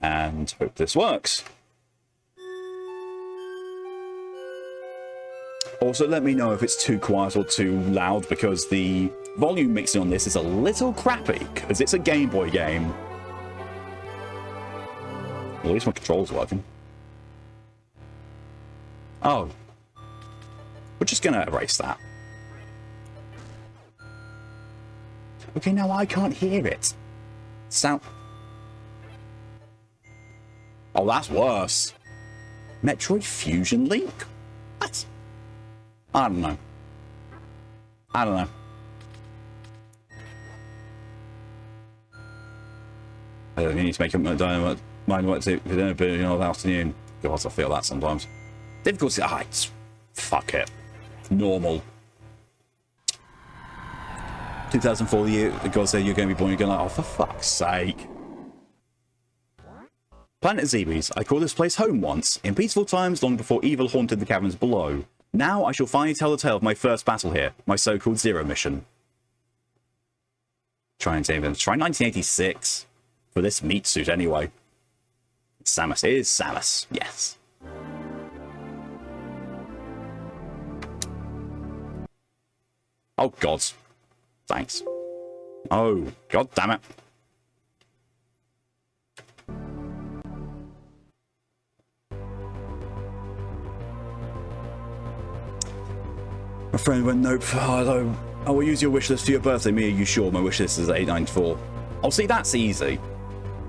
and hope this works. Also, let me know if it's too quiet or too loud, because the volume mixing on this is a little crappy, because it's a Game Boy game. Well, at least my control's working. Oh. We're just going to erase that. Okay, now I can't hear it. Sound... Oh, that's worse. Metroid Fusion Link? What? I don't know. I don't know. You need to make up my dynamite mind what to do in the afternoon. God, I feel that sometimes. Difficulty heights. Fuck it. Normal. 2004, the year God said you're going to be born, you're going to like, oh, for fuck's sake. Planet Zebes. I called this place home once, in peaceful times long before evil haunted the caverns below. Now I shall finally tell the tale of my first battle here, my so-called Zero mission. Try 1986. For this meat suit, anyway. Samus. It is Samus. Yes. Oh, God. Thanks. Oh, God damn it. My friend went, nope. Oh, I will use your wish list for your birthday. Me, are you sure? My wish list is 894. Oh, see, that's easy.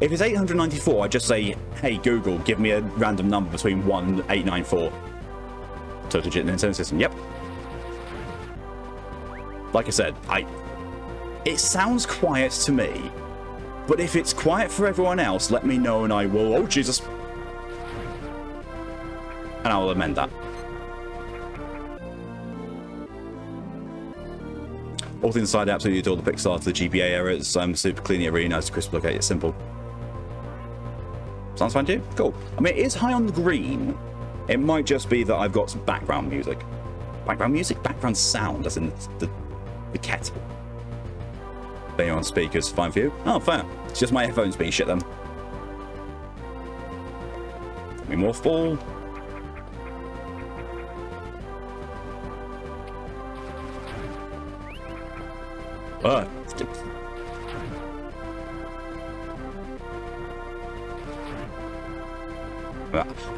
If it's 894, I just say, hey, Google, give me a random number between 1 and 894. Two-digit Nintendo system. Yep. Like I said, it sounds quiet to me, but if it's quiet for everyone else, let me know and I will... Oh, Jesus. And I will amend that. All things aside, I absolutely adore the pixel art of the GBA era. It's super clean, yet really nice, crisp look at it, it's simple. Sounds fine to you? Cool. I mean, it is high on the green. It might just be that I've got some background music. Background music? Background sound, as in the kettle. Being on speakers, fine for you? Oh, fair. It's just my headphones being shit then. Give me more full.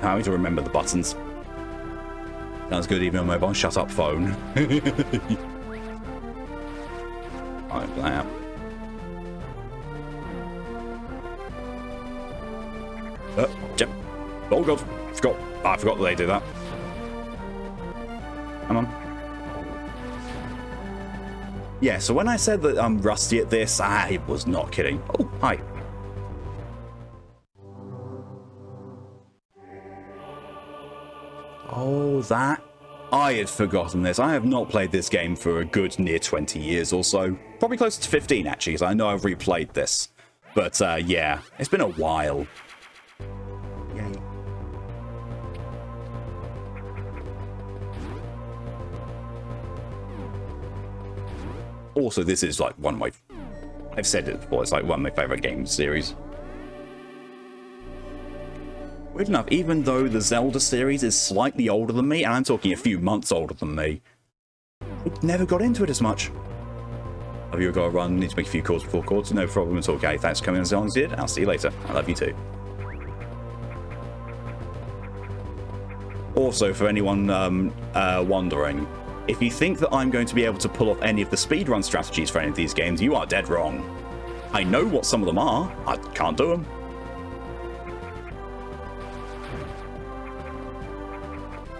I need to remember the buttons. Sounds good even on mobile. Shut up, phone. Like that. Jump. Oh god, I forgot that they do that. Come on. Yeah, so when I said that I'm rusty at this, I was not kidding. Oh, hi. Oh, that... I had forgotten this. I have not played this game for a good near 20 years or so. Probably closer to 15, actually, because I know I've replayed this. But, yeah, it's been a while. Yay. Also, this is, like, one of my... I've said it before, it's, like, one of my favourite game series. Weird enough, even though the Zelda series is slightly older than me, and I'm talking a few months older than me, I never got into it as much. Have you got to run? Need to make a few calls before calls? No problem at all, okay. Thanks for coming as long as you did. I'll see you later. I love you too. Also, for anyone wondering, if you think that I'm going to be able to pull off any of the speedrun strategies for any of these games, you are dead wrong. I know what some of them are. I can't do them.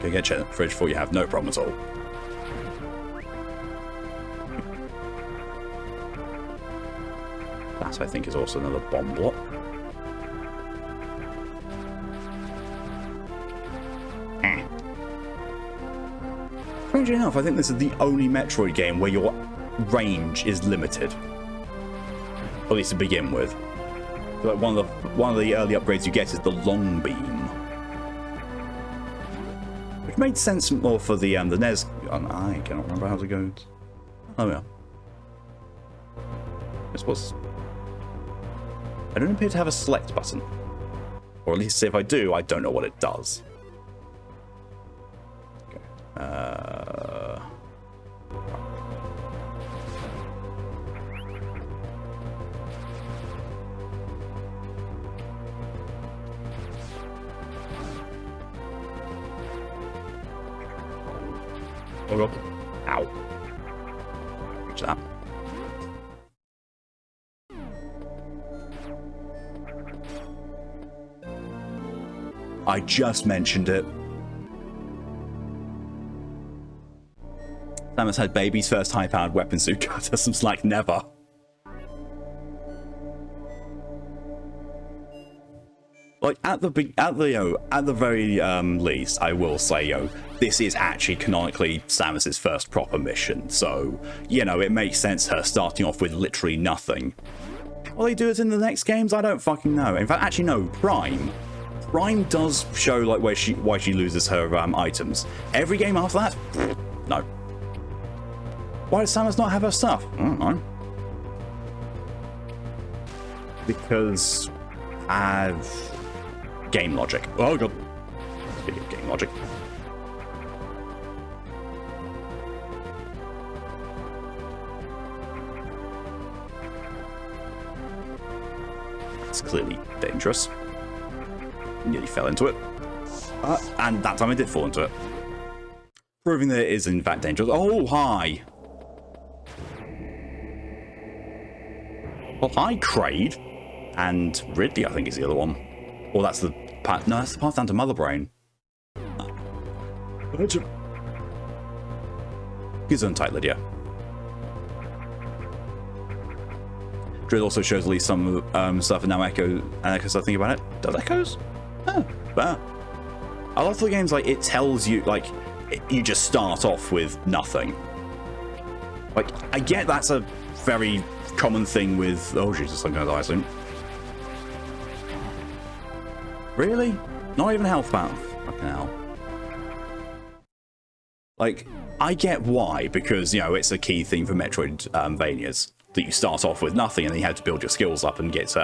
Go get checked in the fridge before you have no problem at all. That, I think, is also another bomb block. Strangely enough, I think this is the only Metroid game where your range is limited. At least to begin with. Like one of the early upgrades you get is the long beam. Which made sense more for the NES. I cannot remember how to go. Oh yeah. This was. I don't appear to have a select button. Or at least if I do, I don't know what it does. Okay. Oh god. Ow. Reach that. I just mentioned it. Samus had baby's first high-powered weapon suit. Cut some slack, never. Like at the very least, I will say, this is actually canonically Samus's first proper mission. So, it makes sense her starting off with literally nothing. Will they do it in the next games? I don't fucking know. In fact, actually, no. Prime does show like why she loses her items. Every game after that, no. Why does Samus not have her stuff? I don't know. Because game logic. Oh god. Speaking of game logic. It's clearly dangerous. Nearly fell into it. And that time I did fall into it. Proving that it is in fact dangerous. Oh, hi. Well, hi, Kraid. And Ridley, I think, is the other one. Or that's the path. No, that's the path down to Mother Brain. Gesundheit, Lydia. Drill also shows at least some stuff in now Echo. And Echoes, I think about it. Does Echoes? Oh, wow. A lot of the games, like, it tells you, like, you just start off with nothing. Like, I get that's a very common thing with... Oh, Jesus, I'm gonna die soon. Really? Not even health path? Fucking hell. Like, I get why, because, it's a key thing for Metroid Vanias, that you start off with nothing and then you have to build your skills up and get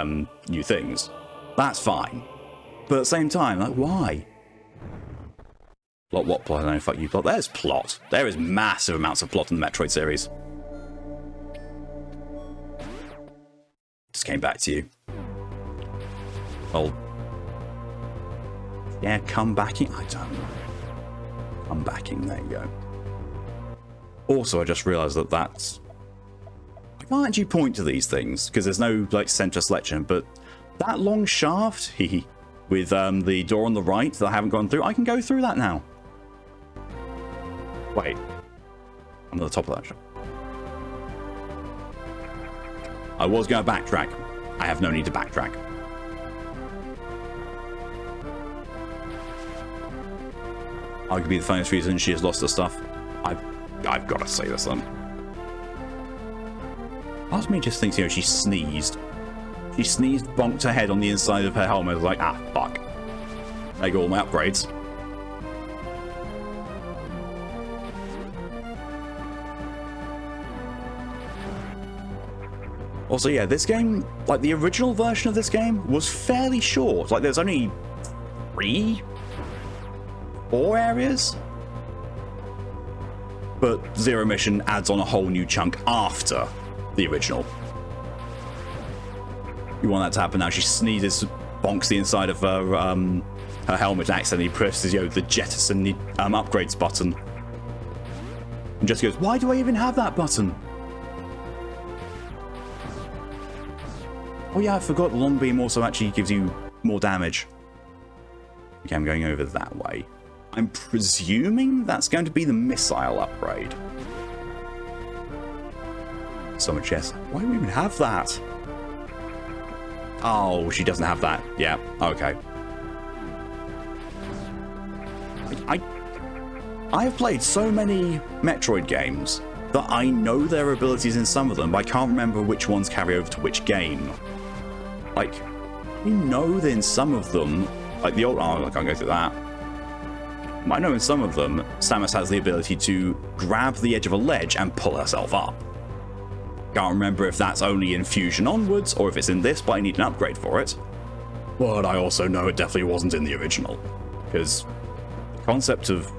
new things. That's fine. But at the same time, like, why? Plot, what plot? No, fuck you, plot. There's plot. There is massive amounts of plot in the Metroid series. Just came back to you. Well, yeah, come back in. I don't know. Come back in. There you go. Also, I just realised that that's... I can't actually point to these things because there's no like center selection, but that long shaft, with the door on the right that I haven't gone through, I can go through that now. Wait, I'm at the top of that shaft. I was going to backtrack. I have no need to backtrack. Arguably the funniest reason she has lost her stuff. I've got to say this then. Part of me just thinks, she sneezed. She sneezed, bonked her head on the inside of her helmet. I was like, ah, fuck. There go all my upgrades. Also, yeah, this game, like the original version of this game, was fairly short. Like, there's only 4 areas. But Zero Mission adds on a whole new chunk after the original. You want that to happen now. She sneezes, bonks the inside of her helmet, and accidentally presses, the jettison the upgrades button. And just goes, why do I even have that button? Oh yeah, I forgot Long Beam also actually gives you more damage. Okay, I'm going over that way. I'm presuming that's going to be the missile upgrade. So much yes. Why do we even have that? Oh, she doesn't have that. Yeah, okay. I have played so many Metroid games that I know their abilities in some of them, but I can't remember which ones carry over to which game. Like, we know that in some of them, like the old... Oh, I can't go through that. I know in some of them, Samus has the ability to grab the edge of a ledge and pull herself up. Can't remember if that's only in Fusion onwards, or if it's in this, but I need an upgrade for it. But I also know it definitely wasn't in the original. Because the concept of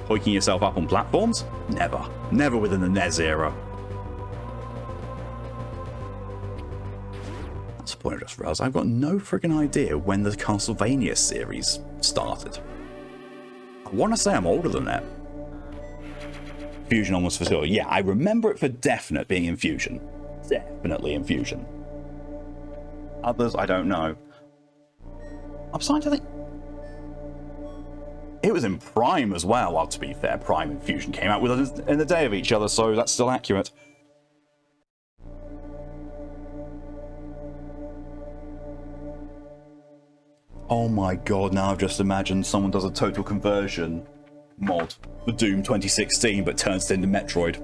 hoiking yourself up on platforms? Never. Never within the NES era. That's the point I just realized. I've got no friggin' idea when the Castlevania series started. I want to say I'm older than that. Fusion almost for sure. Yeah, I remember it for definite being in Fusion. Definitely in Fusion. Others, I don't know. I'm starting to think... It was in Prime as well. Well, to be fair, Prime and Fusion came out within a day of each other, so that's still accurate. Oh my god, now I've just imagined someone does a total conversion mod for Doom 2016 but turns it into Metroid.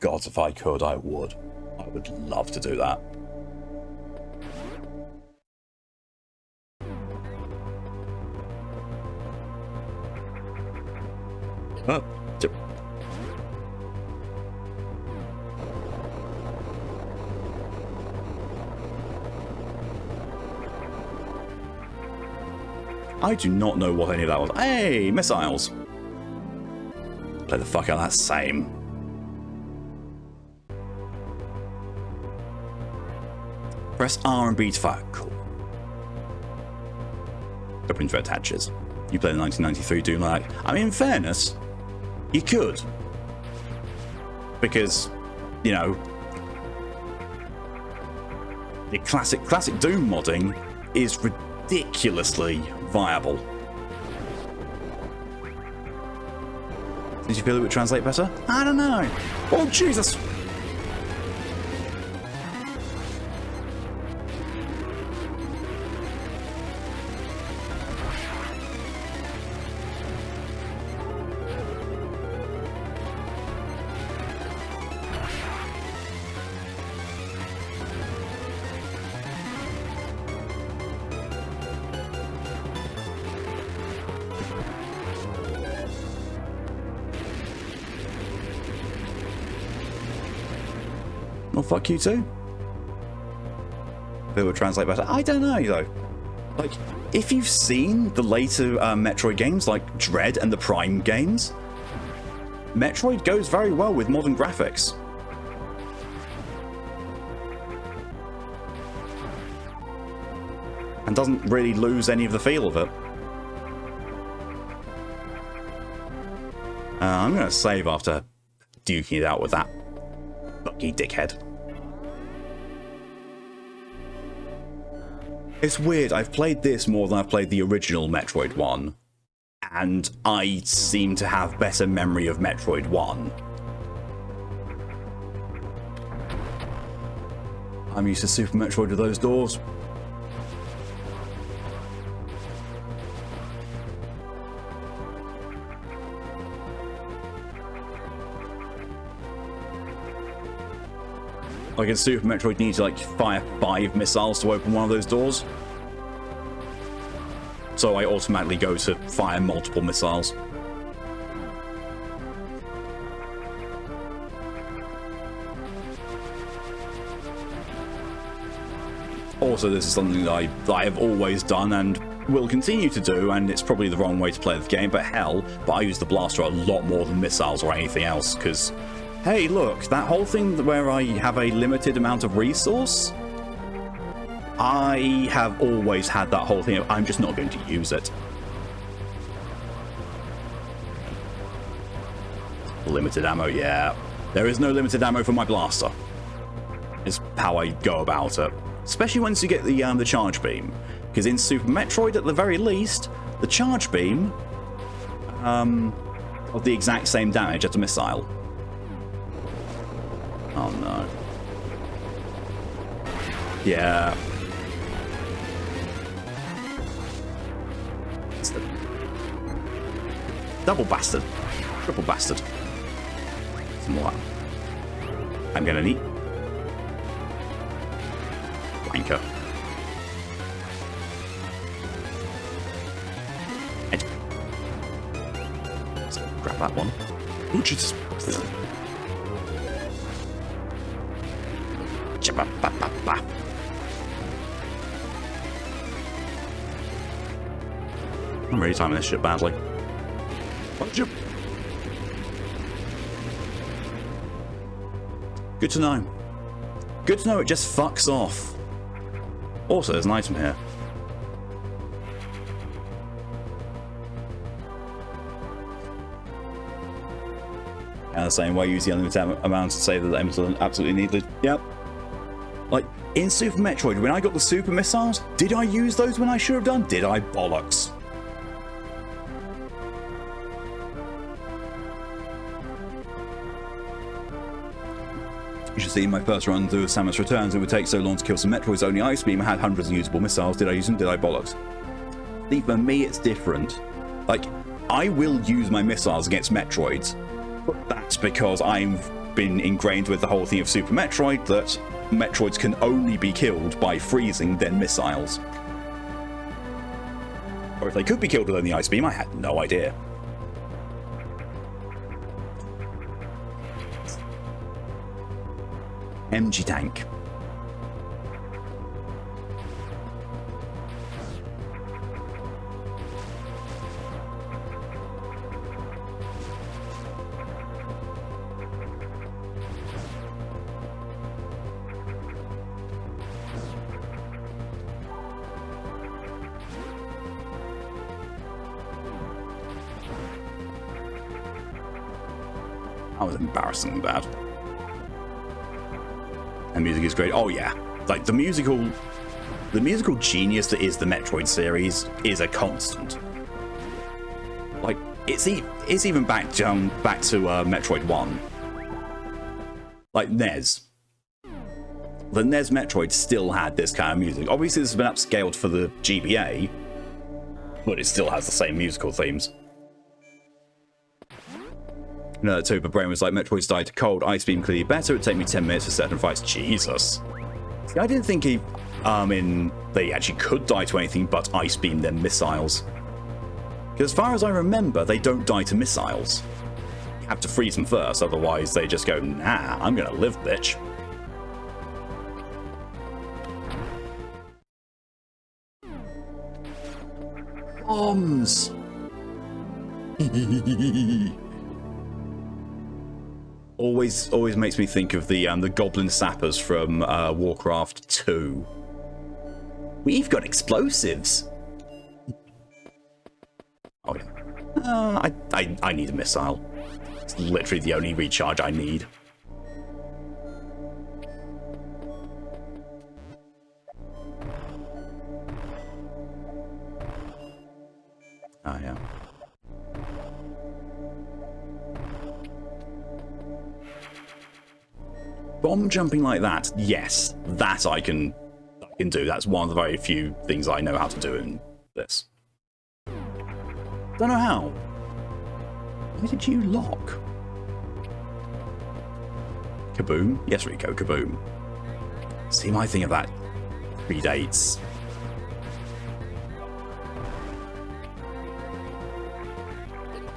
God, if I could, I would. I would love to do that. I do not know what any of that was. Hey, missiles! Play the fuck out of that same. Press R and B to fire. Cool. Open red hatches. You play the 1993 Doom like that. I mean, in fairness, you could. Because, you know, the classic Doom modding is ridiculously viable. Did you feel it would translate better? I don't know. Oh, Jesus! Well, fuck you too. If it would translate better. I don't know, though. Like, if you've seen the later Metroid games, like Dread and the Prime games, Metroid goes very well with modern graphics. And doesn't really lose any of the feel of it. I'm going to save after duking it out with that lucky dickhead. It's weird, I've played this more than I've played the original Metroid 1, and I seem to have better memory of Metroid 1. I'm used to Super Metroid with those doors. Like in Super Metroid, you need to like fire 5 missiles to open one of those doors. So I automatically go to fire multiple missiles. Also, this is something that I have always done and will continue to do, and it's probably the wrong way to play the game, but hell, I use the blaster a lot more than missiles or anything else, because hey, look, that whole thing where I have a limited amount of resource, I have always had that whole thing of, I'm just not going to use it. Limited ammo, yeah. There is no limited ammo for my blaster. Is how I go about it. Especially once you get the charge beam. Because in Super Metroid, at the very least, the charge beam of the exact same damage as a missile. Oh no. Yeah. It's the double bastard. Triple bastard. Some more. I'm gonna need wanker. Let's grab that one. Ooh, Jesus. I'm really timing this shit badly. Good to know. Good to know it just fucks off. Also, there's an item here. And the same way, use the unlimited amount to say that the items are absolutely needed. Yep. Like, in Super Metroid, when I got the super missiles, did I use those when I should have done? Did I bollocks? You should see in my first run through Samus Returns, it would take so long to kill some Metroids, only Ice Beam had hundreds of usable missiles. Did I use them? Did I bollocks? See, for me, it's different. Like, I will use my missiles against Metroids, but that's because I've been ingrained with the whole thing of Super Metroid that Metroids can only be killed by freezing then missiles. Or if they could be killed with only Ice Beam, I had no idea. MG Tank. That was embarrassingly bad. And music is great. Oh yeah, like the musical genius that is the Metroid series is a constant. Like it's even back to Metroid 1. Like NES. The NES Metroid still had this kind of music. Obviously this has been upscaled for the GBA, but it still has the same musical themes. No, Toba Brain was like, Metroid's died to cold, Ice Beam clearly better, it'd take me 10 minutes for certain fights. Jesus. See, I didn't think they actually could die to anything but Ice Beam then missiles. Because as far as I remember, they don't die to missiles. You have to freeze them first, otherwise they just go, nah, I'm gonna live, bitch. Bombs! Always makes me think of the Goblin Sappers from Warcraft 2. We've got explosives. Oh yeah. I need a missile. It's literally the only recharge I need. Oh yeah. Bomb jumping like that, yes, that I can do. That's one of the very few things I know how to do in this. Don't know how. Why did you lock? Kaboom? Yes, Rico, kaboom. See, my thing of that predates.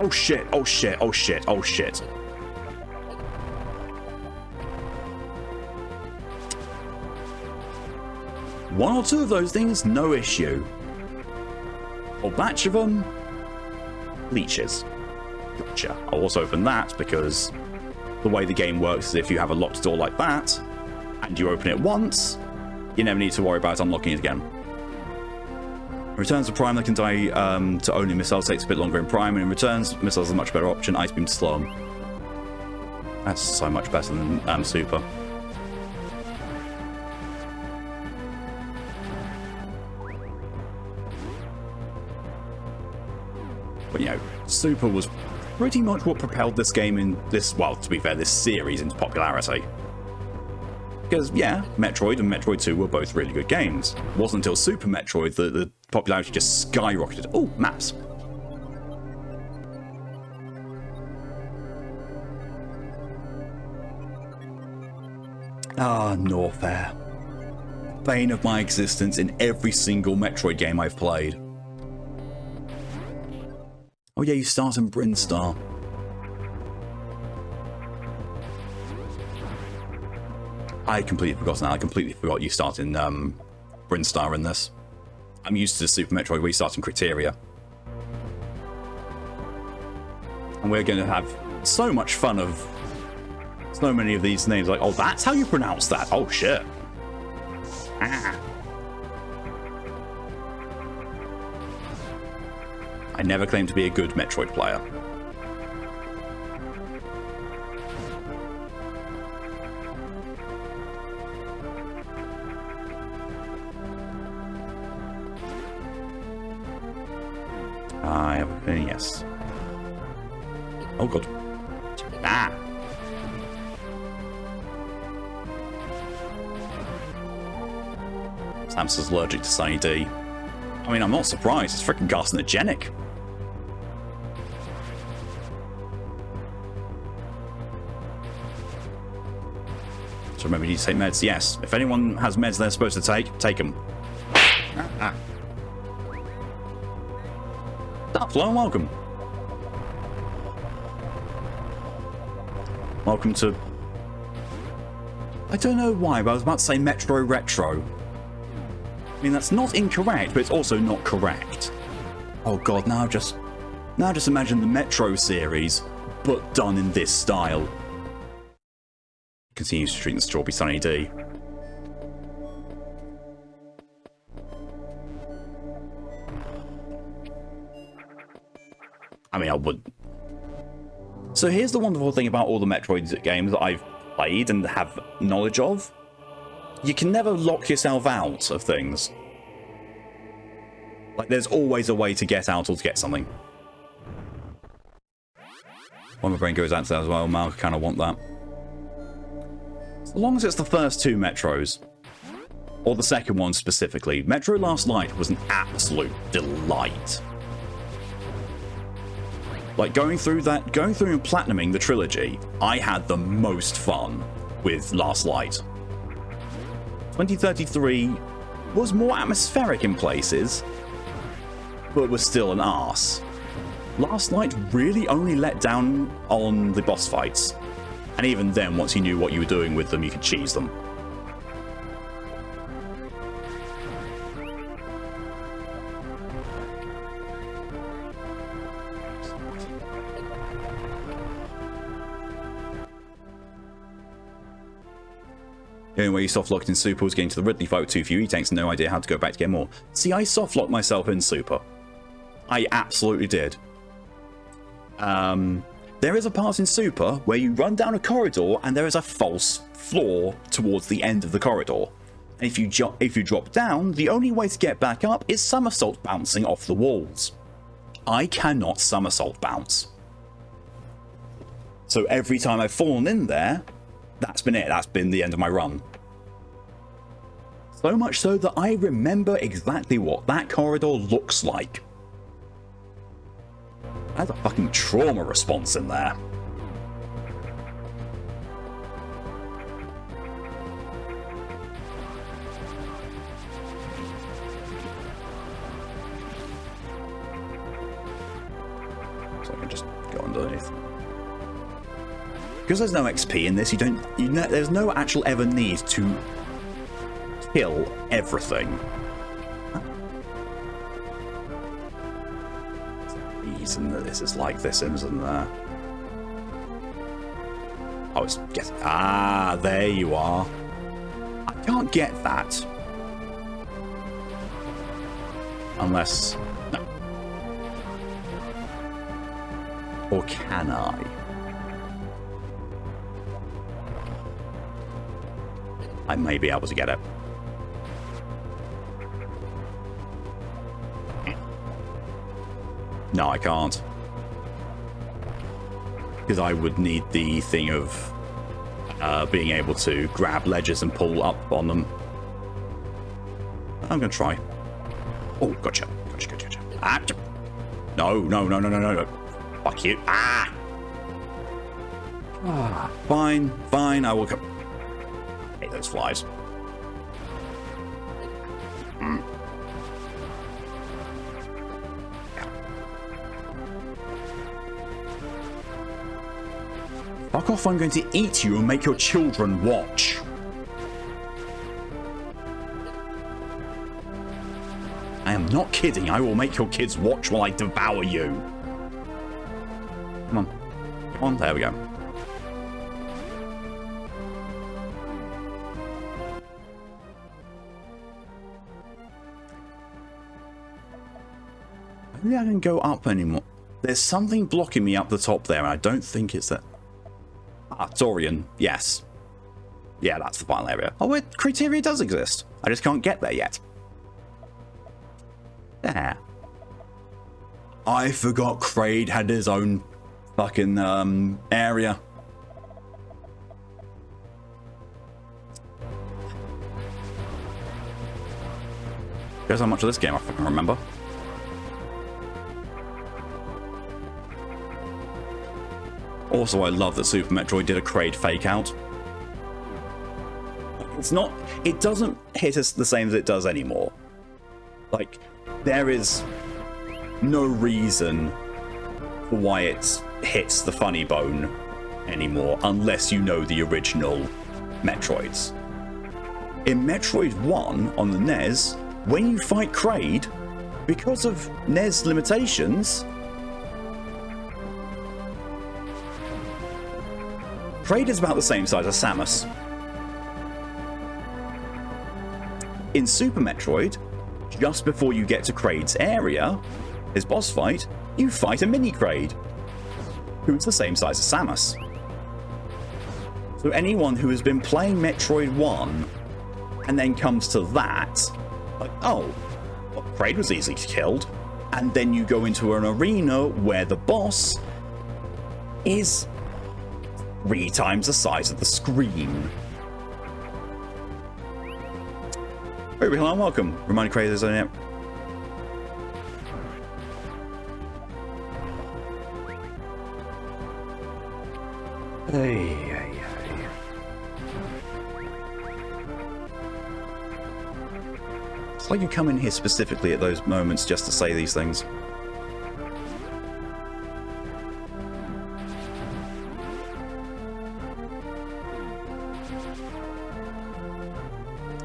Oh shit, oh shit, oh shit, oh shit. One or two of those things, no issue. A batch of them, leeches. Gotcha. I'll also open that because the way the game works is if you have a locked door like that, and you open it once, you never need to worry about unlocking it again. Returns to Prime, they can die to only missiles, takes a bit longer in Prime, and in Returns, missiles are a much better option. Ice Beam to slow them. That's so much better than Super. But, you know, Super was pretty much what propelled this game in this, well, to be fair, this series into popularity. Because, yeah, Metroid and Metroid 2 were both really good games. It wasn't until Super Metroid that the popularity just skyrocketed. Oh, maps. Ah, Norfair. Bane of my existence in every single Metroid game I've played. Oh yeah, you start in Brinstar. I completely forgot that. I completely forgot you start in Brinstar in this. I'm used to Super Metroid where you start in Criteria. And we're going to have so much fun of so many of these names. Like, oh, that's how you pronounce that. Oh, shit. Ah. I never claimed to be a good Metroid player. I have a feeling, yes. Oh, God. Ah! Samson's allergic to Sunny D. I mean, I'm not surprised. It's freaking carcinogenic. So remember, you need to take meds. Yes. If anyone has meds they're supposed to take them. Ah. Hello and welcome. Welcome to... I don't know why, but I was about to say Metro Retro. I mean, that's not incorrect, but it's also not correct. Oh god, now just imagine the Metro series, but done in this style. Continues to treat the Strawberry Sunny D. I mean, I would. So here's the wonderful thing about all the Metroid games that I've played and have knowledge of. You can never lock yourself out of things. Like, there's always a way to get out or to get something. When my brain goes out to that as well, Mal, I kind of want that. As long as it's the first two Metros, or the second one specifically. Metro Last Light was an absolute delight. Like, going through and platinuming the trilogy, I had the most fun with Last Light. 2033 was more atmospheric in places, but was still an arse. Last Light really only let down on the boss fights, and even then, once you knew what you were doing with them, you could cheese them. The only way you softlocked in Super was getting to the Ridley fight with too few E-tanks and no idea how to go back to get more. See, I softlocked myself in Super. I absolutely did. There is a part in Super where you run down a corridor and there is a false floor towards the end of the corridor. And if you drop down, the only way to get back up is somersault bouncing off the walls. I cannot somersault bounce. So every time I've fallen in there, that's been it. That's been the end of my run. So much so that I remember exactly what that corridor looks like. I had a fucking trauma response in there. So I can just go underneath. Because there's no XP in this, there's no actual ever need to kill everything. And this is like this, isn't there? Oh, it's there you are. I can't get that unless no. Or can I? I may be able to get it. No, I can't. Because I would need the thing of being able to grab ledges and pull up on them. I'm going to try. Oh, gotcha. Gotcha. Ah, no. Fuck you. Ah! Fine. I will come. I hate those flies. Fuck off, I'm going to eat you and make your children watch. I am not kidding, I will make your kids watch while I devour you. Come on. on. There we go. Maybe I can go up anymore. There's something blocking me up the top there, and I don't think it's that. Ah, Torian. Yes. Yeah, that's the final area. Oh, wait, criteria does exist. I just can't get there yet. There. I forgot Kraid had his own fucking area. Guess how much of this game I fucking remember. Also, I love that Super Metroid did a Kraid fake out. It's not, it doesn't hit us the same as it does anymore. Like, there is no reason for why it hits the funny bone anymore unless you know the original Metroids. In Metroid 1 on the NES, when you fight Kraid, because of NES limitations, Kraid is about the same size as Samus. In Super Metroid, just before you get to Kraid's area, his boss fight, you fight a mini Kraid, who's the same size as Samus. So anyone who has been playing Metroid 1 and then comes to that, like, oh, well, Kraid was easily killed, and then you go into an arena where the boss is 3 times the size of the screen. Hey, hello and welcome. Remind Kraid there's only... Hey. It's like you come in here specifically at those moments just to say these things.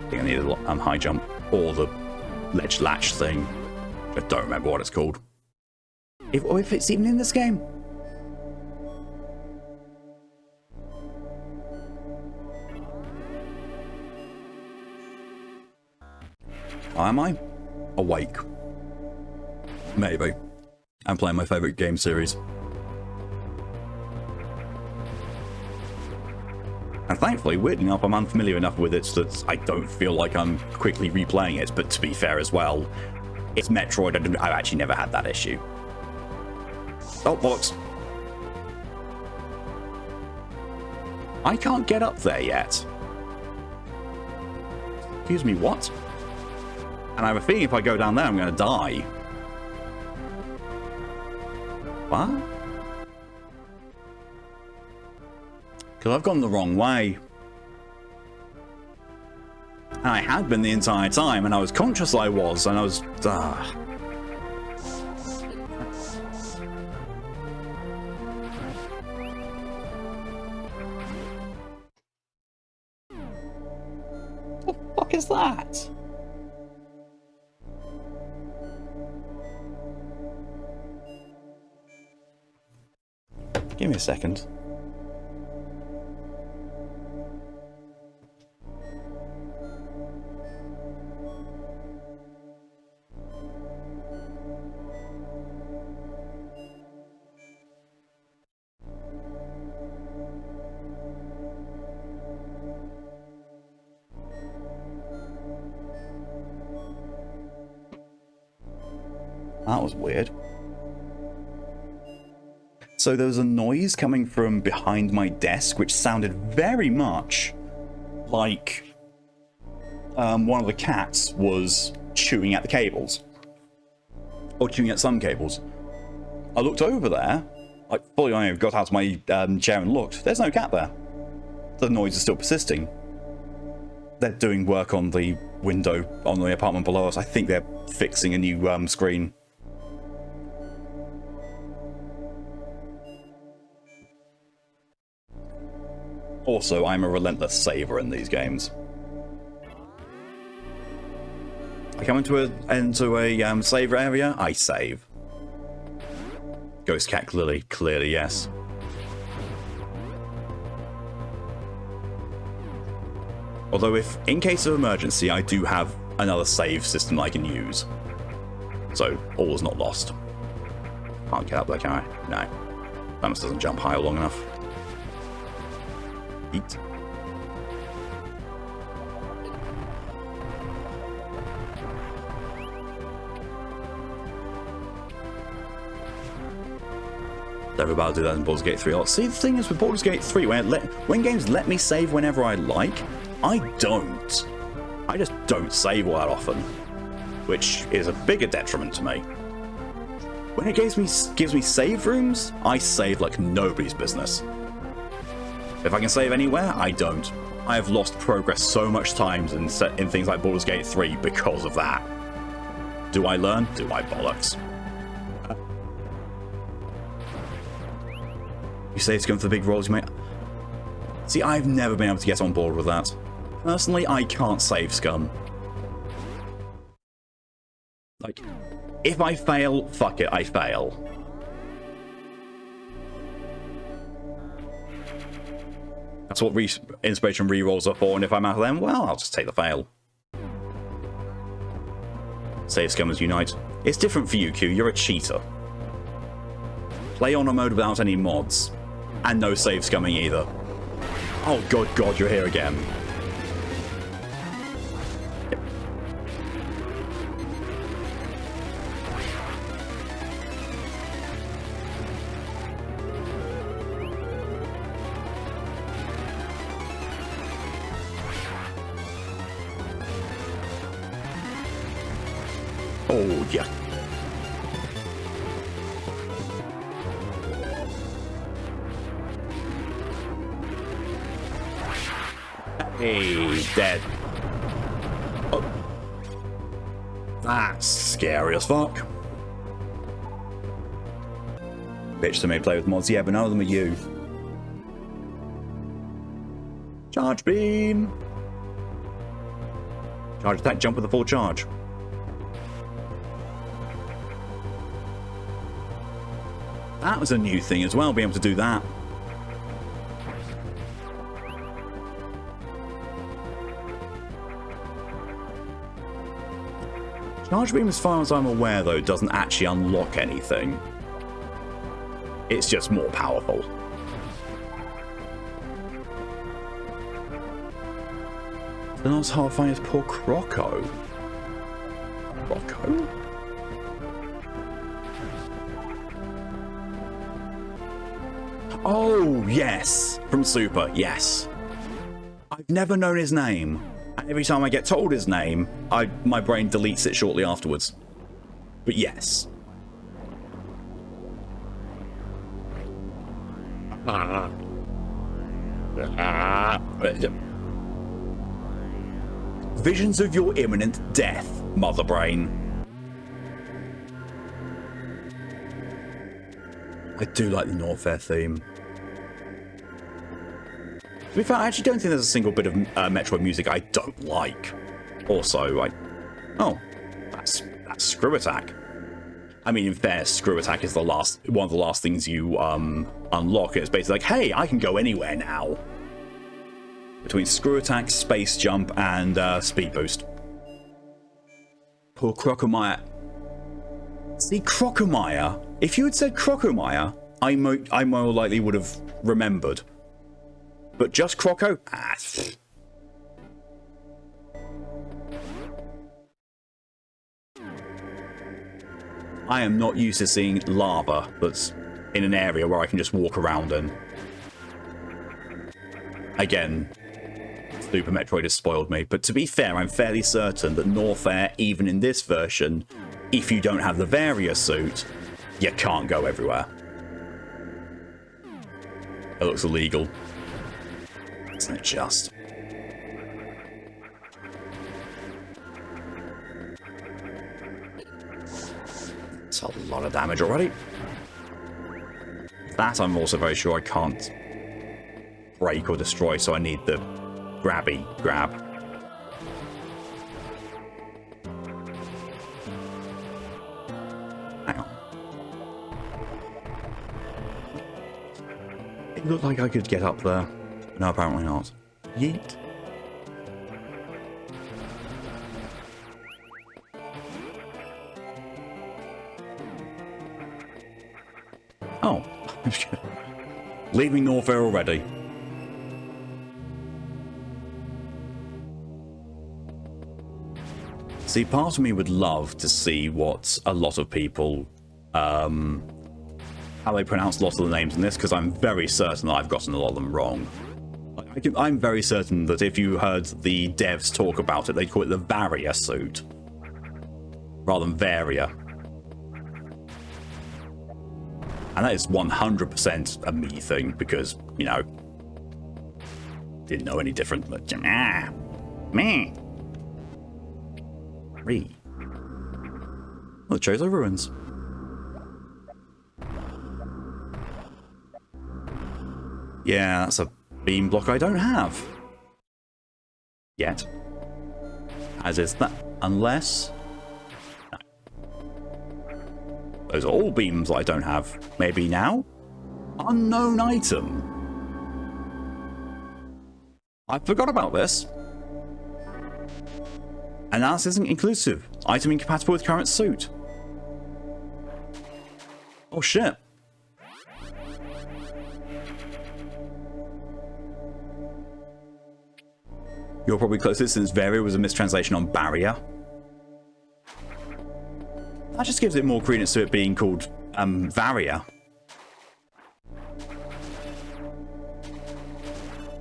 I think I need a high jump or the ledge latch thing. I don't remember what it's called. If it's even in this game. Am I awake? Maybe. I'm playing my favorite game series. And thankfully, weirdly enough, I'm unfamiliar enough with it so that I don't feel like I'm quickly replaying it. But to be fair as well, it's Metroid. I've actually never had that issue. Oh, bollocks. I can't get up there yet. Excuse me, what? And I have a feeling if I go down there, I'm going to die. What? Because I've gone the wrong way. And I had been the entire time, and I was conscious I was, and I was... What the fuck is that? Give me a second. That was weird. So there was a noise coming from behind my desk, which sounded very much like one of the cats was chewing at the cables. Or chewing at some cables. I looked over there, I fully got out of my chair and looked. There's no cat there. The noise is still persisting. They're doing work on the window on the apartment below us. I think they're fixing a new screen. Also, I'm a relentless saver in these games. I come into a save area, I save. Ghost cat clearly yes. Although if, in case of emergency, I do have another save system I can use. So, all is not lost. Can't get up there, can I? No. That doesn't jump high or long enough. Eat. Never about to do that in Baldur's Gate 3. Oh, see, the thing is with Baldur's Gate 3, when games let me save whenever I like, I don't. I just don't save all that often, which is a bigger detriment to me. When it gives me save rooms, I save like nobody's business. If I can save anywhere, I don't. I have lost progress so much times in things like Baldur's Gate 3 because of that. Do I learn? Do I bollocks? You say it's going for the big rolls, mate. See, I've never been able to get on board with that. Personally, I can't save scum. Like, if I fail, fuck it, I fail. That's what inspiration rerolls are for, and if I'm out of them, well, I'll just take the fail. Save scummers unite. It's different for you, Q. You're a cheater. Play on a mode without any mods. And no save scumming either. Oh god, you're here again. Yep. Oh yeah. Hey, dead. Oh. That's scary as fuck. Bitch to me play with mods, yeah, but none of them are you. Charge beam. Charge attack, jump with a full charge. That was a new thing as well, being able to do that. Charge beam, as far as I'm aware, though, doesn't actually unlock anything. It's just more powerful. The last hard find is poor Croco. Croco? Oh, yes! From Super, yes. I've never known his name. And every time I get told his name, my brain deletes it shortly afterwards. But yes. Visions of your imminent death, mother brain. I do like the Norfair theme. To be fair, I actually don't think there's a single bit of Metroid music I don't like. Also, oh, that's Screw Attack. I mean, in fairness, Screw Attack is one of the last things you unlock. It's basically like, hey, I can go anywhere now. Between Screw Attack, Space Jump, and Speed Boost. Poor Crocomire. See, Crocomire. If you had said Crocomire, I more likely would have remembered. But just Croco? Ah. I am not used to seeing lava that's in an area where I can just walk around in. Again, Super Metroid has spoiled me. But to be fair, I'm fairly certain that Norfair, even in this version, if you don't have the Varia suit, you can't go everywhere. It looks illegal. Isn't it just? It's a lot of damage already. That I'm also very sure I can't break or destroy, so I need the grabby grab. Hang on. It looked like I could get up there. No, apparently not. Yeet. Oh. Leaving Norfair already. See, part of me would love to see what a lot of people, how they pronounce a lot of the names in this, because I'm very certain that I've gotten a lot of them wrong. I'm very certain that if you heard the devs talk about it, they'd call it the Varia suit, rather than Varia. And that is 100% a me thing, because, you know, didn't know any different, but, me. Oh, the Chozo Ruins. Yeah, that's a beam block I don't have. Yet. As is that. Unless... No. Those are all beams that I don't have. Maybe now? Unknown item. I forgot about this. Analysis isn't inclusive. Item incompatible with current suit. Oh shit. You're probably closest since Varia was a mistranslation on barrier. That just gives it more credence to it being called Varia.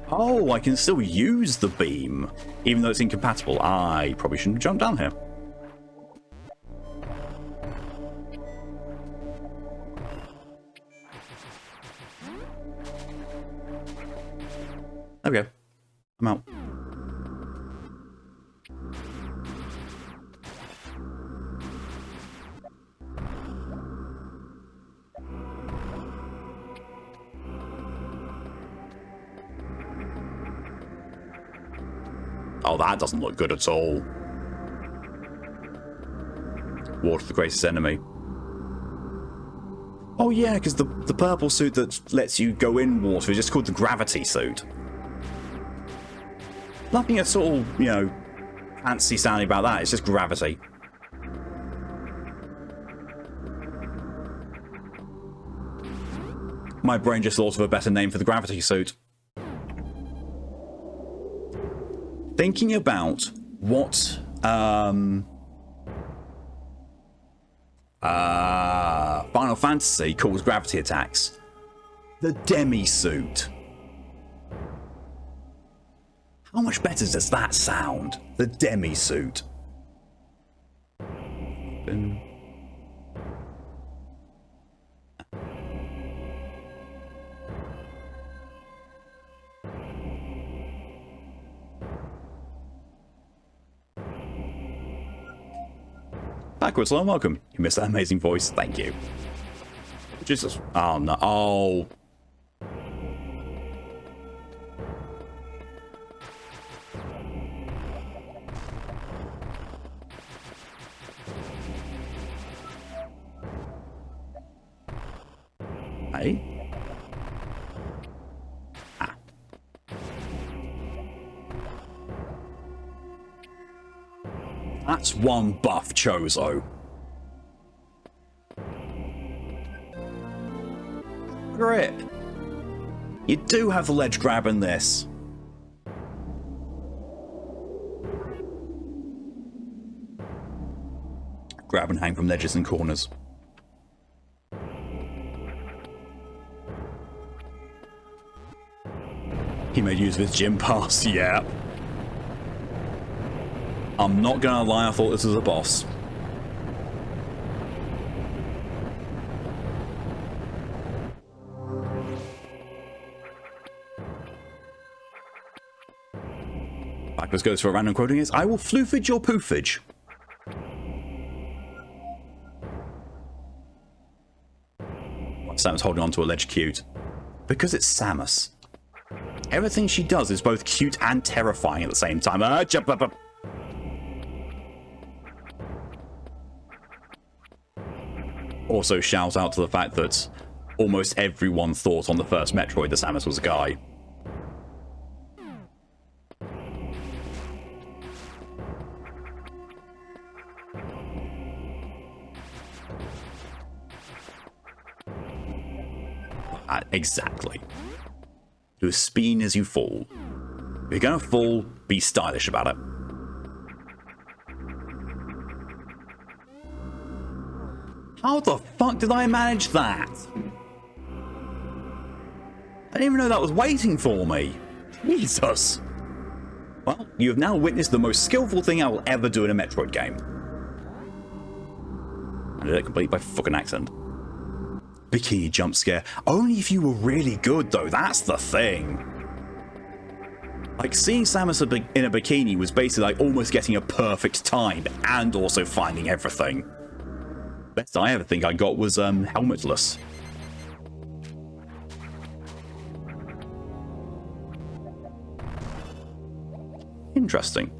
Oh, I can still use the beam, even though it's incompatible. I probably shouldn't have jumped down here. There we go. I'm out. Oh, that doesn't look good at all. Water the greatest enemy. Oh yeah, because the purple suit that lets you go in water is just called the gravity suit. Nothing at all, you know, fancy sounding about that. It's just gravity. My brain just thought of a better name for the gravity suit. Thinking about what Final Fantasy calls gravity attacks. The Demi suit. How much better does that sound? The Demi suit. Backwards, hello and welcome. You missed that amazing voice. Thank you. Jesus. Oh, no. Oh. Hey. Ah. That's one buff Chozo. Grip. You do have the ledge grab in this. Grab and hang from ledges and corners. He made use of his gym pass, yeah. I'm not gonna lie, I thought this was a boss. Backwards goes for a random quoting is, I will floofage your poofage. Samus holding onto a ledge cute. Because it's Samus. Everything she does is both cute and terrifying at the same time. Jump up. Also, shout out to the fact that almost everyone thought on the first Metroid that Samus was a guy. Exactly. Do as spin as you fall. If you're gonna fall, be stylish about it. How the fuck did I manage that? I didn't even know that was waiting for me. Jesus. Well, you have now witnessed the most skillful thing I will ever do in a Metroid game. I did it complete by fucking accident. Bikini jump scare. Only if you were really good, though. That's the thing. Like, seeing Samus in a bikini was basically like almost getting a perfect time and also finding everything. Best I ever think I got was helmetless. Interesting.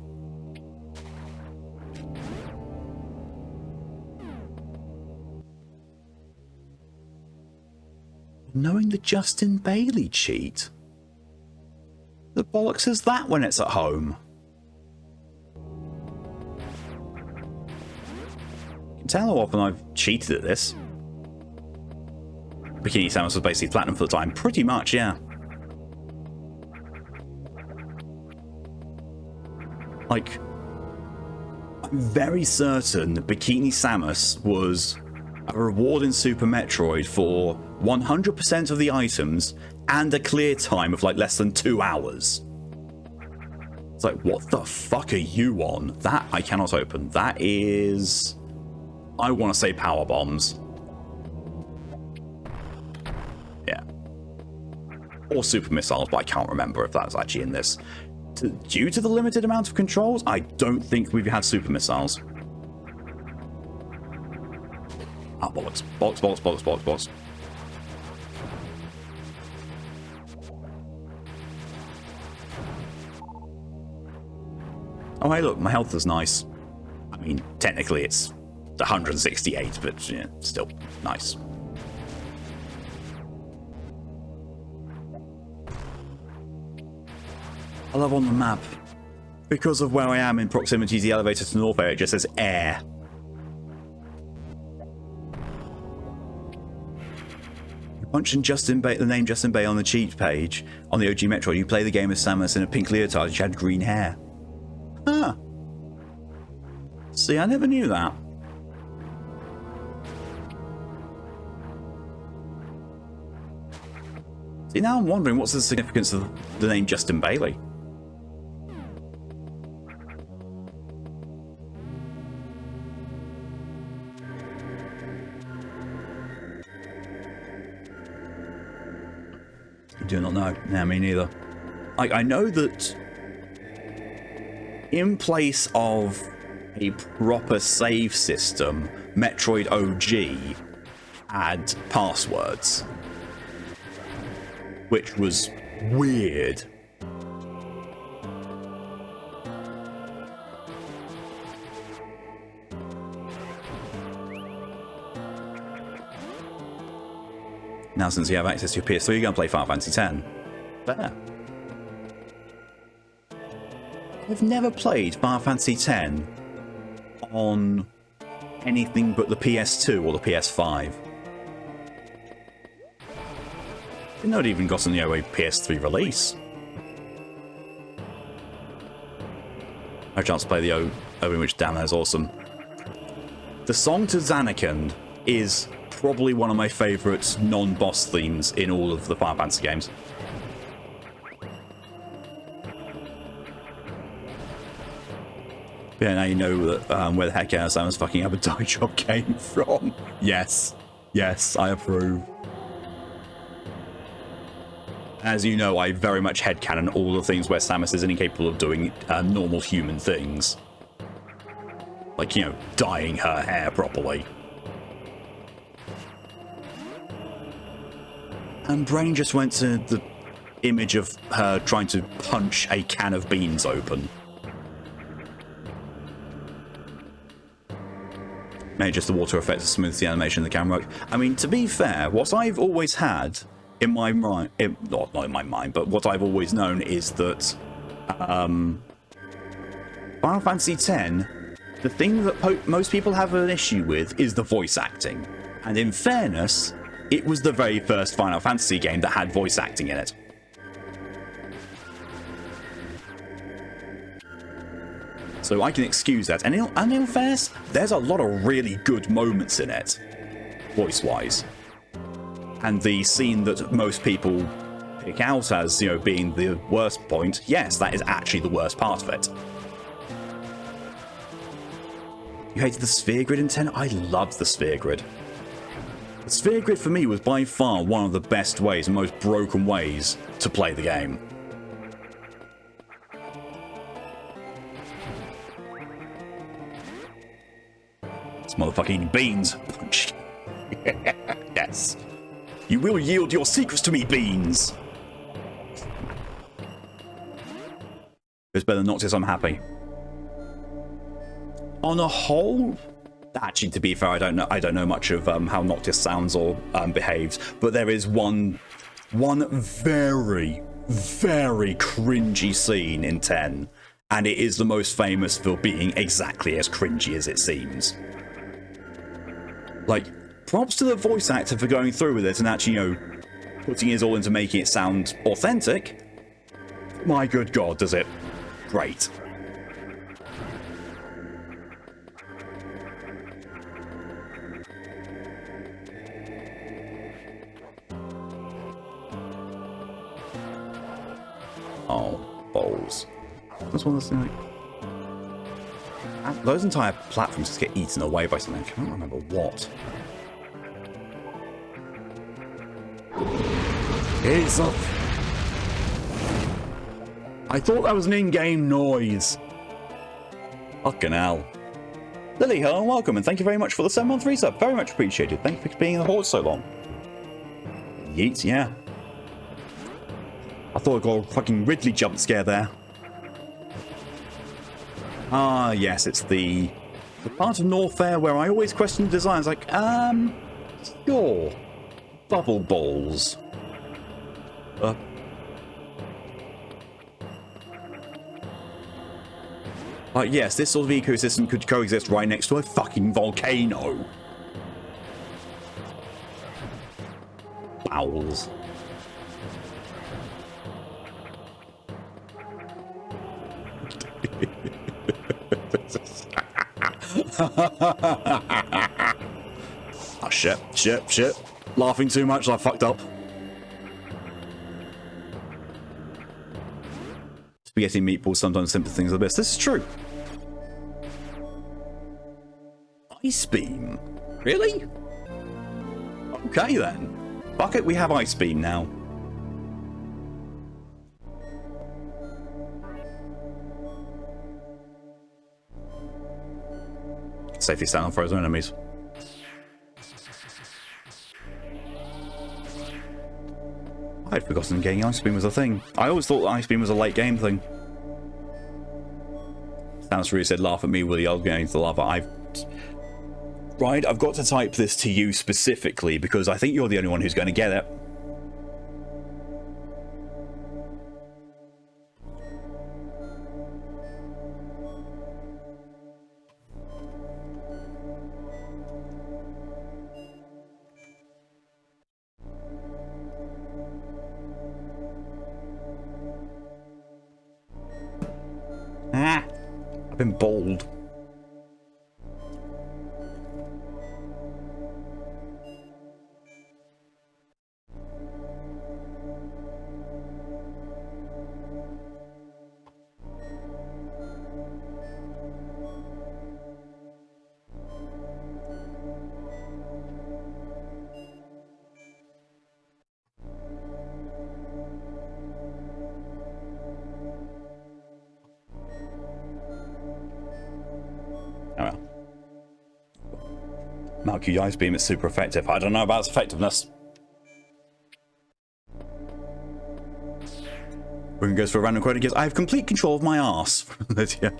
Knowing the Justin Bailey cheat? The bollocks is that when it's at home? You can tell how often I've cheated at this. Bikini Samus was basically platinum for the time. Pretty much, yeah. Like, I'm very certain Bikini Samus was a reward in Super Metroid for 100% of the items and a clear time of like less than 2 hours. It's like, what the fuck are you on? That I cannot open. That is... I want to say power bombs. Yeah. Or super missiles, but I can't remember if that's actually in this. Due to the limited amount of controls, I don't think we've had super missiles. Ah, bollocks. Bollocks, bollocks, bollocks, bollocks, bollocks. Oh, hey, look, my health is nice. I mean, technically it's 168, but yeah, still nice. I love on the map, because of where I am in proximity to the elevator to North Air, it just says air. Punch in the name Justin Bay on the cheat page on the OG Metroid. You play the game as Samus in a pink leotard. She had green hair. Huh. See, I never knew that. See, now I'm wondering what's the significance of the name Justin Bailey. I do not know. Nah, me neither. I know that in place of a proper save system, Metroid OG had passwords, which was weird. Now, since you have access to your PS3, you're going to play Final Fantasy X. Fair. I've never played Final Fantasy X on anything but the PS2 or the PS5. Didn't know it even got on the a PS3 release. No chance to play the OV, which damn, that is awesome. The song to Zanarkand is probably one of my favourite non-boss themes in all of the Final Fantasy games. Yeah, now you know that, where the heck Samus fucking Abadai job came from. Yes. Yes, I approve. As you know, I very much headcanon all the things where Samus is incapable of doing normal human things. Like, you know, dyeing her hair properly. And Brain just went to the image of her trying to punch a can of beans open. Maybe just the water effect to smooth the animation of the camera. I mean, to be fair, what I've always had in my mind, not in my mind, but what I've always known is that Final Fantasy X, the thing that most people have an issue with is the voice acting. And in fairness, it was the very first Final Fantasy game that had voice acting in it. So I can excuse that. And in fairness, there's a lot of really good moments in it, voice-wise. And the scene that most people pick out as, you know, being the worst point, yes, that is actually the worst part of it. You hated the sphere grid in 10? I loved the sphere grid. The sphere grid for me was by far one of the best ways and most broken ways to play the game. It's motherfucking beans. Punch. Yes. You will yield your secrets to me, beans. It's better than Noctis, I'm happy. On a whole, actually, to be fair, I don't know much of how Noctis sounds or behaves, but there is one very, very cringy scene in 10, and it is the most famous for being exactly as cringy as it seems. Like, props to the voice actor for going through with it and actually, you know, putting his all into making it sound authentic. My good God, does it great. Oh, balls. That's one of those things like... Those entire platforms just get eaten away by something. I can't remember what. It's up. I thought that was an in-game noise. Fucking hell. Lily, hello and welcome, and thank you very much for the 7-month resub. Very much appreciated. Thank you for being in the horde so long. Yeet, yeah. I thought I got a fucking Ridley jump scare there. Ah, yes, it's the part of Norfair where I always question the designs. Like, sure. Bubble balls. Yes, this sort of ecosystem could coexist right next to a fucking volcano. Bowels. Oh, shit. Laughing too much, I fucked up. Spaghetti meatballs sometimes simple things are the best. This is true. Ice beam? Really? Okay then. Fuck it, we have ice beam now. Safely stand on frozen enemies. I'd forgotten getting ice beam was a thing. I always thought ice beam was a late game thing. Thanos really said, laugh at me, Willie, I'll get into the lava. Right, I've got to type this to you specifically because I think you're the only one who's going to get it. I've been bold. Malky Ice Beam is super effective. I don't know about its effectiveness. Wigan goes for a random quote and gives, I have complete control of my arse. Lydia.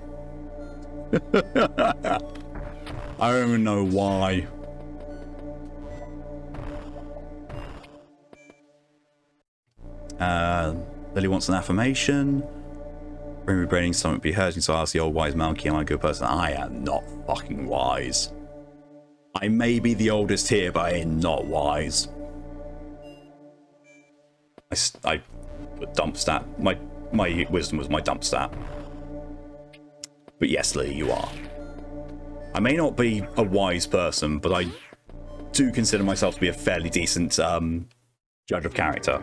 I don't even know why. Lily wants an affirmation. Brainy stomach be hurting, so I ask the old wise Malky, am I a good person? I am not fucking wise. I may be the oldest here, but I am not wise. I put dump stat. My wisdom was my dump stat. But yes, Lee, you are. I may not be a wise person, but I do consider myself to be a fairly decent judge of character.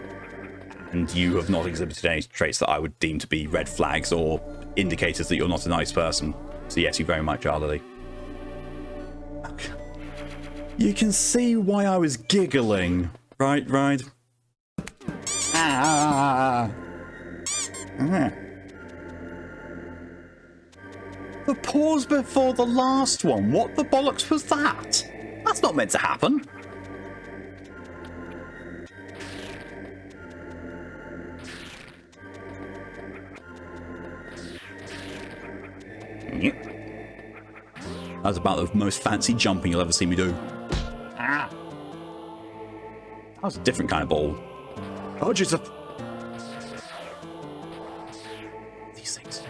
And you have not exhibited any traits that I would deem to be red flags or indicators that you're not a nice person. So yes, you very much are, Lily. You can see why I was giggling. Right? Ah. The pause before the last one. What the bollocks was that? That's not meant to happen. That's about the most fancy jumping you'll ever see me do. Ah. That was a different kind of ball. Oh, Jesus. These things.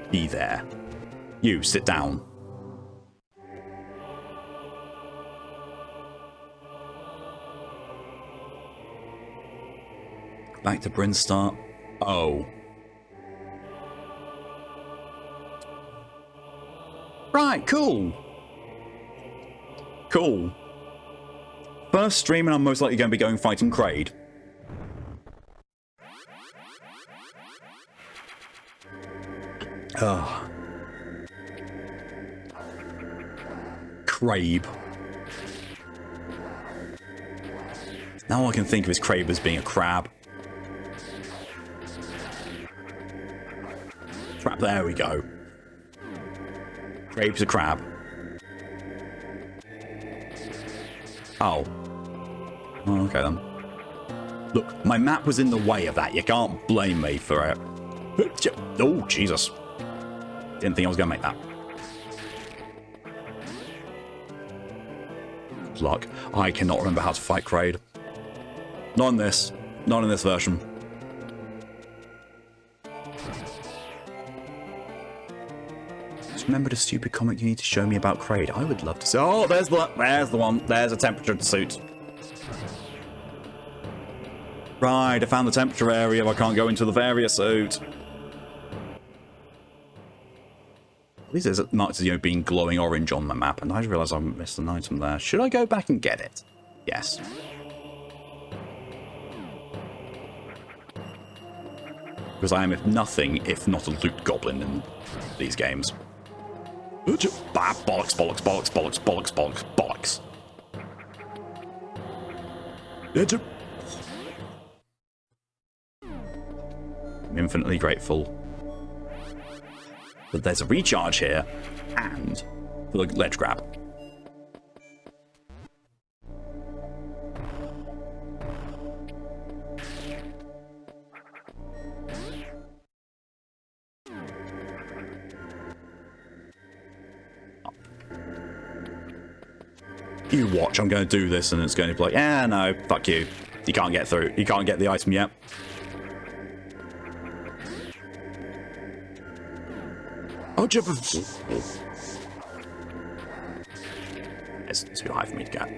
Be there. You, sit down. Back to Bryn start. Oh. Right, cool. Cool. First stream, and I'm most likely going to be going fighting Kraid. Oh. Kraid. Now all I can think of is Kraid as being a crab. Crap, there we go. Kraid's a crab. Oh. Oh, okay then. Look, my map was in the way of that. You can't blame me for it. Oh, Jesus. Didn't think I was going to make that. Good luck. I cannot remember how to fight Kraid. Not in this. Not in this version. Just remember the stupid comic you need to show me about Kraid. I would love to see. Oh, there's the one. There's a temperature suit. Right, I found the temperature area. I can't go into the Varia suit. At least it's marked as, being glowing orange on the map, and I just realised I missed an item there. Should I go back and get it? Yes. Because I am, if nothing, if not a loot goblin in these games. Bollocks, bollocks, bollocks, bollocks, bollocks, bollocks, bollocks. I'm infinitely grateful. But there's a recharge here, and for the ledge grab. You watch, I'm going to do this, and it's going to be like, no, fuck you. You can't get through. You can't get the item yet. Oh, it's too high for me to get.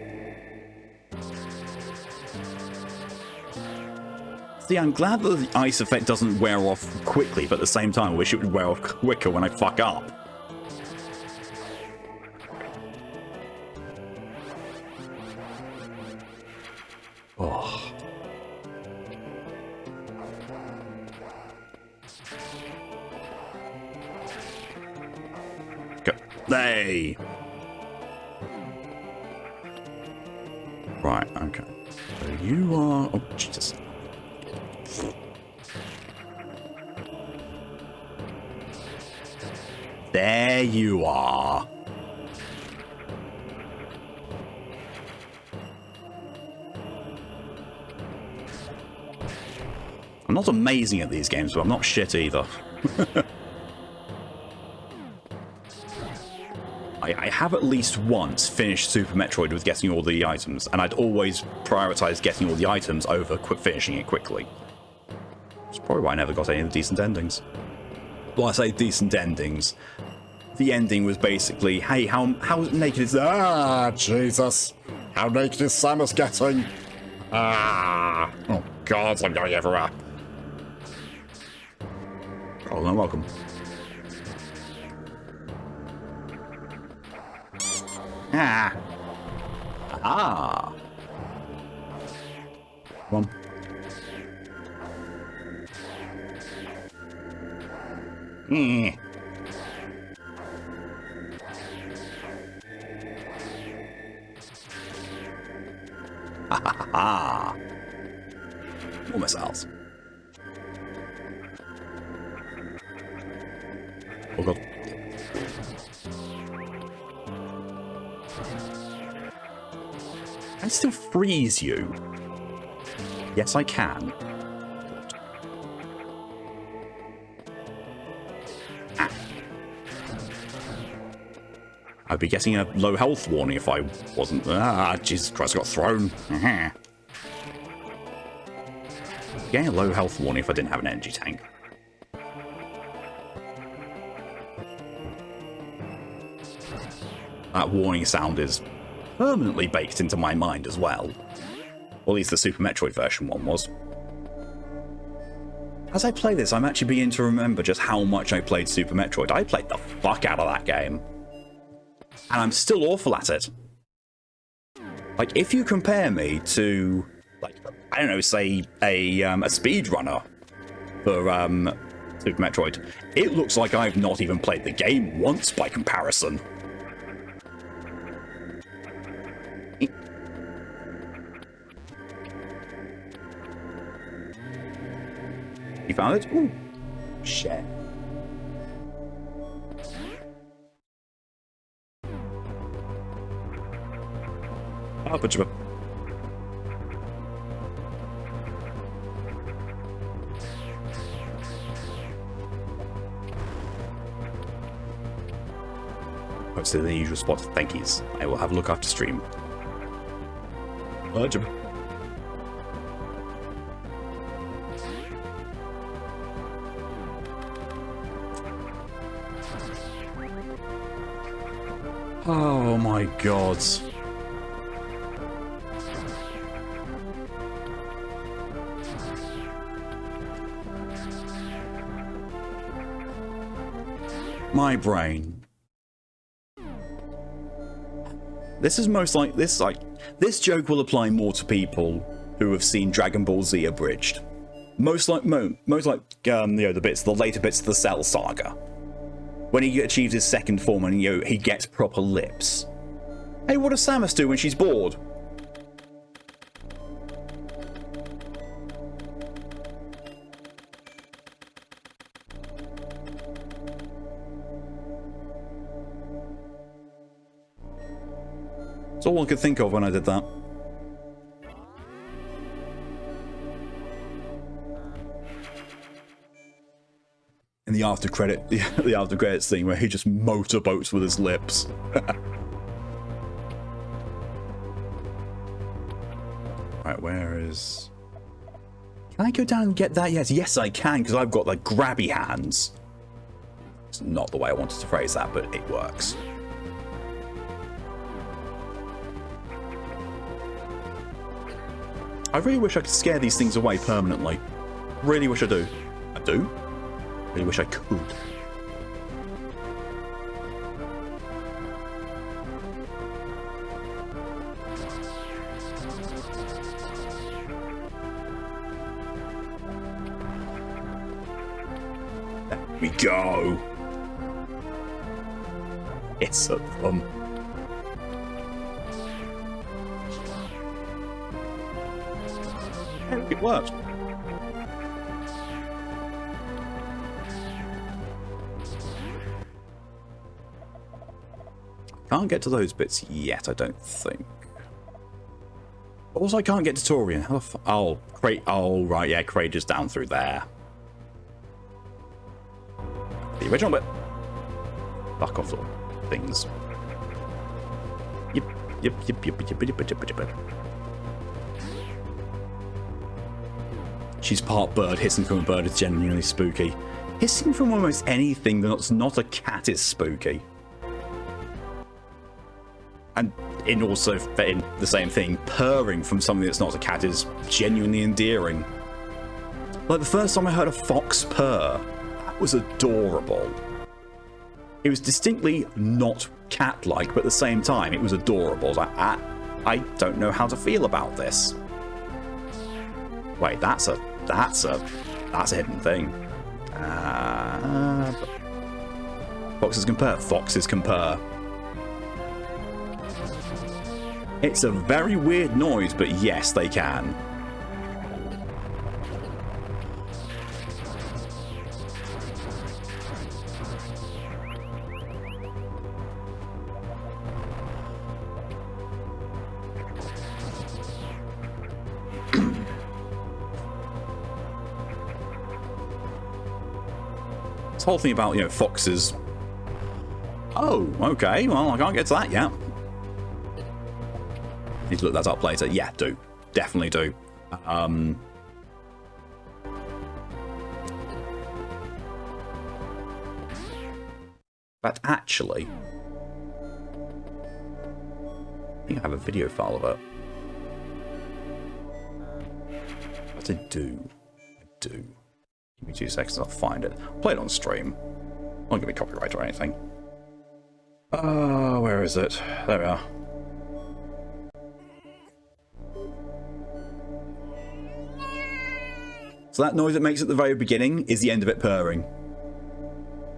See, I'm glad that the ice effect doesn't wear off quickly, but at the same time, I wish it would wear off quicker when I fuck up. Oh. Go. Hey. Right, okay. So you are... Oh, Jesus. There you are. I'm not amazing at these games, but I'm not shit either. I have at least once finished Super Metroid with getting all the items, and I'd always prioritize getting all the items over finishing it quickly. That's probably why I never got any of the decent endings. Well, I say decent endings. the ending was basically, hey, how naked is that? Ah, Jesus. How naked is Samus getting? Ah. Oh, God, I'm going everywhere. Oh, no, welcome. Ah. Ah. Come on. Mm. Ha ha ha ha. More missiles. Oh god. I can still freeze you. Yes, I can. Ah. I'd be getting a low health warning if I wasn't. Ah, Jesus Christ, I got thrown. Getting a low health warning if I didn't have an energy tank. That warning sound is permanently baked into my mind as well. Or at least the Super Metroid version one was. As I play this, I'm actually beginning to remember just how much I played Super Metroid. I played the fuck out of that game. And I'm still awful at it. Like, if you compare me to, like, I don't know, say, a speedrunner for Super Metroid, it looks like I've not even played the game once by comparison. You found it? Ooh. Shit. Oh, but you... Posted in the usual spot. Thank yous. I will have a look after stream. Oh my god. My brain. This is most like this joke will apply more to people who have seen Dragon Ball Z abridged. Most like you know, the later bits of the Cell saga. When he achieves his second form and he gets proper lips. Hey, what does Samus do when she's bored? That's all I could think of when I did that. In the after credits scene where he just motorboats with his lips. Right, where is... Can I go down and get that yet? Yes, I can, because I've got like grabby hands. It's not the way I wanted to phrase that, but it works. I really wish I could scare these things away permanently. Really wish I do. I do? I wish I could. There we go. It's a fun. It worked. Can't get to those bits yet, I don't think. Also, I can't get to Torian. How the f... Oh, Kraid. Oh, right, yeah, Kraid is down through there. The original bit. Fuck off, little things. Yep. She's part bird. Hissing from a bird is genuinely spooky. Hissing from almost anything that's not a cat is spooky. And in also in the same thing, purring from something that's not a cat is genuinely endearing. Like the first time I heard a fox purr, that was adorable. It was distinctly not cat-like, but at the same time, it was adorable. Like, I don't know how to feel about this. Wait, that's a hidden thing. Foxes can purr. Foxes can purr. It's a very weird noise, but yes, they can. This whole thing about, foxes. Oh, okay. Well, I can't get to that yet. Need to look that up later. Yeah, do. Definitely do. But actually, I think I have a video file of it. But I do. Give me 2 seconds, I'll find it. I'll play it on stream. Won't give me copyright or anything. Where is it? There we are. So that noise it makes at the very beginning is the end of it purring.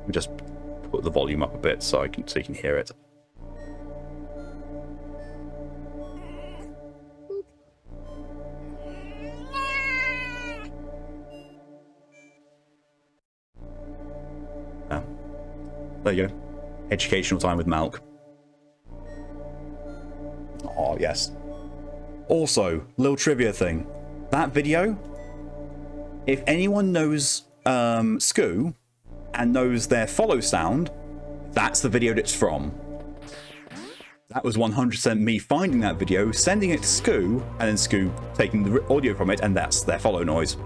We just put the volume up a bit so you can hear it. There you go. Educational time with Malk. Oh, yes. Also, little trivia thing. That video, if anyone knows Scoo and knows their follow sound, that's the video it's from. That was 100% me finding that video, sending it to Scoo, and then Scoo taking the audio from it, and that's their follow noise.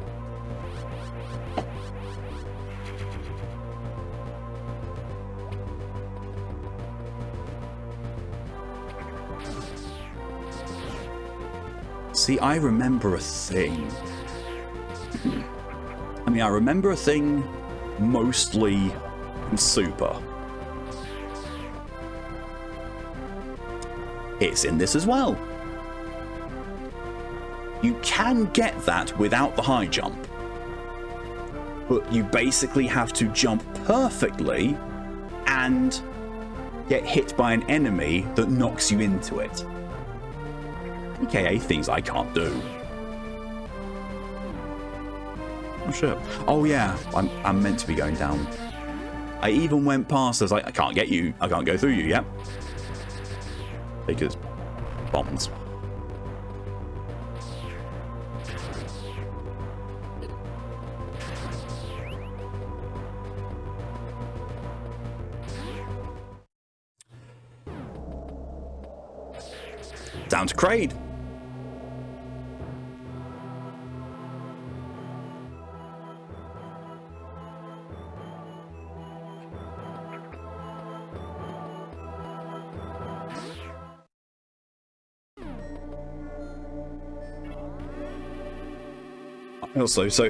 See, I remember a thing. I mean, I remember a thing mostly in Super. It's in this as well. You can get that without the high jump, but you basically have to jump perfectly and get hit by an enemy that knocks you into it. AKA things I can't do. Oh shit. Oh yeah, I'm meant to be going down. I even went past, I was like, I can't get you, I can't go through you yet. Because bombs. Down to Kraid. Also, so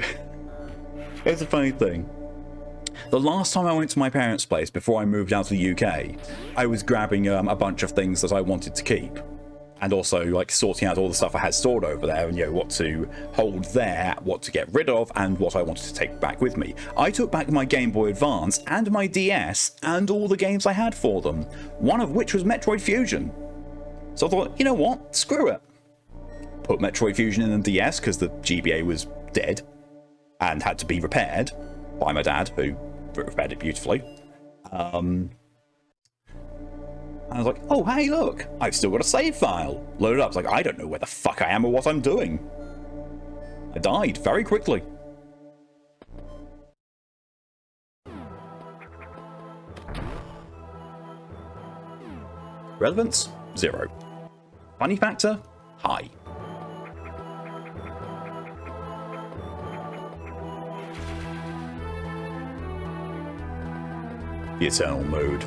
here's a funny thing. The last time I went to my parents' place before I moved out to the UK, I was grabbing a bunch of things that I wanted to keep. And also, like, sorting out all the stuff I had stored over there and, what to hold there, what to get rid of, and what I wanted to take back with me. I took back my Game Boy Advance and my DS and all the games I had for them, one of which was Metroid Fusion. So I thought, you know what? Screw it. Put Metroid Fusion in the DS because the GBA was dead and had to be repaired by my dad, who repaired it beautifully. I was like, oh, hey, look, I've still got a save file. Loaded up. I was like, I don't know where the fuck I am or what I'm doing. I died very quickly. Relevance? 0. Funny factor? High. The eternal mood.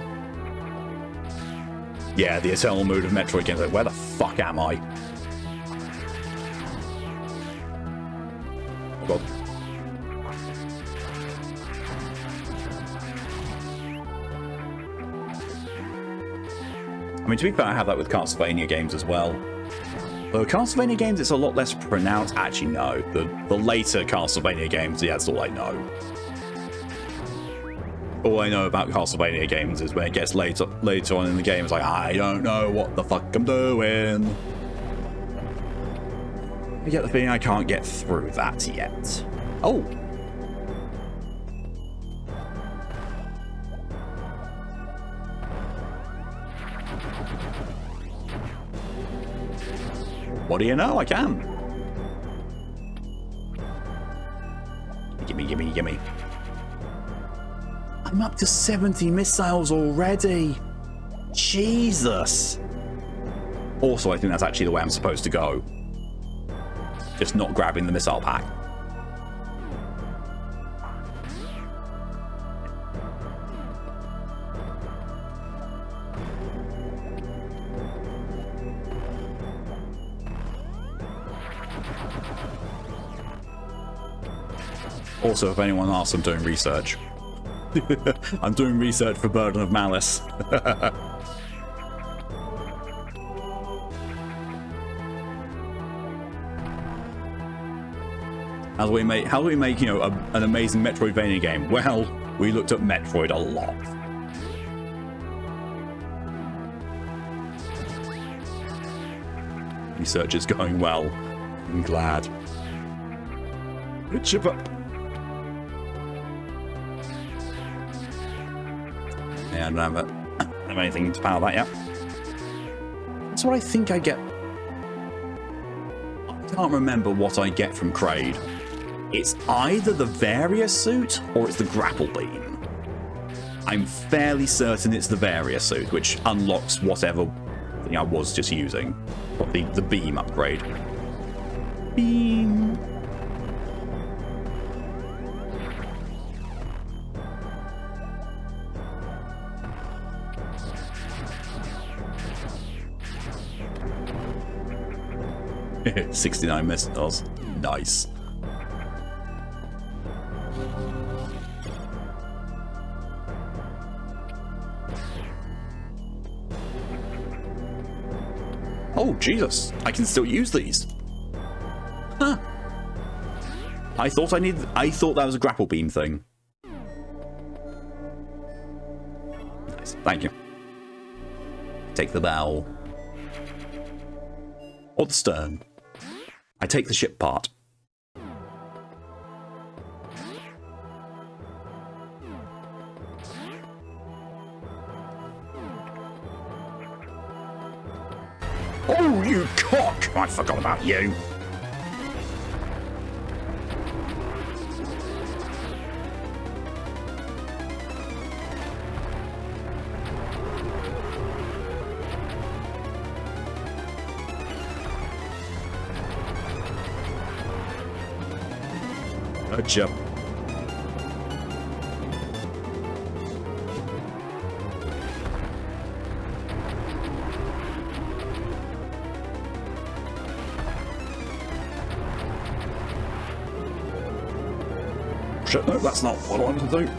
Yeah, the eternal mood of Metroid games. Like, where the fuck am I? Oh god. I mean, to be fair, I have that with Castlevania games as well. Though Castlevania games, it's a lot less pronounced. Actually, no. The later Castlevania games, yeah, that's all I know. All I know about Castlevania games is when it gets later on in the game, it's like, I don't know what the fuck I'm doing. I get the feeling I can't get through that yet. Oh! What do you know? I can. Gimme, gimme, gimme. I'm up to 70 missiles already. Jesus. Also, I think that's actually the way I'm supposed to go. Just not grabbing the missile pack. Also, if anyone asks, I'm doing research. I'm doing research for Burden of Malice. How do we make, you know, an amazing Metroidvania game? Well, we looked at Metroid a lot. Research is going well. I'm glad. Chip up. Yeah, I don't have anything to power that yet. That's what I think I get. I can't remember what I get from Kraid. It's either the Varia suit or it's the grapple beam. I'm fairly certain it's the Varia suit, which unlocks whatever thing I was just using. The beam upgrade. Beam. $69 missiles. Nice. Oh, Jesus. I can still use these. Huh. I thought that was a grapple beam thing. Nice. Thank you. Take the bow. Or the stern. I take the ship part. Oh, you cock! I forgot about you. Gotcha. Shit, no, that's not what I wanted to do.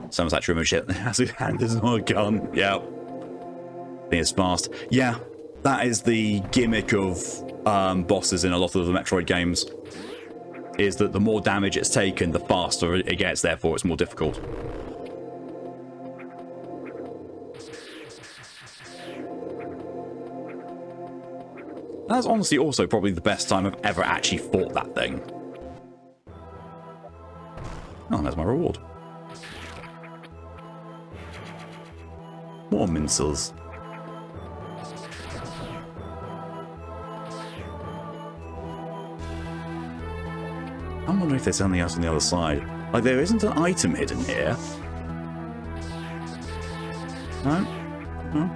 Someone's actually removed shit. Has his hand is not a gun. Yeah. I think it's fast. Yeah, that is the gimmick of bosses in a lot of the Metroid games. Is that the more damage it's taken, the faster it gets, therefore it's more difficult. That's honestly also probably the best time I've ever actually fought that thing. Oh, there's my reward. More mincers. I'm wondering if there's something else on the other side. Like, there isn't an item hidden here. No? No?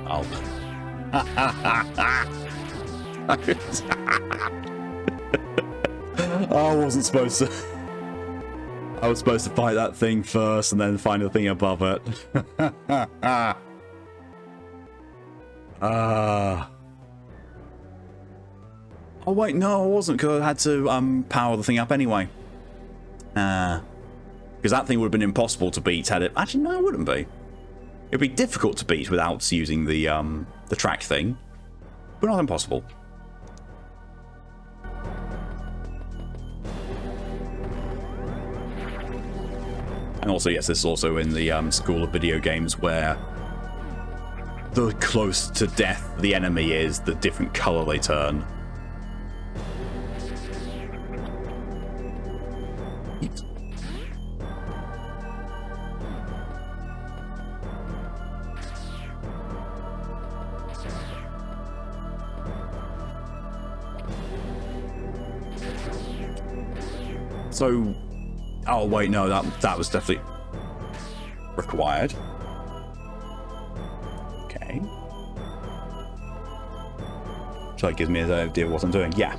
Oh. I wasn't supposed to. I was supposed to fight that thing first and then find the thing above it. Oh wait, no, I wasn't, because I had to power the thing up anyway. Because that thing would have been impossible to beat had it. Actually, no, it wouldn't be. It'd be difficult to beat without using the track thing, but not impossible. And also, yes, this is also in the school of video games where the close to death the enemy is, the different color they turn. So, oh wait, no, that was definitely required. Okay. So that gives me an idea of what I'm doing. Yeah.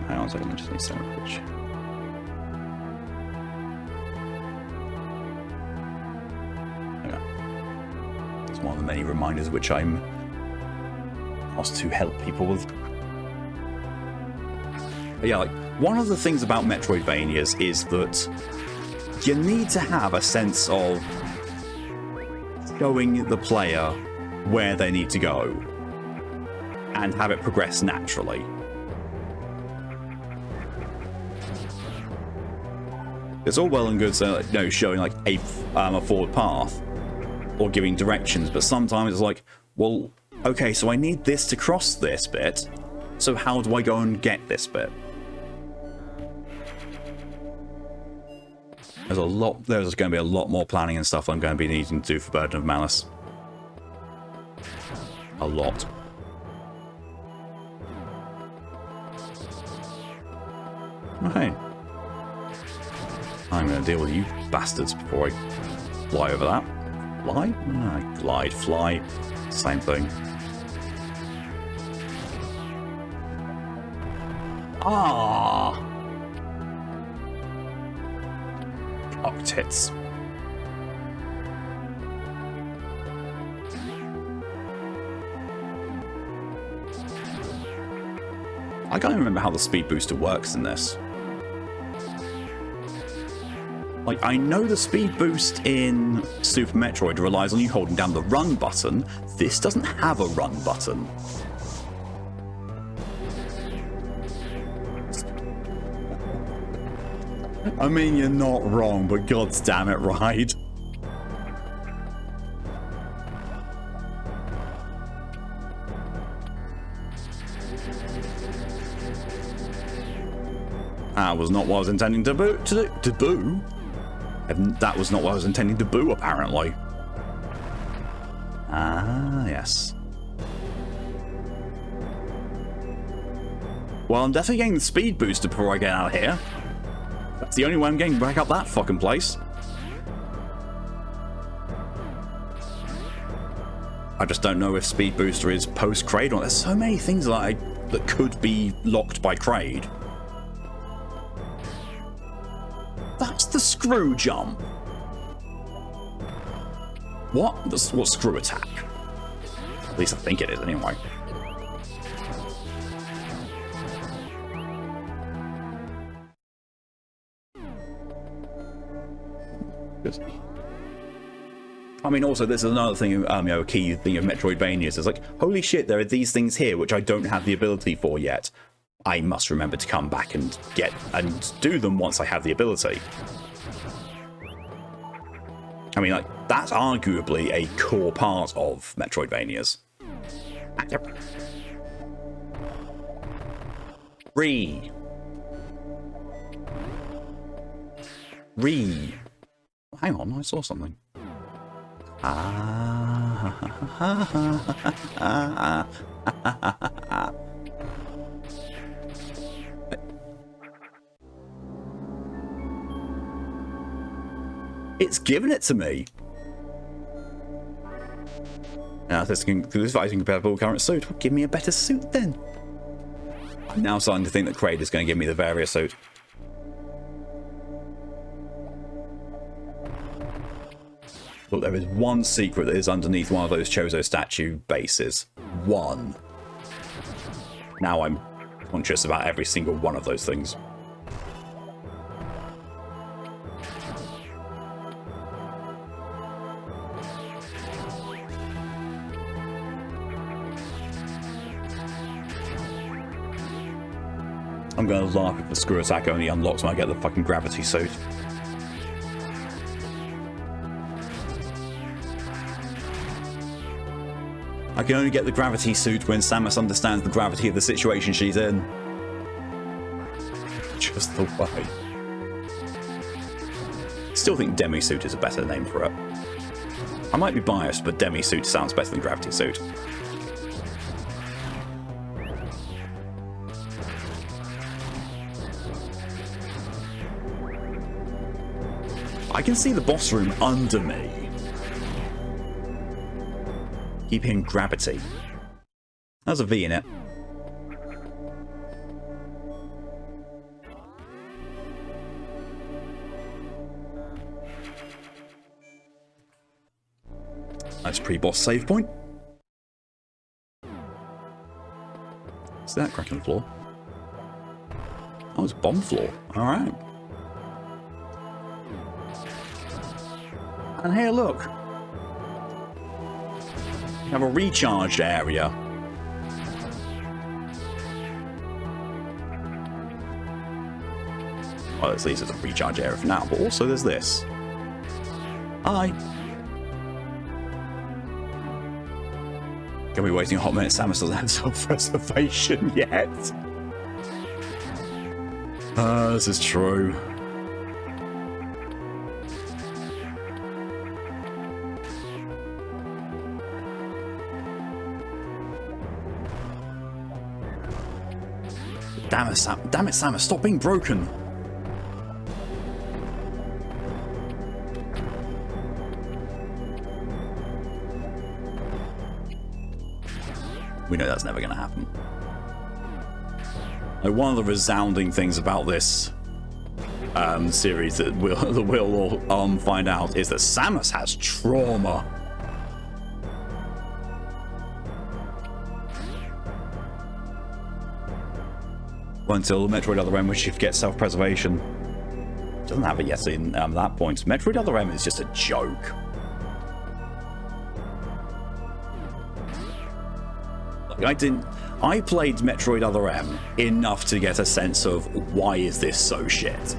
Hang on a second, I just need to send a picture. One of the many reminders which I'm asked to help people with. But yeah, like, one of the things about Metroidvanias is that you need to have a sense of showing the player where they need to go and have it progress naturally. It's all well and good, so, you know, showing like a forward path or giving directions, but sometimes it's like, well, okay, so I need this to cross this bit, so how do I go and get this bit? There's going to be a lot more planning and stuff I'm going to be needing to do for Burden of Malice. A lot. Okay. I'm going to deal with you bastards before I fly over that. Fly? Glide, fly. Same thing. Ah! Cock tits. I can't even remember how the speed booster works in this. Like, I know the speed boost in Super Metroid relies on you holding down the run button. This doesn't have a run button. I mean, you're not wrong, but god damn it, right? That was not what I was intending to boo. That was not what I was intending to boo, apparently. Ah, yes. Well, I'm definitely getting the speed booster before I get out of here. That's the only way I'm getting back up that fucking place. I just don't know if speed booster is post Kraid or there's so many things that could be locked by Kraid. That's the screw jump. What? What screw attack? At least I think it is, anyway. Good. I mean, also, this is another thing, a key thing of Metroidvanias. It's like, holy shit, there are these things here which I don't have the ability for yet. I must remember to come back and do them once I have the ability. I mean, like, that's arguably a core part of Metroidvanias. Re. Hang on, I saw something. It's given it to me. Now, this device compatible current suit. Well, give me a better suit then. I'm now starting to think that Kraid is going to give me the Varia suit. Look, there is one secret that is underneath one of those Chozo statue bases. One. Now I'm conscious about every single one of those things. I'm going to laugh if the screw attack only unlocks when I get the fucking gravity suit. I can only get the gravity suit when Samus understands the gravity of the situation she's in. Just the way. Still think Demi Suit is a better name for it. I might be biased, but Demi Suit sounds better than Gravity Suit. I can see the boss room under me. Keep hearing gravity. There's a V in it. Nice pre-boss save point. See that crack in the floor? Oh, it's a bomb floor. Alright. And here, look. We have a recharge area. Well, at least it's a recharge area for now, but also there's this. Hi. Gonna be waiting a hot minute. Samus doesn't have self-preservation yet. This is true. Damn it, Samus, stop being broken. We know that's never going to happen. Like, one of the resounding things about this series that we'll all find out is that Samus has trauma. Until Metroid Other M, which gets self-preservation. Doesn't have it yet in that point. Metroid Other M is just a joke. Like, I played Metroid Other M enough to get a sense of why is this so shit.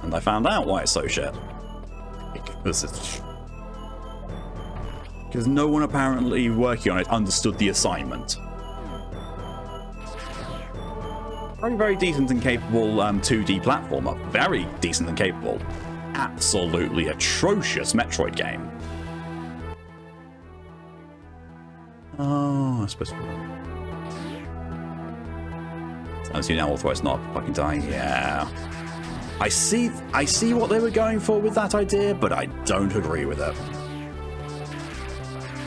And I found out why it's so shit. Because no one apparently working on it understood the assignment. Very decent and capable 2D platformer. Very decent and capable. Absolutely atrocious Metroid game. Oh, I suppose. As you now authorize not fucking die. Yeah. I see what they were going for with that idea, but I don't agree with it.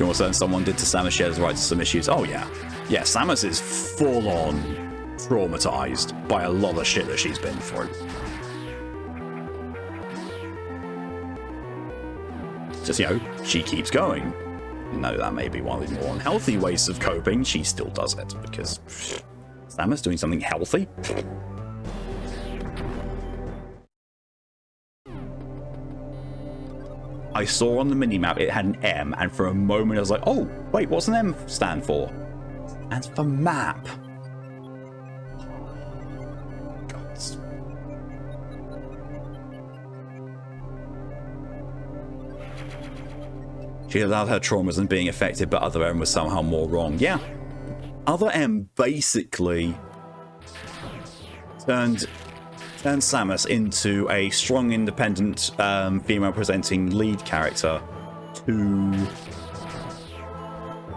You also someone did to Samus shares right to some issues. Oh yeah. Yeah, Samus is full on traumatized by a lot of shit that she's been through. Just, you know, she keeps going. You know, that may be one of the more unhealthy ways of coping. She still does it because Samus doing something healthy. I saw on the minimap it had an M, and for a moment I was like, oh, wait, what's an M stand for? It stands for map. She allowed her traumas and being affected, but Other M was somehow more wrong. Yeah. Other M basically turned turn Samus into a strong, independent, female-presenting lead character to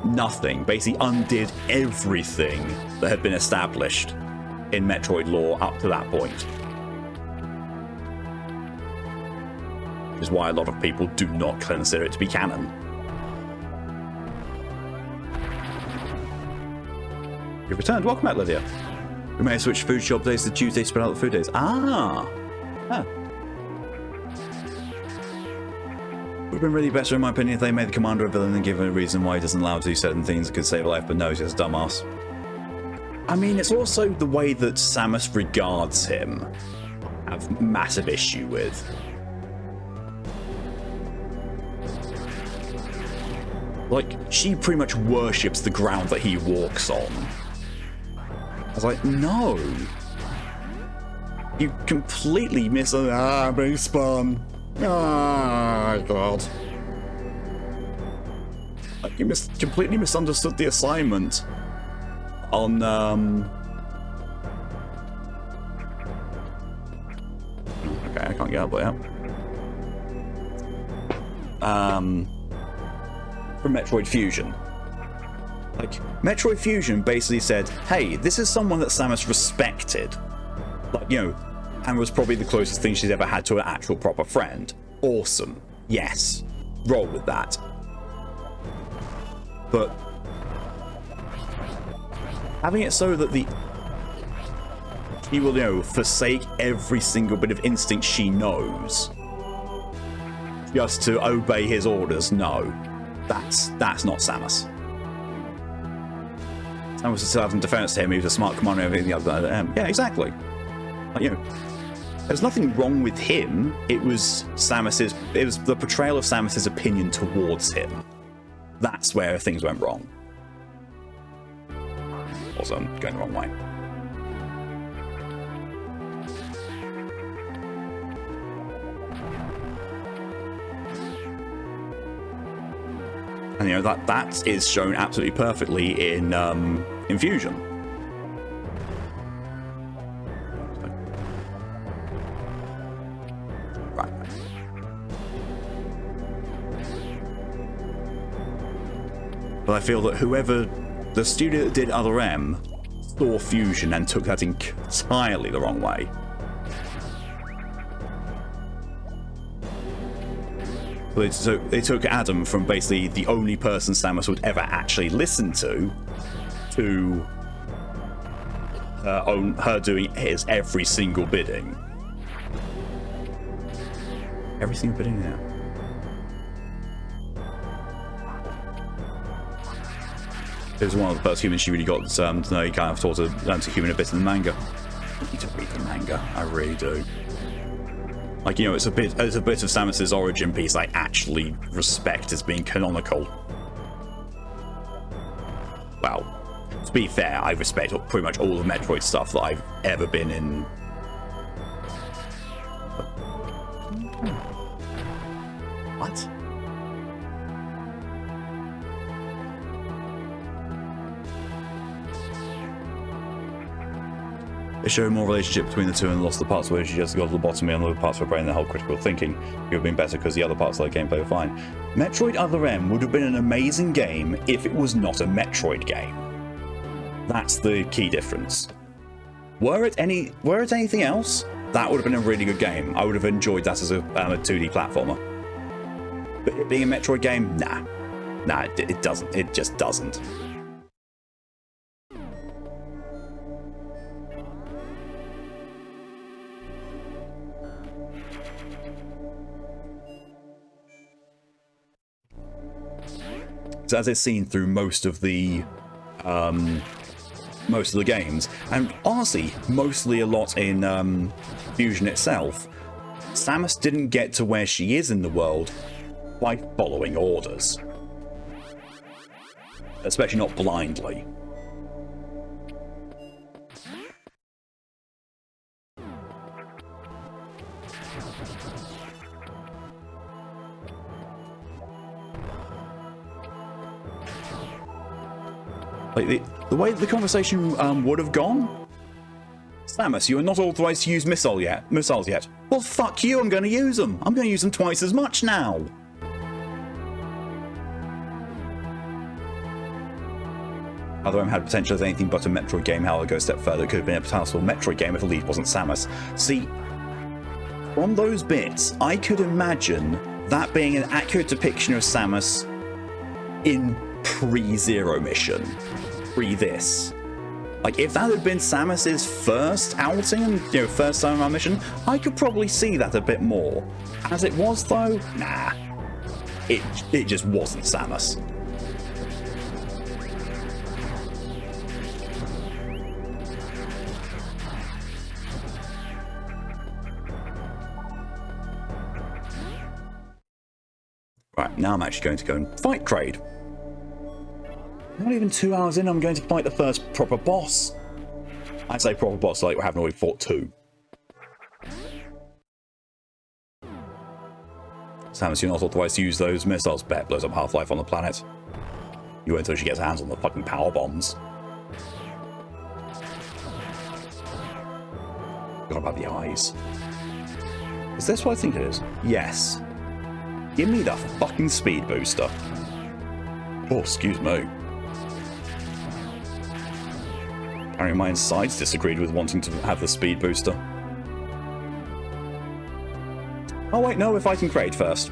nothing. Basically undid everything that had been established in Metroid lore up to that point. Which is why a lot of people do not consider it to be canon. You've returned. Welcome back, Lydia. We may have switched food shop days to Tuesday to spread out the food days. Ah! Huh. Would have been really better, in my opinion, if they made the commander a villain and given a reason why he doesn't allow to do certain things that could save a life, but no, he's just a dumbass. I mean, it's also the way that Samus regards him I have massive issue with. Like, she pretty much worships the ground that he walks on. I was like, no. You completely miss a... Ah, respawn. Ah, God. Like, you completely misunderstood the assignment on, Okay, I can't get up there. From Metroid Fusion. Like, Metroid Fusion basically said, hey, this is someone that Samus respected. Like, you know, and was probably the closest thing she's ever had to an actual proper friend. Awesome. Yes. Roll with that. But having it so that she will, you know, forsake every single bit of instinct she knows just to obey his orders, no. That's not Samus. Samus still having defense to him, he was a smart commander and everything the other. Yeah, exactly. Like, you know, there's nothing wrong with him. It was the portrayal of Samus's opinion towards him. That's where things went wrong. Also, I'm going the wrong way. And you know that is shown absolutely perfectly in Fusion. Right. But I feel that the studio that did Other M saw Fusion and took that entirely the wrong way. So they took Adam from basically the only person Samus would ever actually listen to her doing his every single bidding. Every single bidding, yeah. It was one of the first humans she really got to know. He kind of taught her learn to human a bit in the manga. I need to read the manga. I really do. Like, you know, it's a bit of Samus's origin piece I actually respect as being canonical. Well, to be fair, I respect pretty much all the Metroid stuff that I've ever been in. What? They show more relationship between the two and lost the parts where she just got lobotomy and the parts of her brain that hold critical thinking. It would have been better because the other parts of the gameplay were fine. Metroid Other M would have been an amazing game if it was not a Metroid game. That's the key difference. Were it anything else, that would have been a really good game. I would have enjoyed that as a 2D platformer. But it being a Metroid game, nah, it doesn't. It just doesn't. So as it's seen through most of the games, and honestly, mostly a lot in Fusion itself, Samus didn't get to where she is in the world by following orders. Especially not blindly. Like the way the conversation would have gone, Samus, you are not authorized to use missiles yet. Well, fuck you, I'm going to use them. I'm going to use them twice as much now. Other M had potential as anything but a Metroid game. How I'll go a step further, it could have been a possible Metroid game if the lead wasn't Samus. See, from those bits, I could imagine that being an accurate depiction of Samus in pre-Zero mission. Pre-this. Like, if that had been Samus's first outing, first time on mission, I could probably see that a bit more. As it was, though, nah. It just wasn't Samus. Right, now I'm actually going to go and fight Kraid. Not even 2 hours in, I'm going to fight the first proper boss. I'd say proper boss, like we haven't already fought 2. Samus, you're not authorized to use those missiles. Bet blows up half-life on the planet. You won't until she gets her hands on the fucking power bombs. Forgot about the eyes. Is this what I think it is? Yes. Give me the fucking speed booster. Oh, excuse me. Apparently my insides disagreed with wanting to have the speed booster. Oh wait, no, we're fighting Kraid first.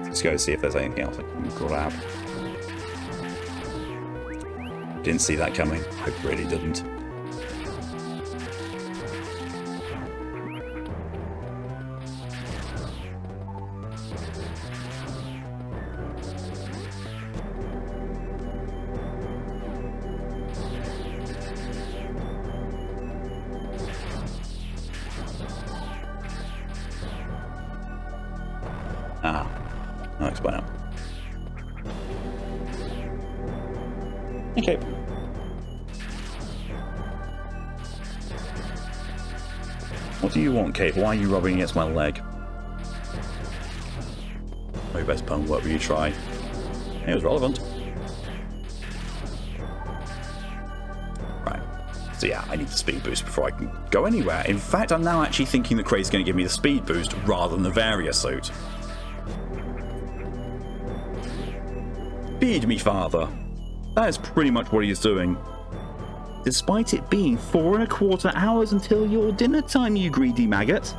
Let's go see if there's anything else I can grab. Didn't see that coming. I really didn't. I'll explain it. Okay. What do you want, Cave? Why are you rubbing against my leg? Oh, your best pun, what will you try? It was relevant. Right. So yeah, I need the speed boost before I can go anywhere. In fact, I'm now actually thinking that Kraid's going to give me the speed boost rather than the Varia suit. Feed me, father. That is pretty much what he's doing. Despite it being 4¼ hours until your dinner time, you greedy maggot.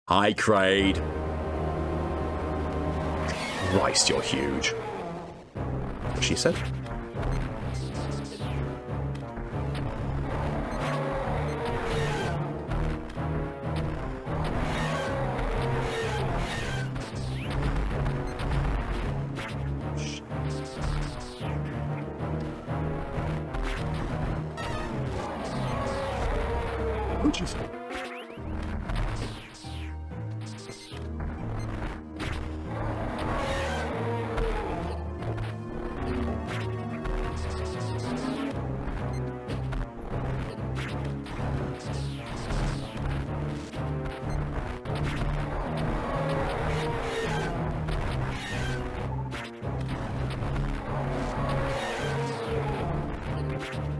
Hi, Kraid. Christ, you're huge. What she said? What'd you say?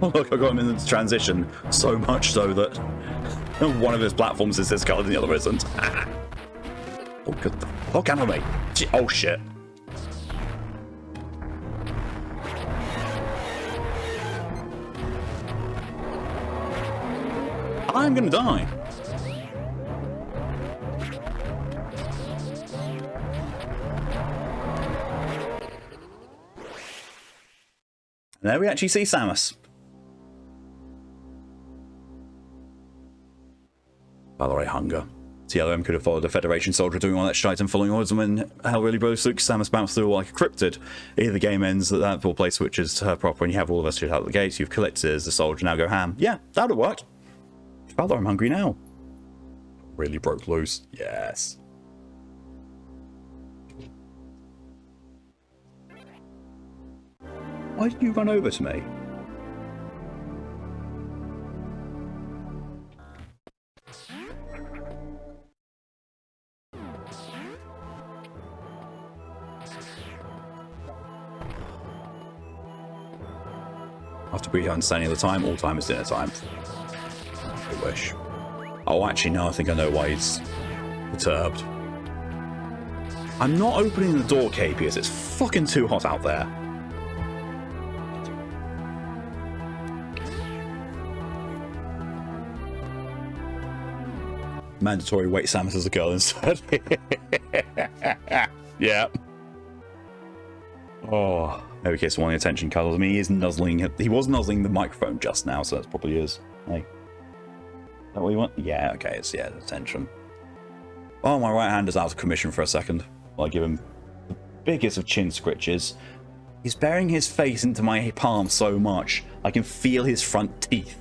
Oh, look, I got him in the transition, so much so that one of his platforms is this colour and the other isn't. Ah. Oh, good the fuck out of me. Oh, shit. I'm gonna die. And there we actually see Samus. By the way, hunger. TLM could have followed a Federation soldier doing all that shite and following orders, and when hell really blows through, Samus bounced through like a cryptid. Either the game ends at that, or play switches to her proper, and you have all of us shit out the gates. You've collected as a soldier, now go ham. Yeah, that'll work. Father, I'm hungry now. Really broke loose. Yes. Why did you run over to me? After brief understanding of the time, all time is dinner time. I wish. Oh, actually, no, I think I know why he's perturbed. I'm not opening the door, KPS. It's fucking too hot out there. Mandatory wait Samus as a girl instead. Yeah. Oh, maybe in case of wanting attention cuddles. I mean, he is nuzzling. He was nuzzling the microphone just now, so that probably is. Hey. Is that what you want? Yeah, okay, it's, yeah, attention. Oh, my right hand is out of commission for a second. While I give him the biggest of chin scritches. He's burying his face into my palm so much, I can feel his front teeth.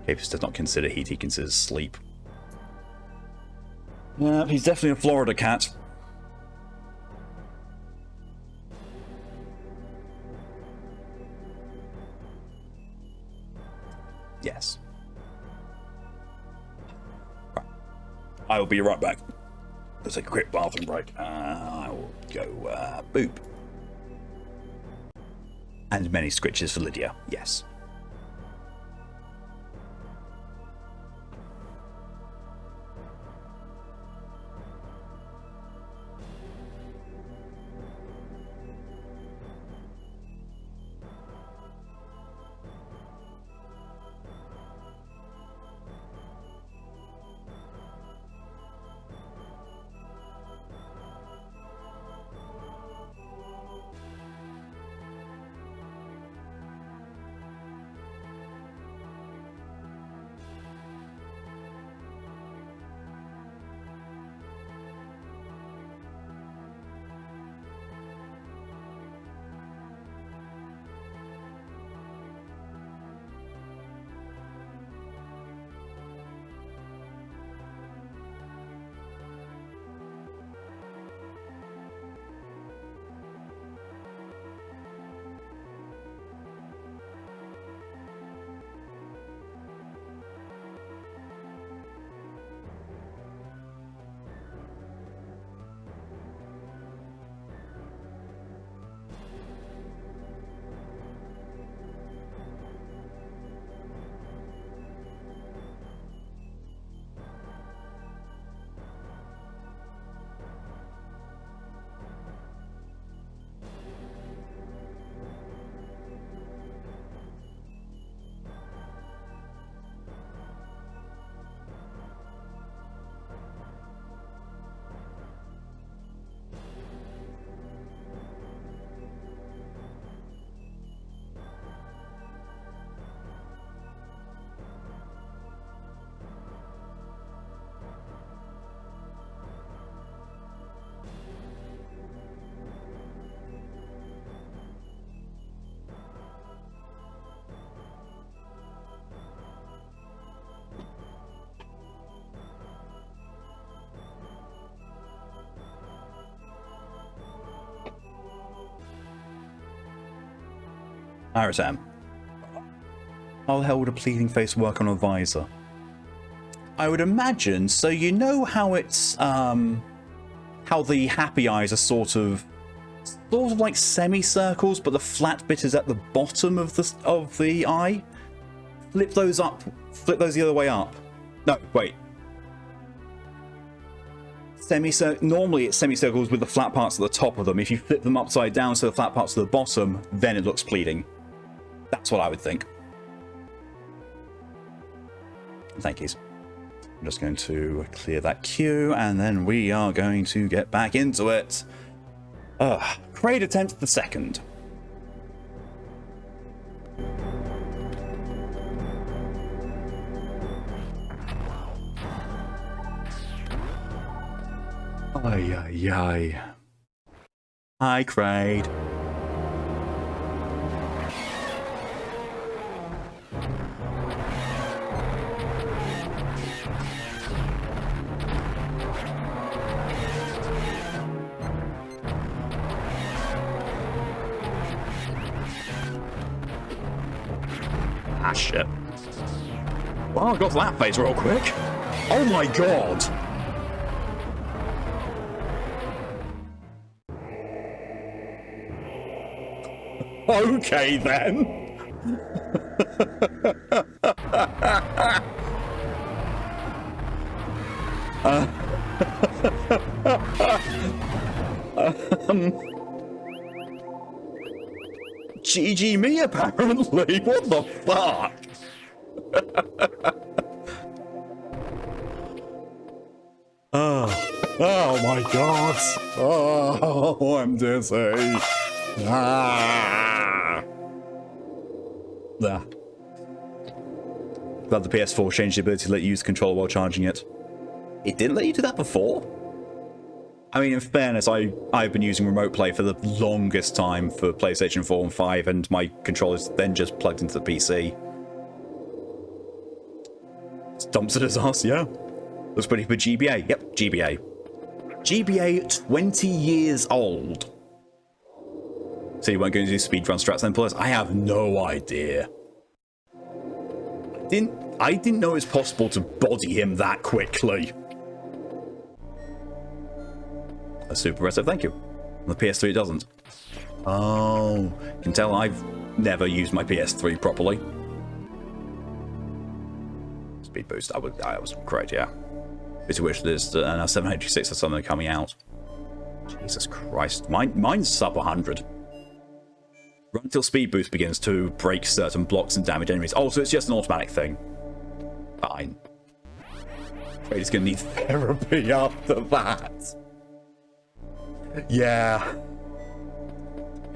Capus does not consider heat, he considers sleep. Yeah, he's definitely a Florida cat. Yes. Right. I will be right back. Let's take a quick bathroom break. I will go boop. And many scritches for Lydia, yes. Arizam. How the hell would a pleading face work on a visor? I would imagine, so you know how it's, how the happy eyes are sort of like semicircles, but the flat bit is at the bottom of the eye? Flip those up, flip those the other way up. No, wait. Normally it's semicircles with the flat parts at the top of them. If you flip them upside down so the flat parts are the bottom, then it looks pleating. That's what I would think. Thank you. I'm just going to clear that queue, and then we are going to get back into it. Kraid attempt the second. Ay, ay, ay. Hi, Kraid. Ah, shit. Well, I got to that phase real quick. Oh my god. Okay, then. GG me, apparently. What the fuck? Oh my god. Oh, I'm dizzy. Ah. There. Glad the PS4 changed the ability to let you use the controller while charging it. It didn't let you do that before? I mean, in fairness, I've been using remote play for the longest time for PlayStation 4 and 5, and my controller's then just plugged into the PC. It's dumps it as us, yeah. Looks pretty for GBA. Yep, GBA. GBA 20 years old. So you weren't going to do speedrun strats then, plus? I have no idea. I didn't know it was possible to body him that quickly. A super impressive, thank you. On the PS3 it doesn't. Oh, you can tell I've never used my PS3 properly. Speed boost, that was great, yeah. It's a wish there's now 786 or something coming out. Jesus Christ, mine's sub 100. Run until speed boost begins to break certain blocks and damage enemies. Oh, so it's just an automatic thing. Fine. Kraid is going to need therapy after that. Yeah.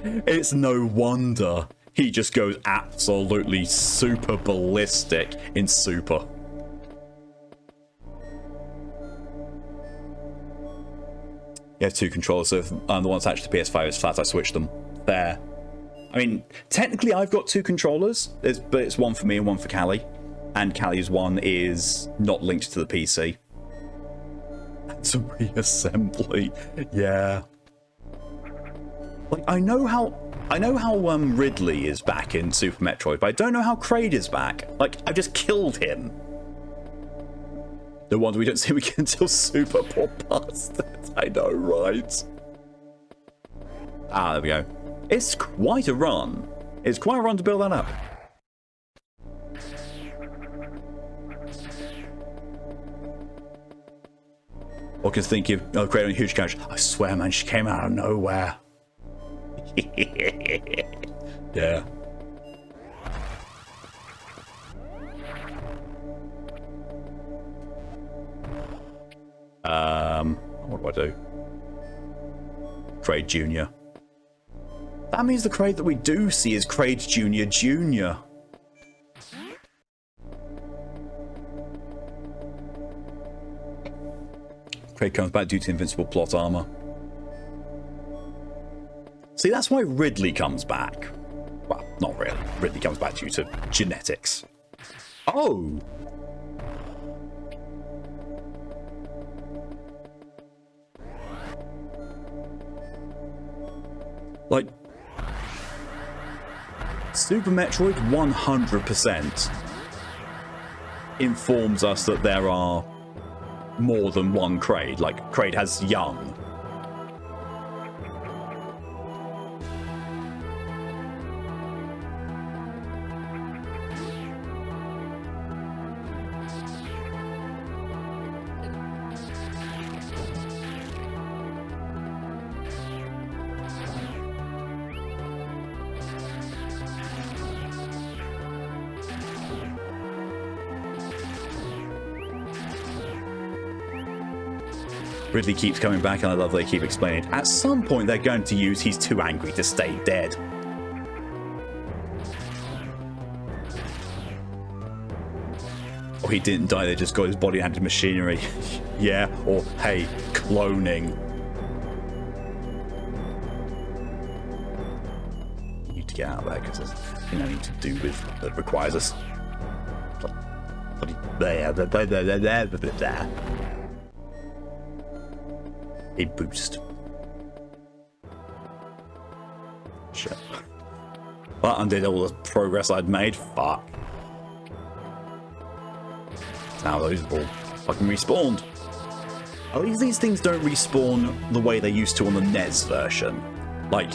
It's no wonder he just goes absolutely super ballistic in Super. You have two controllers, so if the one attached to PS5 is flat, I switched them. There. I mean, technically I've got two controllers, but it's one for me and one for Callie. And Callie's one is not linked to the PC. It's a reassembly. Yeah. Like, I know how Ridley is back in Super Metroid, but I don't know how Kraid is back. Like, I've just killed him. No wonder we don't see him again until Super, poor bastard. I know, right? Ah, there we go. It's quite a run. It's quite a run to build that up. What can you think of Kraid on a huge couch? I swear, man, she came out of nowhere. Yeah. What do I do? Kraid Jr. That means the Kraid that we do see is Kraid Jr. Jr. Kraid comes back due to invincible plot armor. See, that's why Ridley comes back. Well, not really. Ridley comes back due to genetics. Oh! Like, Super Metroid 100% informs us that there are more than one Kraid. Like, Kraid has young. Ridley keeps coming back, and I love they keep explaining. At some point, they're going to use he's too angry to stay dead. Or he didn't die, they just got his body handed machinery. Yeah, or hey, cloning. You need to get out of there because there's nothing to do with that requires us. There. A boost. Shit. That undid all the progress I'd made. Fuck. Now those have all fucking respawned. At least these things don't respawn the way they used to on the NES version. Like,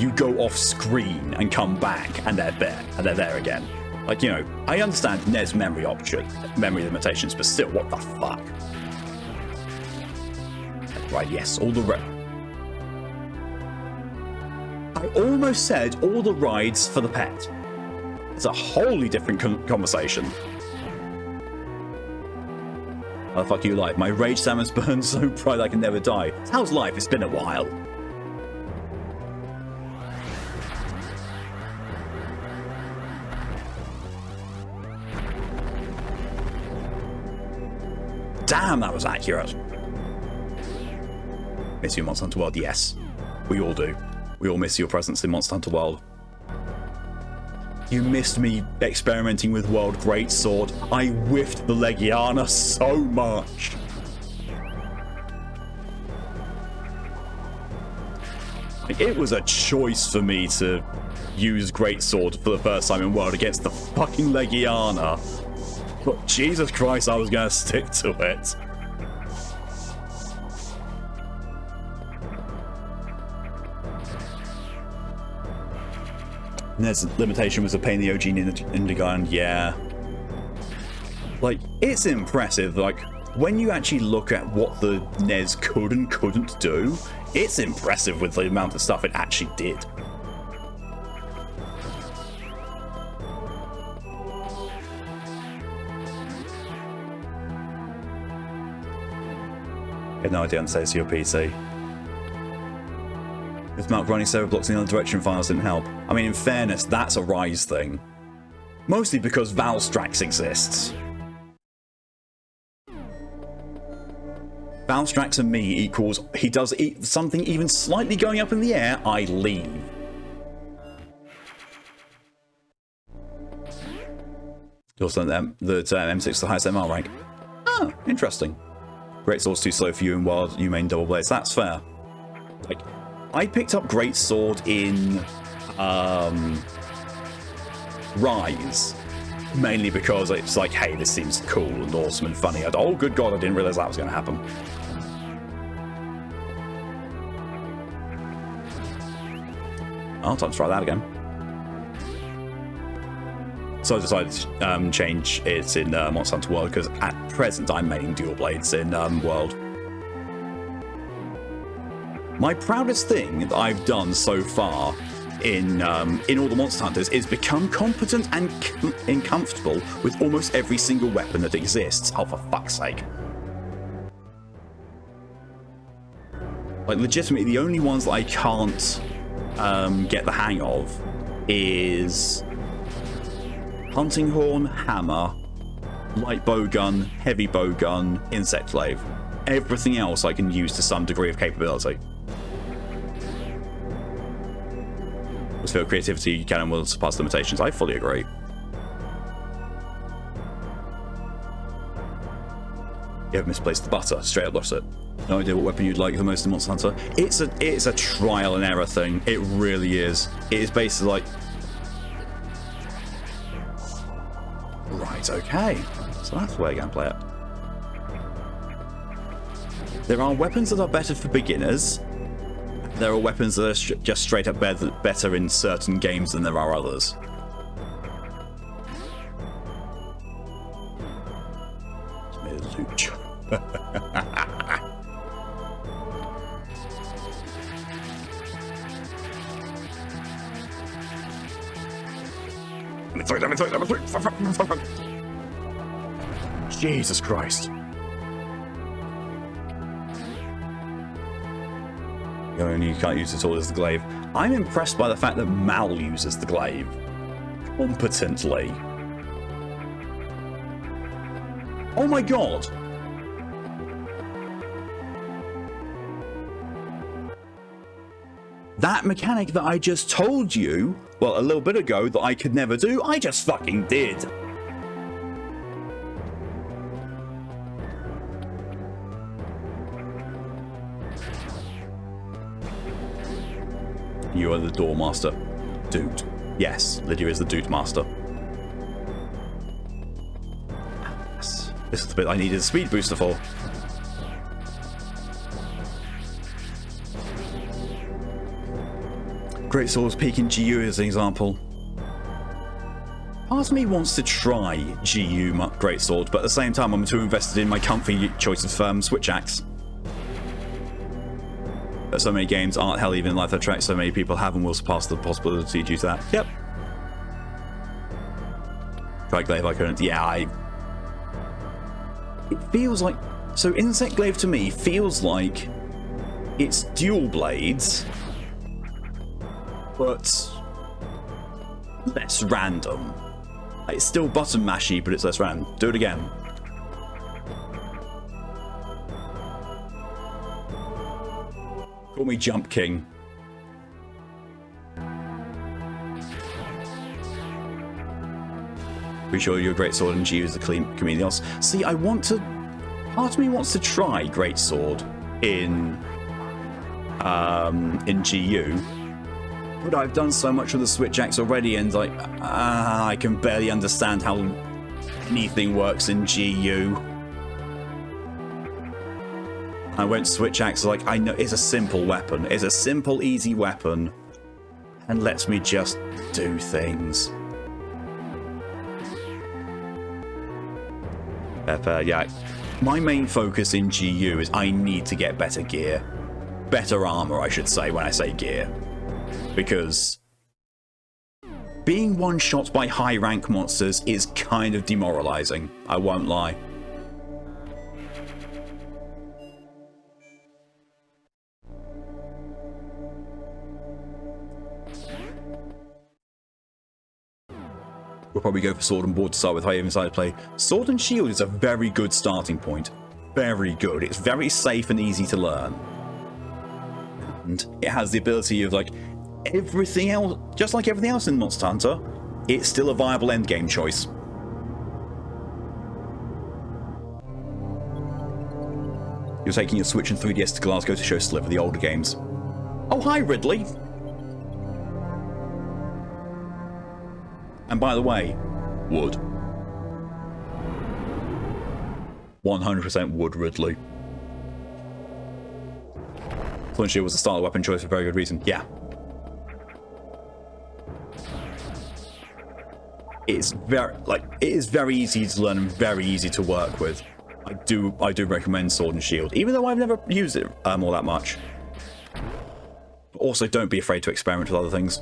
you go off screen and come back and they're there again. Like, you know, I understand NES memory limitations, but still, what the fuck? Right, yes, all the I almost said all the rides for the pet. It's a wholly different conversation. How the fuck you like? My rage Samus burns so bright I can never die. How's life? It's been a while. Damn, that was accurate. Miss you, Monster Hunter World? Yes, we all do. We all miss your presence in Monster Hunter World. You missed me experimenting with World Greatsword. I whiffed the Legiana so much. Like, it was a choice for me to use Greatsword for the first time in World against the fucking Legiana. But Jesus Christ, I was gonna stick to it. NES limitation was a pain in the OG Indigo, yeah. Like, it's impressive, like, when you actually look at what the NES could and couldn't do, it's impressive with the amount of stuff it actually did. I had no idea on the status of your PC. With Mark running server blocks in the other direction files didn't help. I mean, in fairness, that's a Rise thing. Mostly because Valstrax exists. Valstrax and me equals, he does something even slightly going up in the air, I leave. Also, that M6 is the highest MR rank. Oh, interesting. Greatsword's too slow for you and Wild, you main double blades. That's fair. Like, I picked up Greatsword in Rise, mainly because it's like, hey, this seems cool and awesome and funny. Oh, good God, I didn't realize that was going to happen. Oh, time to try that again. So I decided to change it in Monster Hunter World, because at present I'm maining dual blades in World. My proudest thing that I've done so far in all the Monster Hunters is become competent and comfortable with almost every single weapon that exists. Oh, for fuck's sake. Like, legitimately, the only ones that I can't get the hang of is Hunting Horn, Hammer, Light Bowgun, Heavy Bowgun, Insect Glaive. Everything else I can use to some degree of capability. With field creativity, you can and will surpass limitations. I fully agree. You have misplaced the butter. Straight up lost it. No idea what weapon you'd like the most in Monster Hunter. It's a trial and error thing. It really is. It is basically like... Right, okay. So that's the way you're going to play it. There are weapons that are better for beginners. There are weapons that are just straight up better in certain games than there are others. It's made a luch. Jesus Christ. You can't use it all as the glaive. I'm impressed by the fact that Mal uses the glaive competently. Oh my god! That mechanic that I just told you, well, a little bit ago, that I could never do, I just fucking did. You are the door master. Dude. Yes, Lydia is the dude master. Yes. This is the bit I needed a speed booster for. Greatsword's peak in GU as an example. Part of me wants to try GU Greatsword, but at the same time I'm too invested in my comfy choice of Switch Axe. But so many games aren't hell even in life that track so many people have and will surpass the possibility due to that. Yep. Try Glaive I couldn't. Yeah, it feels like... So Insect Glaive to me feels like it's dual blades, but less random. It's still button mashy, but it's less random. Do it again. Call me Jump King. Pretty sure you're a Greatsword and GU is the community else. See, I want to... Part of me wants to try Greatsword in GU, but I've done so much with the Switch Axe already, and like I can barely understand how anything works in GU. I went Switch Axe, like I know it's a simple weapon. It's a simple, easy weapon, and lets me just do things. Yeah. My main focus in GU is I need to get better gear. Better armor, I should say, when I say gear. Because being one-shot by high-rank monsters is kind of demoralizing, I won't lie. We'll probably go for Sword and Board to start with how you even decided to play. Sword and Shield is a very good starting point. Very good. It's very safe and easy to learn. And it has the ability of, like, everything else, just like everything else in Monster Hunter, it's still a viable endgame choice. You're taking your Switch and 3DS to Glasgow to show Sliver the older games. Oh, hi, Ridley! And by the way, wood. 100% wood, Ridley. Sword and Shield was a starter weapon choice for a very good reason. Yeah. It's very, like, it is very easy to learn and very easy to work with. I do recommend Sword and Shield, even though I've never used it all that much. But also, don't be afraid to experiment with other things.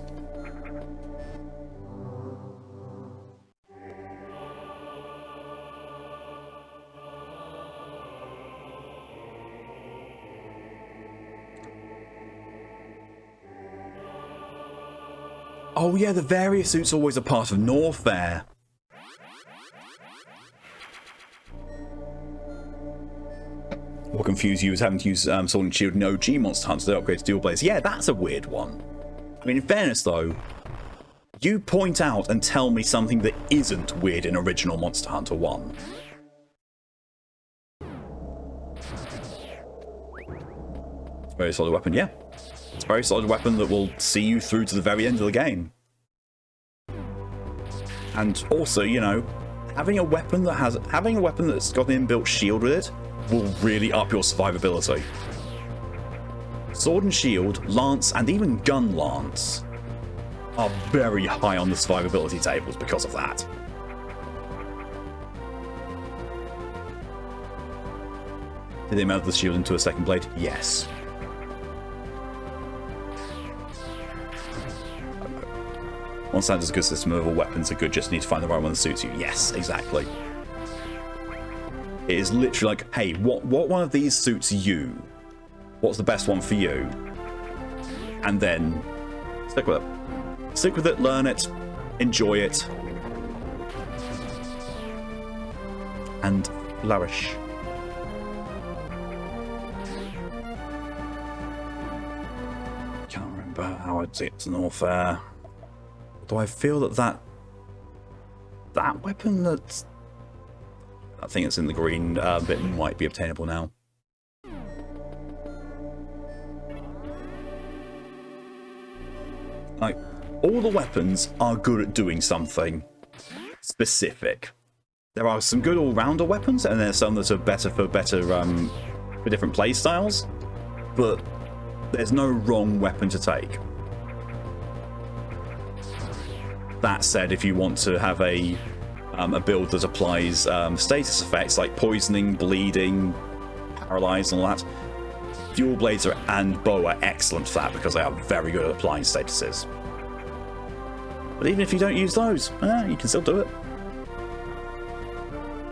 Oh yeah, the various suits are always a part of Norfair. What confused you is having to use Sword and Shield in OG Monster Hunter to upgrade to dual blades. Yeah, that's a weird one. I mean, in fairness though, you point out and tell me something that isn't weird in original Monster Hunter 1. It's a very solid weapon, yeah. It's a very solid weapon that will see you through to the very end of the game. And also, you know, having a weapon that's got an inbuilt shield with it will really up your survivability. Sword and Shield, Lance, and even Gun Lance are very high on the survivability tables because of that. Did they melt the shield into a second blade? Yes. One side is a good system of all weapons are good, just need to find the right one that suits you. Yes, exactly. It is literally like, hey, what one of these suits you? What's the best one for you? And then stick with it. Stick with it, learn it, enjoy it, and flourish. Can't remember how I'd say it's Norfair. Do I feel that weapon that's... I think it's in the green bit might be obtainable now. Like, all the weapons are good at doing something specific. There are some good all-rounder weapons, and there's some that are better for different play styles, but there's no wrong weapon to take. That said, if you want to have a build that applies status effects like poisoning, bleeding, paralyzed, and all that, dual blades and bow are excellent for that because they are very good at applying statuses. But even if you don't use those, you can still do it.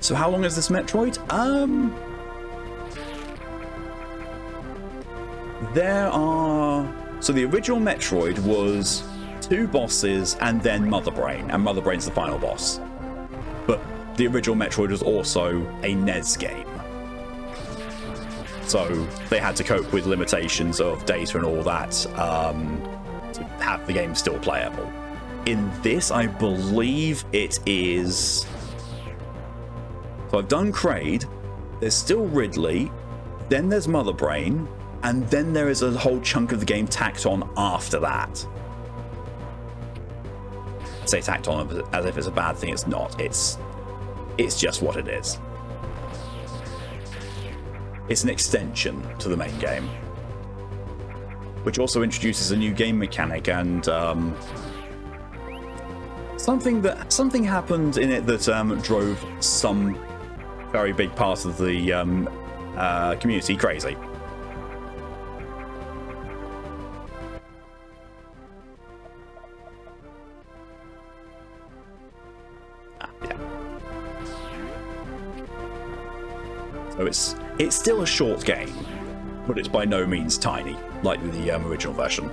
So how long is this Metroid? So the original Metroid was 2 bosses and then Mother Brain, and Mother Brain's the final boss. But the original Metroid was also a NES game. So they had to cope with limitations of data and all that to have the game still playable. In this, I believe it is... So I've done Kraid, there's still Ridley, then there's Mother Brain, and then there is a whole chunk of the game tacked on after that. I say tacked on as if it's a bad thing, it's not. It's just what it is. It's an extension to the main game, which also introduces a new game mechanic and something happened in it that drove some very big part of the community crazy. Yeah. So it's still a short game, but it's by no means tiny, like the original version.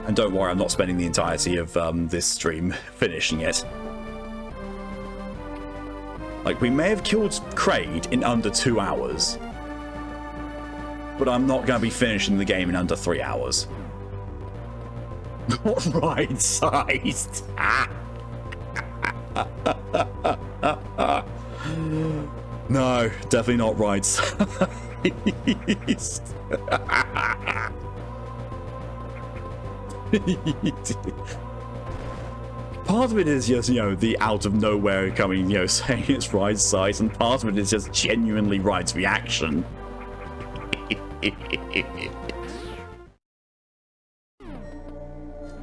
And don't worry, I'm not spending the entirety of this stream finishing it. Like, we may have killed Kraid in under 2 hours, but I'm not going to be finishing the game in under 3 hours. Not right-sized. No, definitely not right-sized. Part of it is just, the out of nowhere coming, saying it's right size, and part of it is just genuinely Raid's reaction.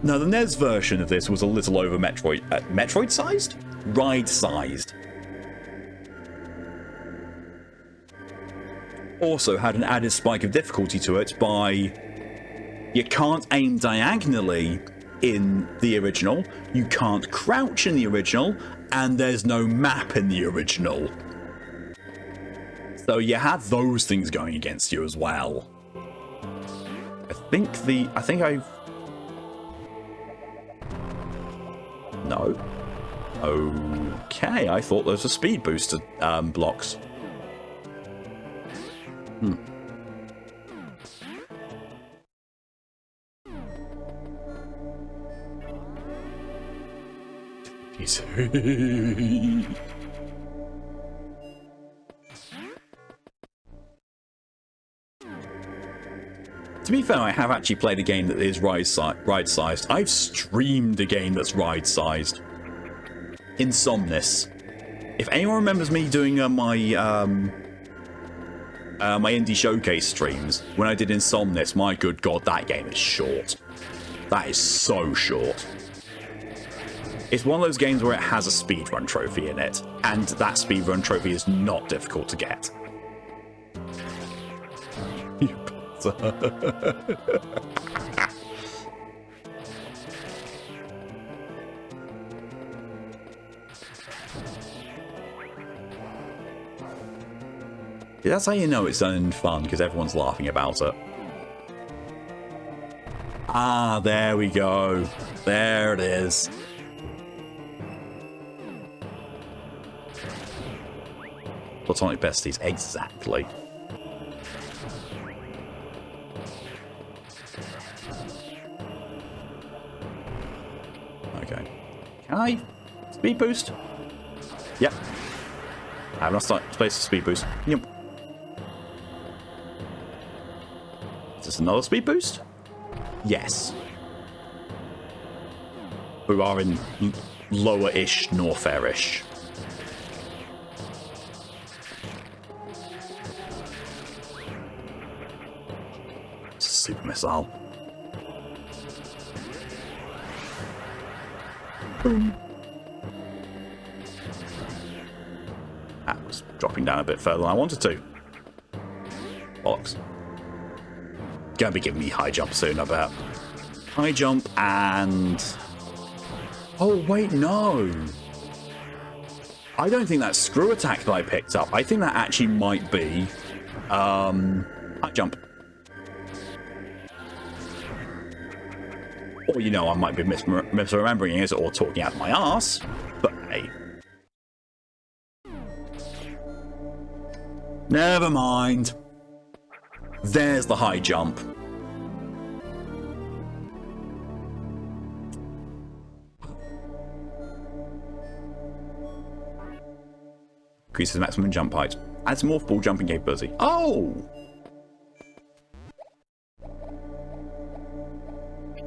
Now, the NES version of this was a little over Metroid sized? Raid sized. Also had an added spike of difficulty to it by you can't aim diagonally in the original, you can't crouch in the original, and there's no map in the original. So you have those things going against you as well. No. Okay, I thought those were speed booster blocks. To be fair, I have actually played a game that is ride-sized. I've streamed a game that's ride-sized. Insomnis. If anyone remembers me doing my indie showcase streams, when I did Insomnis, my good god, that game is short. That is so short. It's one of those games where it has a speedrun trophy in it, and that speedrun trophy is not difficult to get. That's how you know it's done in fun, because everyone's laughing about it. Ah, there we go. There it is. Platonic besties, exactly. Okay. Can I speed boost? Yep. I have enough space to speed boost. Yep. Is this another speed boost? Yes. We are in lower-ish, Norfair-ish. Super missile. That was dropping down a bit further than I wanted to. Bollocks. Gonna be giving me high jump soon, I bet. High jump and... Oh, wait, no. I don't think that's screw attack that I picked up. I think that actually might be... high jump. Or, you know, I might be misremembering it or talking out of my arse. But, hey. Never mind. There's the high jump. Increases maximum jump height. Adds morph ball jumping capability. Oh!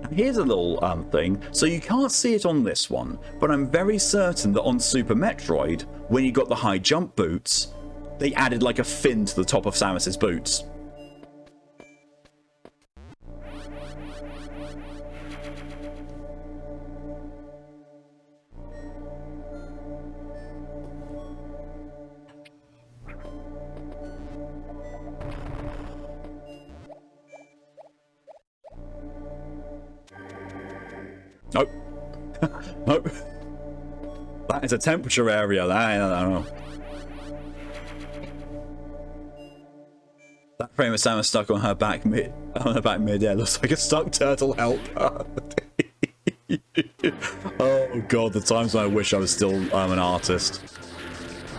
Now here's a little thing. So you can't see it on this one, but I'm very certain that on Super Metroid, when you got the high jump boots, they added like a fin to the top of Samus's boots. Nope. Nope. That is a temperature area. I don't know. That frame of Samus stuck on her back mid-air looks like a stuck turtle helper. Oh god, the times when I wish I was still an artist.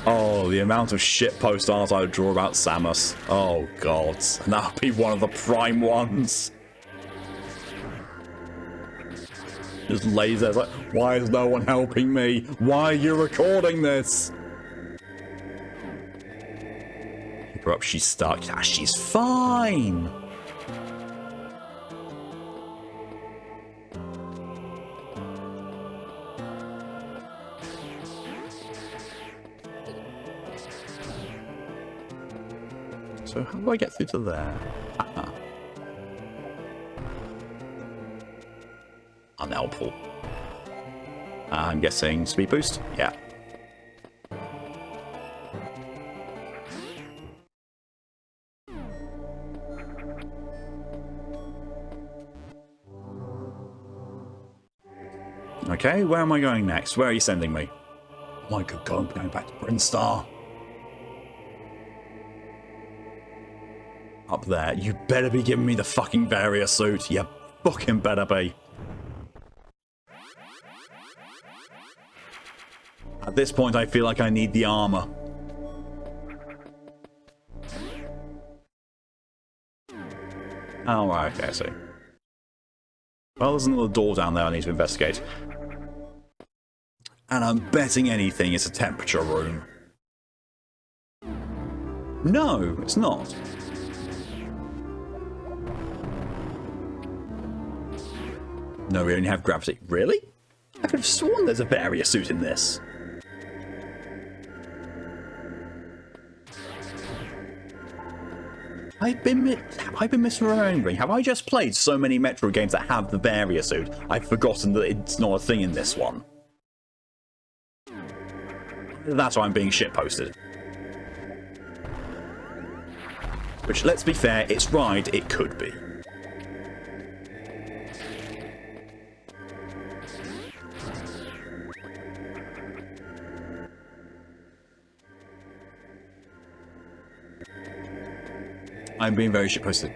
Oh, the amount of shitpost art I would draw about Samus. Oh god, and that would be one of the prime ones. Just lays there, like, why is no one helping me? Why are you recording this? Keep her up, she's stuck. Ah, she's fine. So how do I get through to there? Unhelpful. I'm guessing speed boost? Yeah. Okay, where am I going next? Where are you sending me? Oh my good god, I'm going back to Brinstar. Up there. You better be giving me the fucking barrier suit. You fucking better be. At this point, I feel like I need the armor. Oh, right, okay, I see. Well, there's another door down there I need to investigate. And I'm betting anything it's a temperature room. No, it's not. No, we only have gravity. Really? I could have sworn there's a barrier suit in this. Have I been misremembering? Have I just played so many Metroid games that have the barrier suit, I've forgotten that it's not a thing in this one? That's why I'm being shitposted. Which, let's be fair, it's right, it could be. I'm being very shitposted.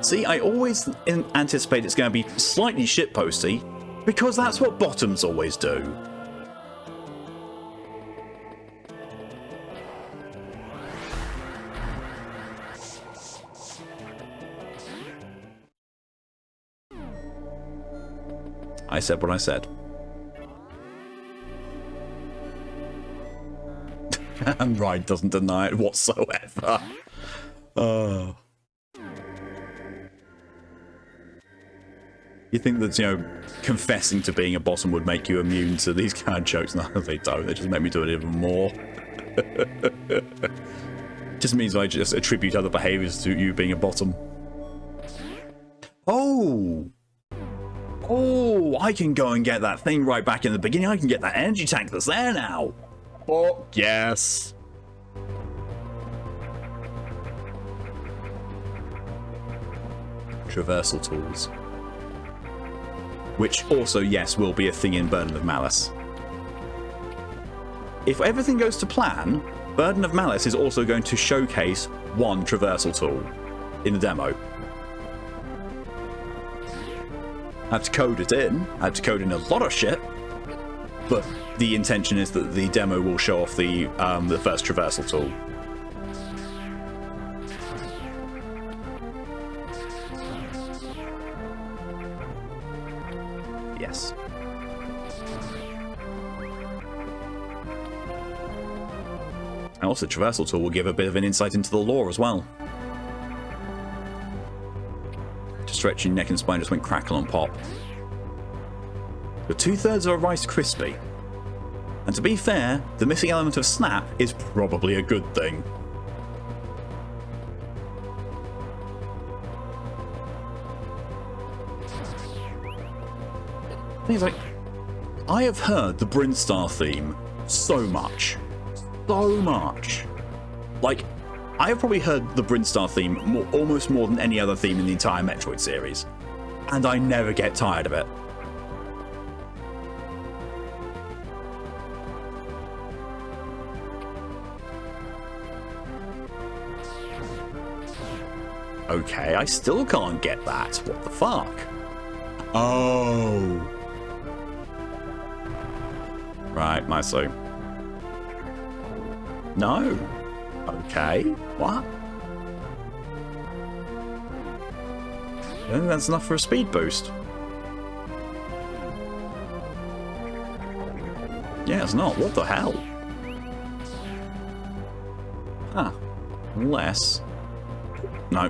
See, I always anticipate it's going to be slightly shitposty, because that's what bottoms always do. I said what I said. And Ride doesn't deny it whatsoever. Oh. You think that, you know, confessing to being a bottom would make you immune to these kind of jokes? No, they don't. They just make me do it even more. Just means I just attribute other behaviours to you being a bottom. Oh! Oh, I can go and get that thing right back in the beginning. I can get that energy tank that's there now. Oh, yes. Traversal tools. Which also, yes, will be a thing in Burden of Malice. If everything goes to plan, Burden of Malice is also going to showcase one traversal tool in the demo. I have to code it in. I have to code in a lot of shit. But the intention is that the demo will show off the first traversal tool. Yes. And also, the traversal tool will give a bit of an insight into the lore as well. To stretch your neck and spine just went crackle and pop. You're 2/3 of a Rice Krispie. And to be fair, the missing element of snap is probably a good thing. Things like, I have heard the Brinstar theme so much. So much. Like, I have probably heard the Brinstar theme almost more than any other theme in the entire Metroid series. And I never get tired of it. Okay, I still can't get that. What the fuck? Oh. Right, Myso. No. Okay, what? I don't think that's enough for a speed boost. Yeah, it's not. What the hell? Huh. Unless... No.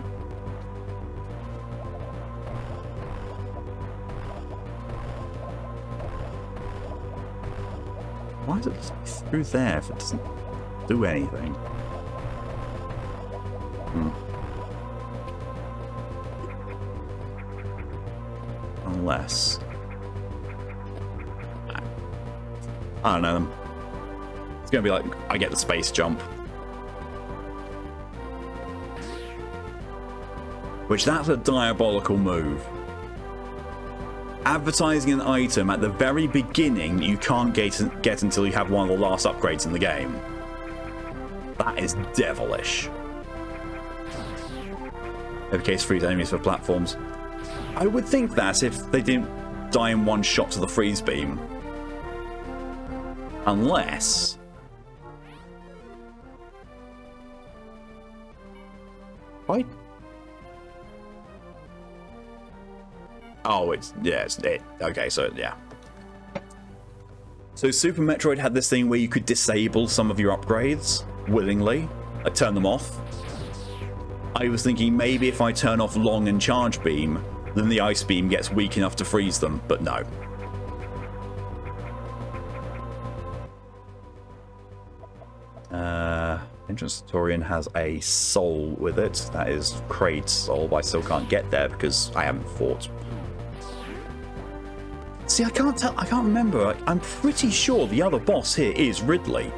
Why is it through there if it doesn't do anything? Unless... I don't know. It's gonna be like, I get the space jump. Which, that's a diabolical move. Advertising an item at the very beginning you can't get until you have one of the last upgrades in the game. That is devilish. Case freeze enemies for platforms. I would think that if they didn't die in one shot to the freeze beam. Unless... Why? Oh, it's... Yeah, it's it. Okay, so, yeah. So Super Metroid had this thing where you could disable some of your upgrades willingly. Like, turn them off. I was thinking maybe if I turn off Long and Charge Beam, then the Ice Beam gets weak enough to freeze them, but no. Entrance Tutorial has a soul with it. That is Kraid's soul, but I still can't get there because I haven't fought. See, I can't remember. I'm pretty sure the other boss here is Ridley.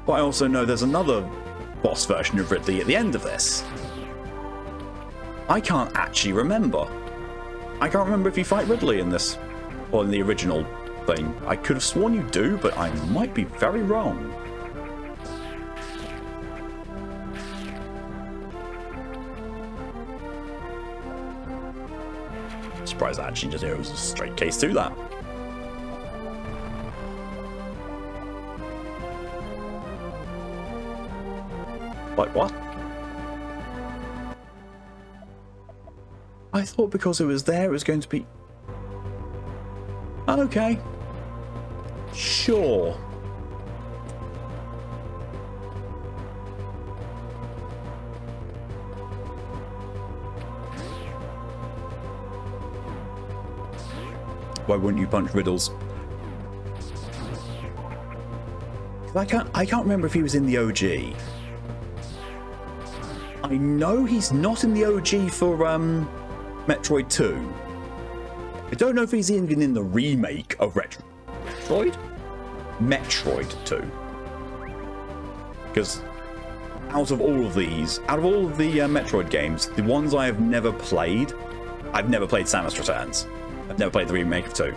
But I also know there's another boss version of Ridley at the end of this. I can't actually remember. I can't remember if you fight Ridley in this, or in the original thing. I could have sworn you do, but I might be very wrong. Surprised I actually just knew it was a straight case to that. Like what? I thought because it was there, it was going to be... Okay. Sure. Why wouldn't you punch Riddles? I can't remember if he was in the OG. I know he's not in the OG for Metroid 2. I don't know if he's even in the remake of Metroid? Metroid 2. Because out of all of the Metroid games, the ones I have never played, I've never played Samus Returns. I've never played the remake of 2.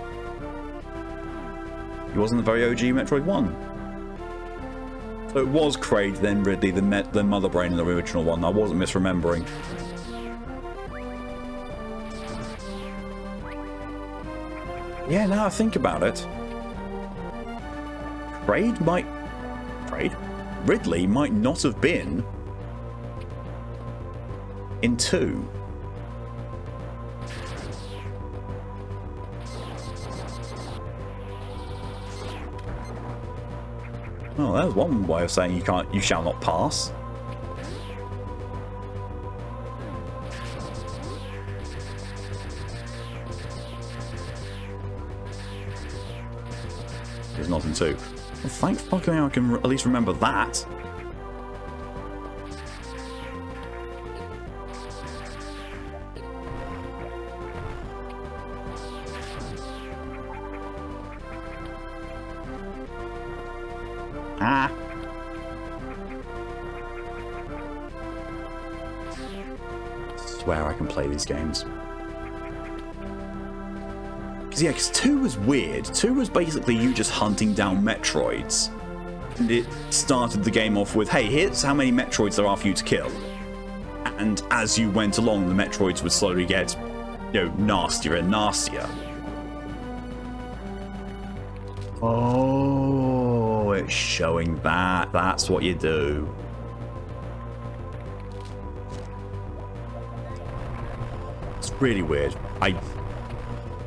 He wasn't the very OG Metroid 1. So it was Kraid, then Ridley, the Mother Brain in the original one. I wasn't misremembering. Yeah, now I think about it. Ridley might not have been in 2. Oh, there's one way of saying you shall not pass. It's not in 2. Well, thank fucking I can at least remember that. Ah. I swear I can play these games. Because 2 was weird. 2 was basically you just hunting down Metroids. And it started the game off with, hey, here's how many Metroids there are for you to kill. And as you went along, the Metroids would slowly get, nastier and nastier. Oh, it's showing that. That's what you do. It's really weird.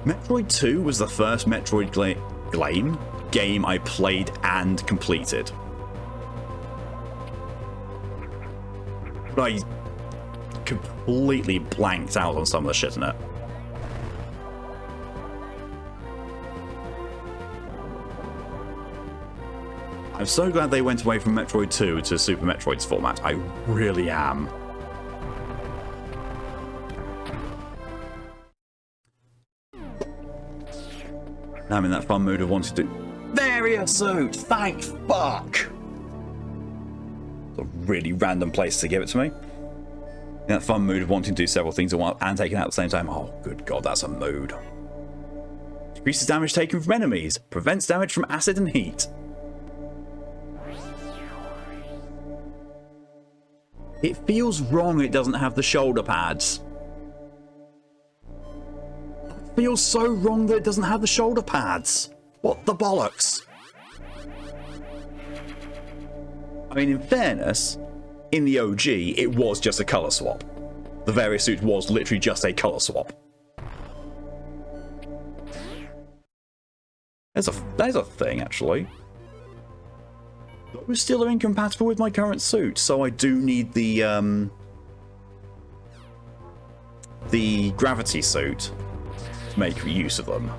Metroid 2 was the first Metroid game I played and completed. But I completely blanked out on some of the shit in it. I'm so glad they went away from Metroid 2 to Super Metroid's format. I really am. Now I'm in that fun mood of wanting to... Various suit! Thank fuck! It's a really random place to give it to me. In that fun mood of wanting to do several things at once and taking it out at the same time. Oh, good god, that's a mood. Decreases damage taken from enemies. Prevents damage from acid and heat. It feels wrong it doesn't have the shoulder pads. Feels so wrong that it doesn't have the shoulder pads. What the bollocks? I mean, in fairness, in the OG, it was just a colour swap. The Various suit was literally just a colour swap. There's a thing, actually. Those still are incompatible with my current suit, so I do need the gravity suit to make use of them.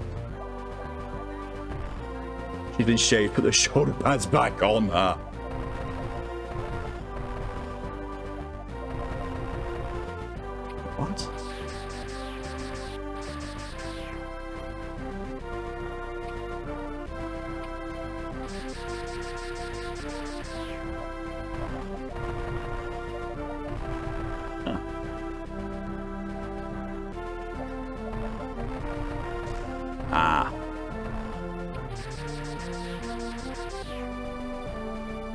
She's been shaved, put the shoulder pads back on her. What? Ah.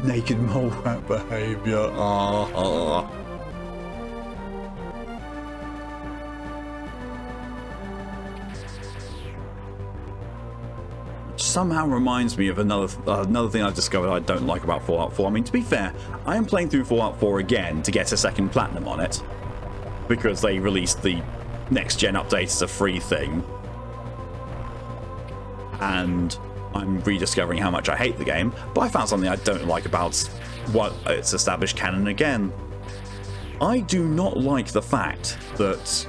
Naked mole rat behavior. Ah. Somehow reminds me of another thing I've discovered I don't like about Fallout 4. I mean, to be fair, I am playing through Fallout 4 again to get a second platinum on it, because they released the next-gen update as a free thing. And I'm rediscovering how much I hate the game, but I found something I don't like about what its established canon again. I do not like the fact that...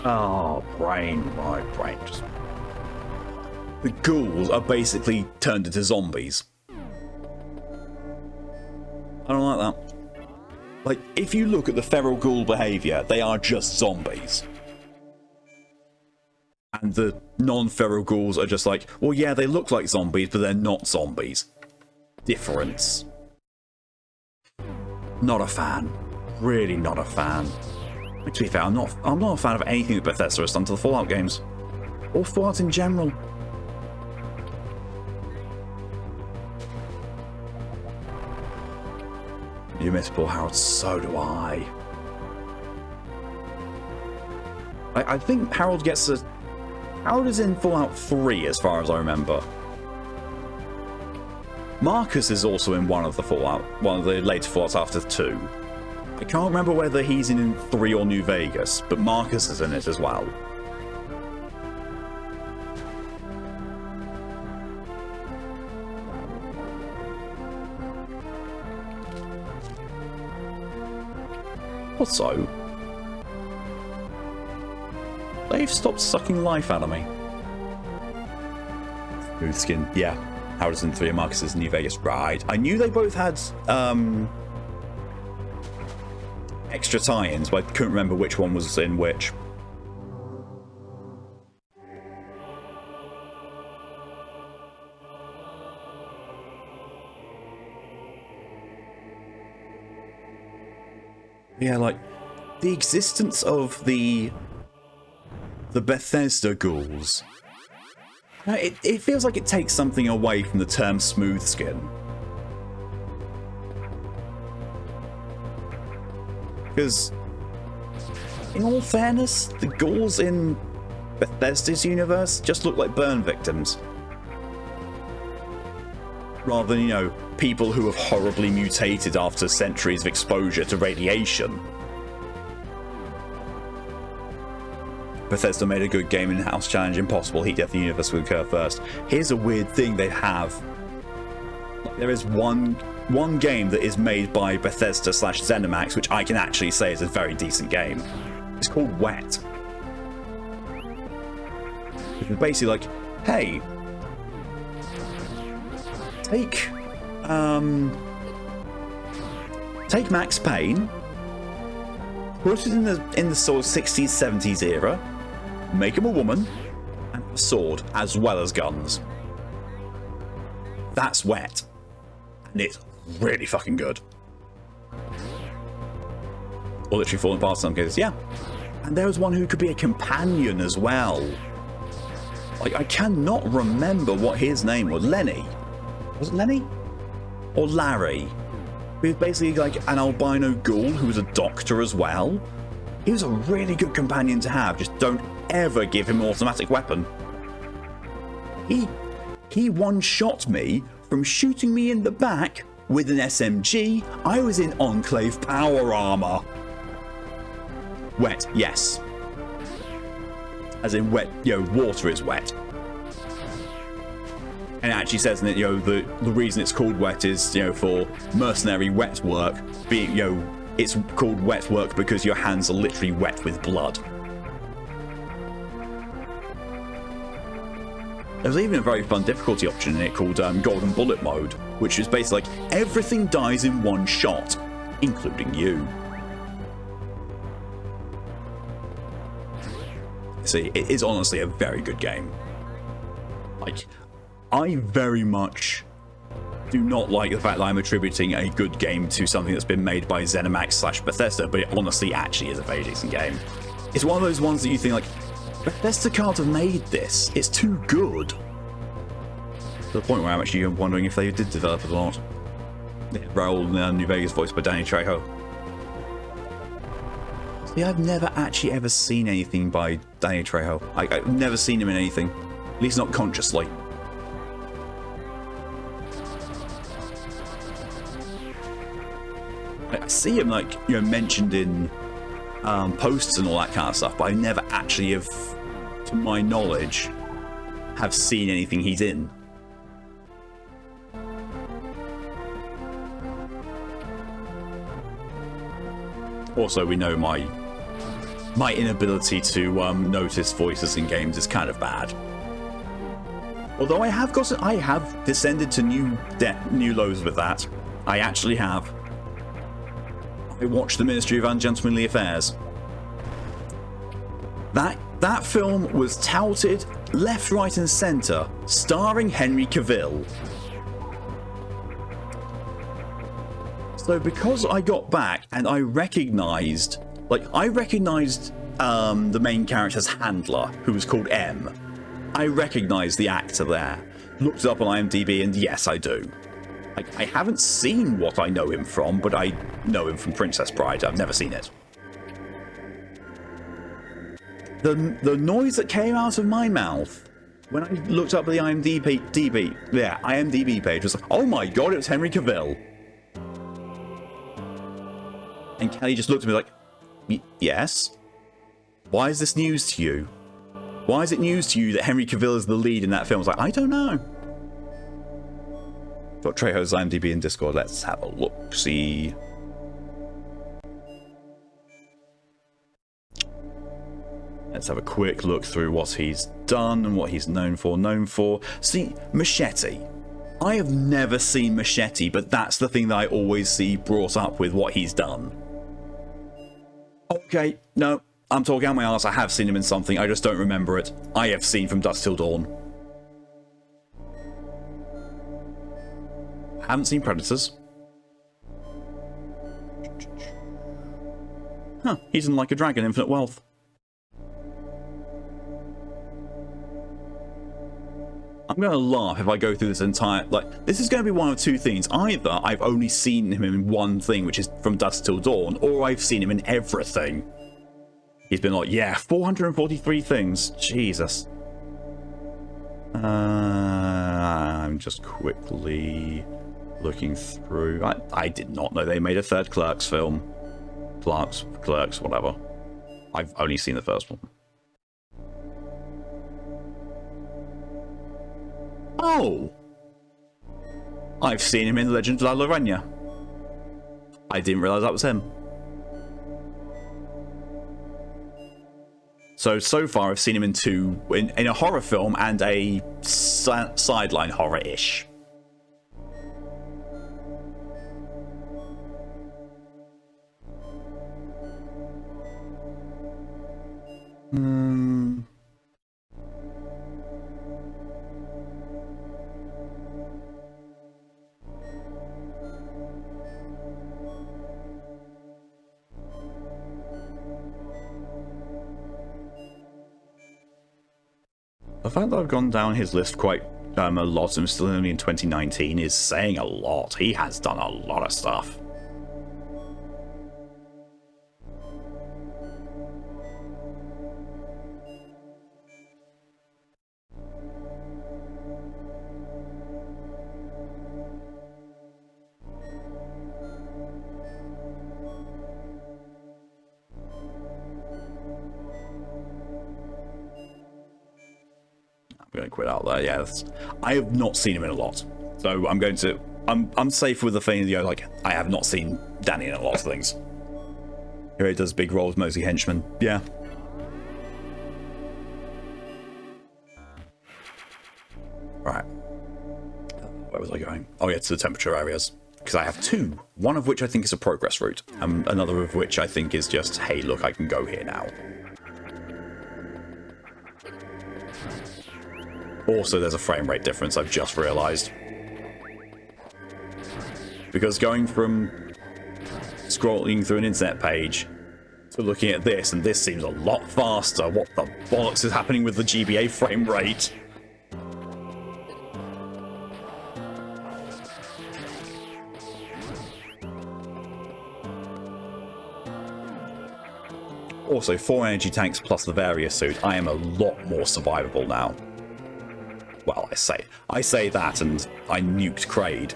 Oh, my brain just... The ghouls are basically turned into zombies. I don't like that. Like, if you look at the feral ghoul behavior, they are just zombies. And the non-feral ghouls are just like, well, yeah, they look like zombies, but they're not zombies. Difference. Not a fan. Really not a fan. To be fair, I'm not a fan of anything that Bethesda has done to the Fallout games. Or Fallout in general. You miss Paul Harold, so do I. I think Harold gets a... Harold is in Fallout 3, as far as I remember. Marcus is also in one of the later Fallouts after 2. I can't remember whether he's in 3 or New Vegas, but Marcus is in it as well. Also, they've stopped sucking life out of me. Smooth skin, yeah. Howard's in 3 and Marcus is in New Vegas. Right. I knew they both had extra tie-ins, but I couldn't remember which one was in which. Yeah, like, the existence of the Bethesda ghouls, it feels like it takes something away from the term smooth skin. Because, in all fairness, the ghouls in Bethesda's universe just look like burn victims. Rather than, you know, people who have horribly mutated after centuries of exposure to radiation. Bethesda made a good game in-house challenge impossible. Heat Death the Universe would occur first. Here's a weird thing they have. There is one game that is made by Bethesda / ZeniMax, which I can actually say is a very decent game. It's called Wet. It's basically like, hey, take Max Payne, put it in the sort of 60s, 70s era, make him a woman, and a sword, as well as guns. That's Wet. And it's really fucking good. Or literally falling apart in some cases, yeah. And there was one who could be a companion as well. Like, I cannot remember what his name was. Lenny. Was it Lenny? Or Larry? He was basically like an albino ghoul who was a doctor as well. He was a really good companion to have. Just don't ever give him an automatic weapon. He one-shot me from shooting me in the back with an SMG. I was in Enclave power armor. Wet, yes. As in wet, you know, water is wet. And it actually says in it, you know, the reason it's called Wet is, you know, for mercenary wet work, being, you know, it's called wet work because your hands are literally wet with blood. There's even a very fun difficulty option in it called Golden Bullet Mode, which is basically like everything dies in one shot, including you. See, it is honestly a very good game. Like, I very much do not like the fact that I'm attributing a good game to something that's been made by ZeniMax / Bethesda, but it honestly actually is a very decent game. It's one of those ones that you think like, Bethesda can't have made this. It's too good. To the point where I'm actually wondering if they did develop it or not. Yeah, Raul New Vegas, voiced by Danny Trejo. See, I've never actually ever seen anything by Danny Trejo. I've never seen him in anything. At least not consciously. I see him, like, you know, mentioned in posts and all that kind of stuff, but I never actually have, to my knowledge, have seen anything he's in. Also, we know my inability to notice voices in games is kind of bad. Although I have descended to new lows with that. I actually have. I watched The Ministry of Ungentlemanly Affairs. That film was touted left, right, and centre, starring Henry Cavill. So because I got back and I recognised, the main character's handler, who was called M. I recognised the actor there. Looked it up on IMDb, and yes, I do. I haven't seen what I know him from, but I know him from Princess Bride. I've never seen it. The noise that came out of my mouth when I looked up the IMDb page was like, oh my god, it was Henry Cavill. And Kelly just looked at me like, yes? Why is this news to you? Why is it news to you that Henry Cavill is the lead in that film? I was like, I don't know. Got Trejo's IMDb in Discord. Let's have a look. See. Let's have a quick look through what he's done and what he's known for. See, Machete. I have never seen Machete, but that's the thing that I always see brought up with what he's done. Okay, no, I'm talking out my arse. I have seen him in something. I just don't remember it. I have seen From Dusk Till Dawn. Haven't seen Predators. Huh, he's in Like a Dragon, Infinite Wealth. I'm going to laugh if I go through this entire... this is going to be one of two things. Either I've only seen him in one thing, which is From Dusk Till Dawn, or I've seen him in everything. He's been like, yeah, 443 things. Jesus. I'm just quickly looking through. I did not know they made a third Clerks film. Clerks, whatever. I've only seen the first one. Oh! I've seen him in The Legend of La Llorona. I didn't realise that was him. So far I've seen him in two, in a horror film and a sideline horror-ish. The fact that I've gone down his list quite a lot, and still only in 2019, is saying a lot. He has done a lot of stuff. I'm going to quit out there. Yeah, I have not seen him in a lot, so I'm safe with the thing. I have not seen Danny in a lot of things. Here he does big roles, mostly henchmen. Yeah. Right. Where was I going? Oh yeah, to the temperature areas, because I have two. One of which I think is a progress route, and another of which I think is just, hey, look, I can go here now. Also, there's a frame rate difference, I've just realised. Because going from scrolling through an internet page to looking at this, and this seems a lot faster. What the bollocks is happening with the GBA frame rate? Also, 4 energy tanks plus the various suit. I am a lot more survivable now. Well, I say that, and I nuked Kraid.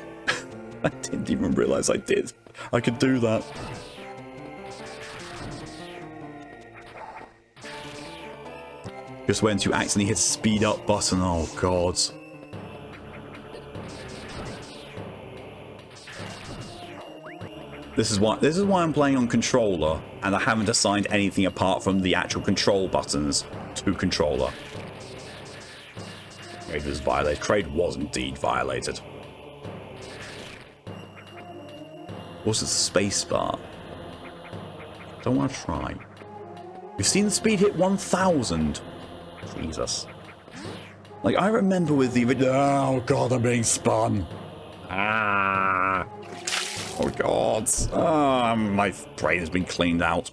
I didn't even realise I did. I could do that. Just went to accidentally hit the speed up button. Oh god. This is why I'm playing on controller, and I haven't assigned anything apart from the actual control buttons to controller. Kraid was violated. Kraid was indeed violated. What's the space bar? Don't want to try. We've seen the speed hit 1,000. Jesus. Like, I remember with the... Oh god, I'm being spun. Ah. Oh god. My brain has been cleaned out.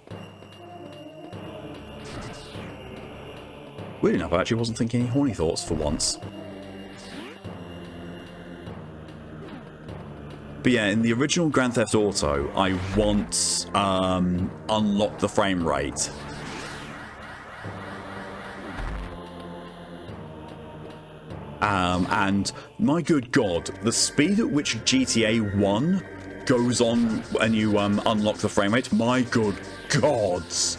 Weird enough, I actually wasn't thinking any horny thoughts for once. But yeah, in the original Grand Theft Auto, I want unlock the frame rate. And my good god, the speed at which GTA 1 goes on when you unlock the frame rate, my good gods.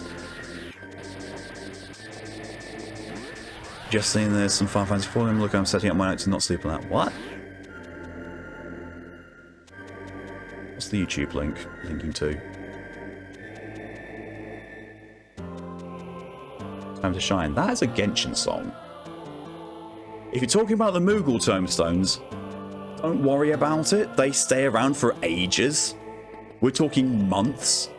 Just saying there's some Final Fantasy 4. Look, I'm setting up my night to not sleep on that. What? What's the YouTube link linking to? Time to Shine. That is a Genshin song. If you're talking about the Moogle tombstones, don't worry about it. They stay around for ages. We're talking months.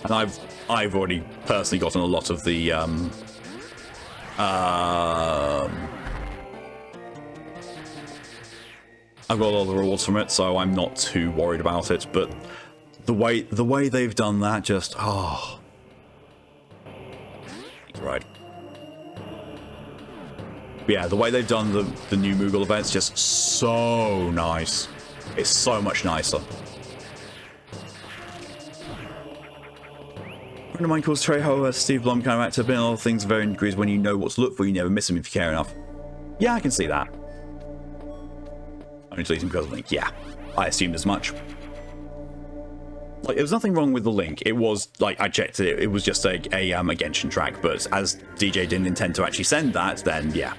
And I've already personally gotten a lot of the I've got a lot of the rewards from it, so I'm not too worried about it. But the way they've done that, just right. But yeah, the way they've done the new Moogle events, just so nice. It's so much nicer. A friend of mine calls Trejo Steve Blum kind of actor, but in a lot of things, varying degrees. When you know what to look for, you never miss him if you care enough. Yeah, I can see that. Only deleting because of the link. Yeah, I assumed as much. Like, there was nothing wrong with the link. It was, like, I checked it. It was just a Genshin track. But as DJ didn't intend to actually send that, then yeah.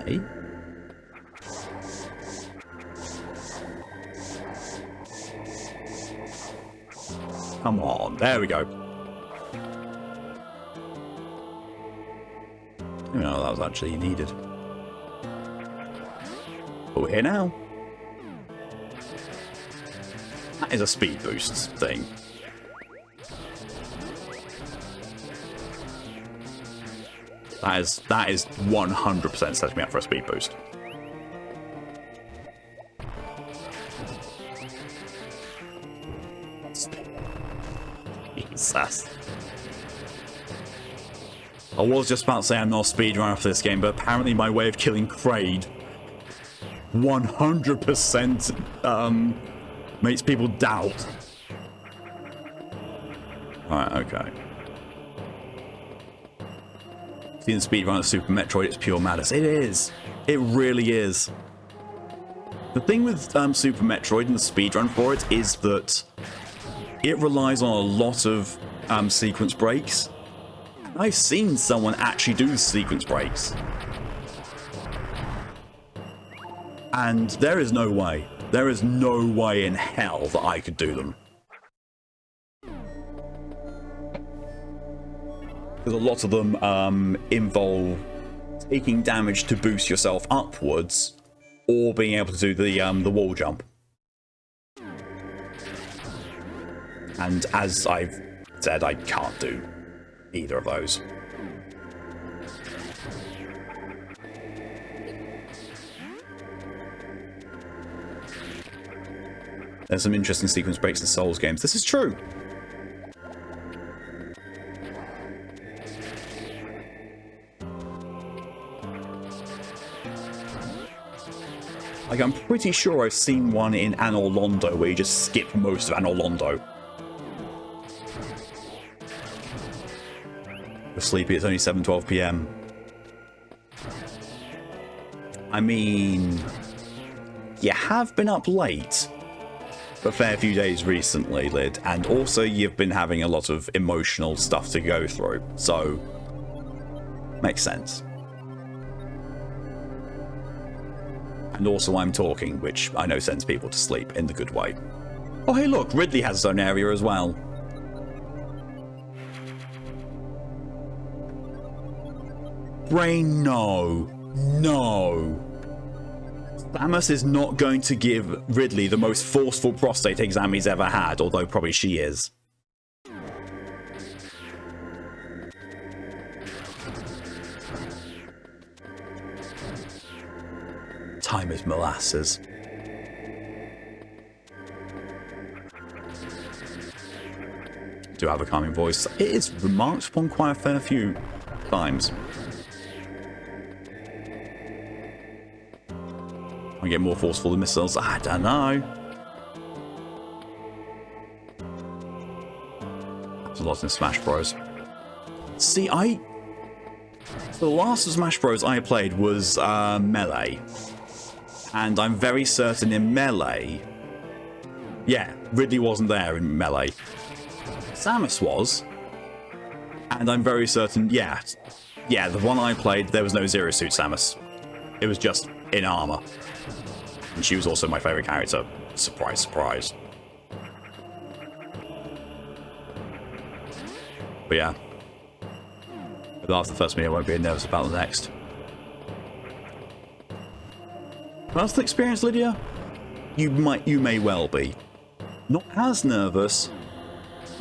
Hey. Come on, there we go. You know, that was actually needed. But we're here now. That is a speed boost thing. That is 100% setting me up for a speed boost. Jesus. I was just about to say I'm not a speedrunner for this game, but apparently my way of killing Kraid 100% makes people doubt. Alright, okay. Seeing the speedrun of Super Metroid, it's pure madness. It is. It really is. The thing with Super Metroid and the speedrun for it is that it relies on a lot of sequence breaks. I've seen someone actually do sequence breaks. And there is no way in hell that I could do them. Because a lot of them involve taking damage to boost yourself upwards, or being able to do the wall jump. And as I've said, I can't do either of those. There's some interesting sequence breaks in Souls games. This is true. Like, I'm pretty sure I've seen one in Anor Londo where you just skip most of Anor Londo. You're sleepy, it's only 7:12 PM. I mean, you have been up late for a fair few days recently, Lid, and also you've been having a lot of emotional stuff to go through, so makes sense. And also I'm talking, which I know sends people to sleep in the good way. Oh hey look, Ridley has his own area as well. Brain, no. No. Samus is not going to give Ridley the most forceful prostate exam he's ever had, although probably she is. Time is molasses. Do have a calming voice. It is remarked upon quite a fair few times. I get more forceful than missiles. I don't know. There's a lot in Smash Bros. See, so the last of Smash Bros I played was Melee. And I'm very certain in Melee... Yeah, Ridley wasn't there in Melee. Samus was. And I'm very certain, yeah, the one I played, there was no Zero Suit Samus. It was just in armor. And she was also my favorite character. Surprise, surprise. But yeah. But after the first meeting, I won't be nervous about the next. That's the experience, Lydia? You may well be. Not as nervous.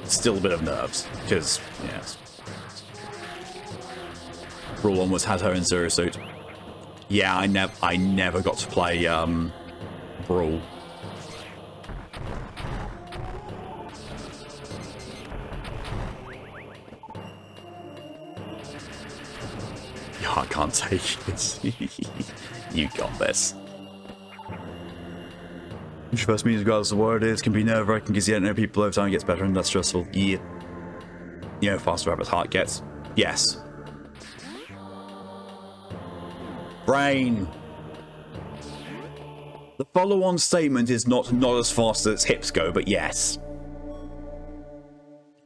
Still a bit of nerves. Because, yes. Brawl almost had her in Zero Suit. Yeah, I never got to play Brawl. I can't take it. You got this. Your first meeting, regardless of what it is, can be nerve-wracking because you don't know people over time. It gets better and that's stressful. Yeah. You know, faster rabbit's heart gets. Yes. Brain. The follow-on statement is not as fast as its hips go, but yes.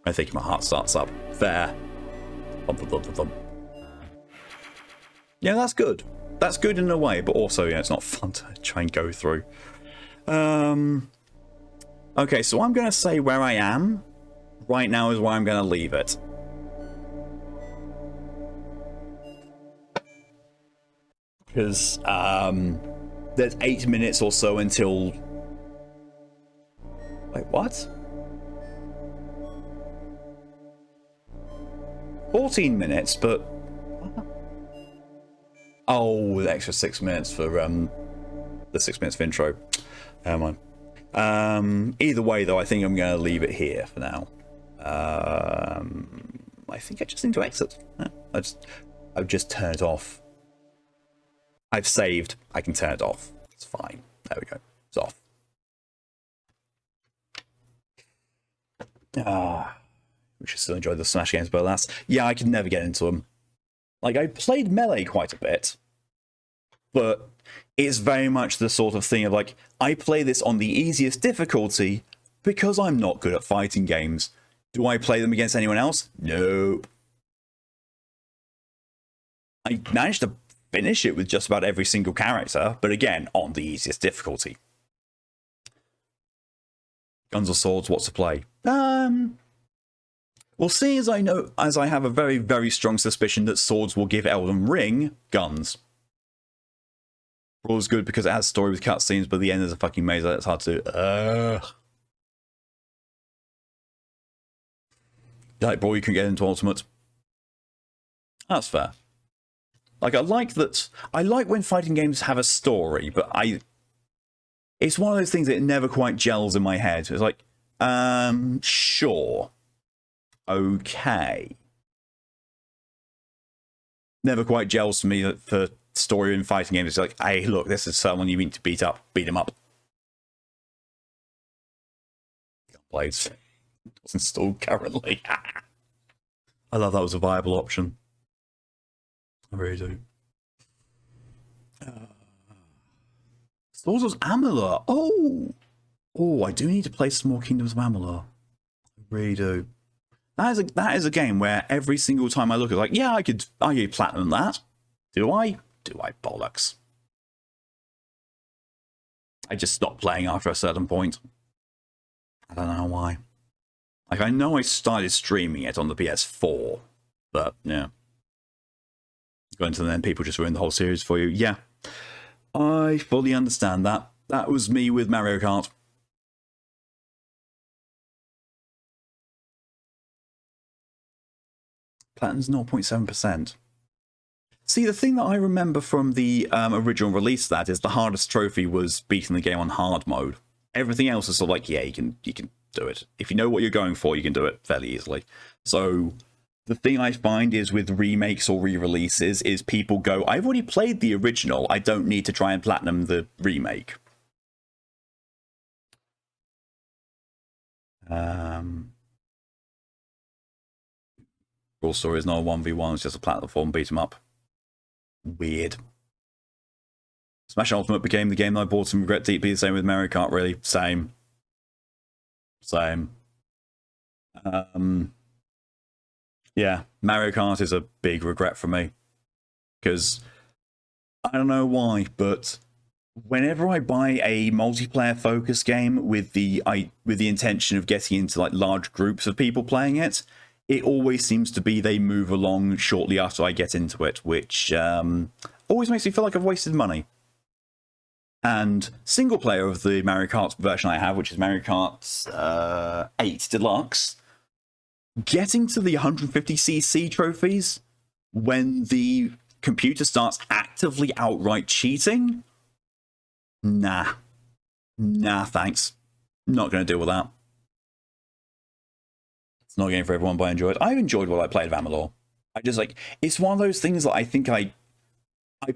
I think my heart starts up. Fair. Thump, thump, thump, thump. Yeah, that's good. That's good in a way, but also, yeah, it's not fun to try and go through. Okay, so I'm going to say where I am right now is where I'm going to leave it. Because, there's 8 minutes or so until... Wait, what? 14 minutes, but... Oh, the extra 6 minutes for, the 6 minutes of intro. Never mind. Either way, though, I think I'm going to leave it here for now. I think I just need to exit. I've just turned it off. I've saved. I can turn it off. It's fine. There we go. It's off. We should still enjoy the Smash games, but alas, yeah, I could never get into them. Like, I played Melee quite a bit, but it's very much the sort of thing of like, I play this on the easiest difficulty because I'm not good at fighting games. Do I play them against anyone else? Nope. I managed to finish it with just about every single character, but again, on the easiest difficulty. Guns or swords, what's to play? Well, seeing as I have a very, very strong suspicion that swords will give Elden Ring, guns. Brawl is good because it has story with cutscenes, but the end is a fucking maze. That's hard to. Like Brawl, you can get into Ultimate. That's fair. Like, I like when fighting games have a story, but it's one of those things that never quite gels in my head. It's like, sure. Okay. Never quite gels for me for story in fighting games. It's like, hey, look, this is someone you need to beat him up. Blades. It's installed currently. I love that was a viable option. I really do. Swords of Amalur. Oh, I do need to play some more Kingdoms of Amalur. I really do. That is a game where every single time I look at it, like, yeah, I could platinum that. Do I? Do I bollocks? I just stopped playing after a certain point. I don't know why. Like, I know I started streaming it on the PS4, but yeah. Go into then people just ruin the whole series for you. Yeah, I fully understand that. That was me with Mario Kart. Platinum's 0.7%. See, the thing that I remember from the original release of that is the hardest trophy was beating the game on hard mode. Everything else is sort of like, yeah, you can do it. If you know what you're going for, you can do it fairly easily. So the thing I find is with remakes or re-releases is people go, I've already played the original, I don't need to try and platinum the remake. Brawl Story is not a 1v1, it's just a platform beat 'em up. Weird. Smash Ultimate became the game that I bought and regret deeply. The same with Mario Kart, really. Same. Yeah, Mario Kart is a big regret for me. Because I don't know why, but whenever I buy a multiplayer focused game with the intention of getting into like large groups of people playing it, it always seems to be they move along shortly after I get into it, which always makes me feel like I've wasted money. And single player of the Mario Kart version I have, which is Mario Kart 8 Deluxe, getting to the 150cc trophies when the computer starts actively outright cheating? Nah, thanks. Not going to deal with that. It's not a game for everyone, but I enjoyed it. I've enjoyed what I played of Amalur. I just like, it's one of those things that I think I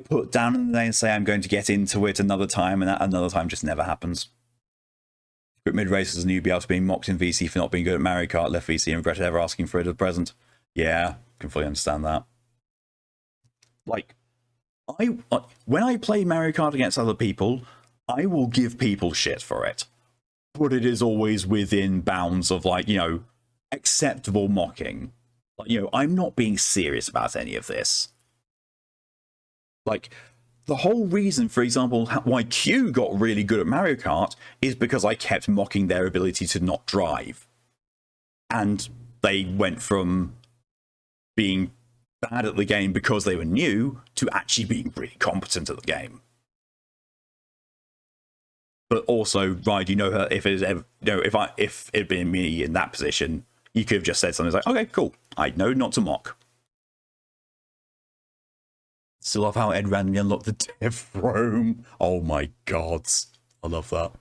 put down in the day and say I'm going to get into it another time, and that another time just never happens. Quick mid racers and newbie after being mocked in VC for not being good at Mario Kart, left VC and regretted ever asking for it at the present. Yeah, can fully understand that. Like, when I play Mario Kart against other people, I will give people shit for it. But it is always within bounds of, like, you know, acceptable mocking. Like, you know, I'm not being serious about any of this. Like, the whole reason, for example, why Q got really good at Mario Kart is because I kept mocking their ability to not drive. And they went from being bad at the game because they were new to actually being really competent at the game. But also, right, you know, if it ever, you know, if it'd been me in that position, you could have just said something like, okay, cool, I know not to mock. Still love how Ed randomly unlocked the dev room. Oh my god. I love that.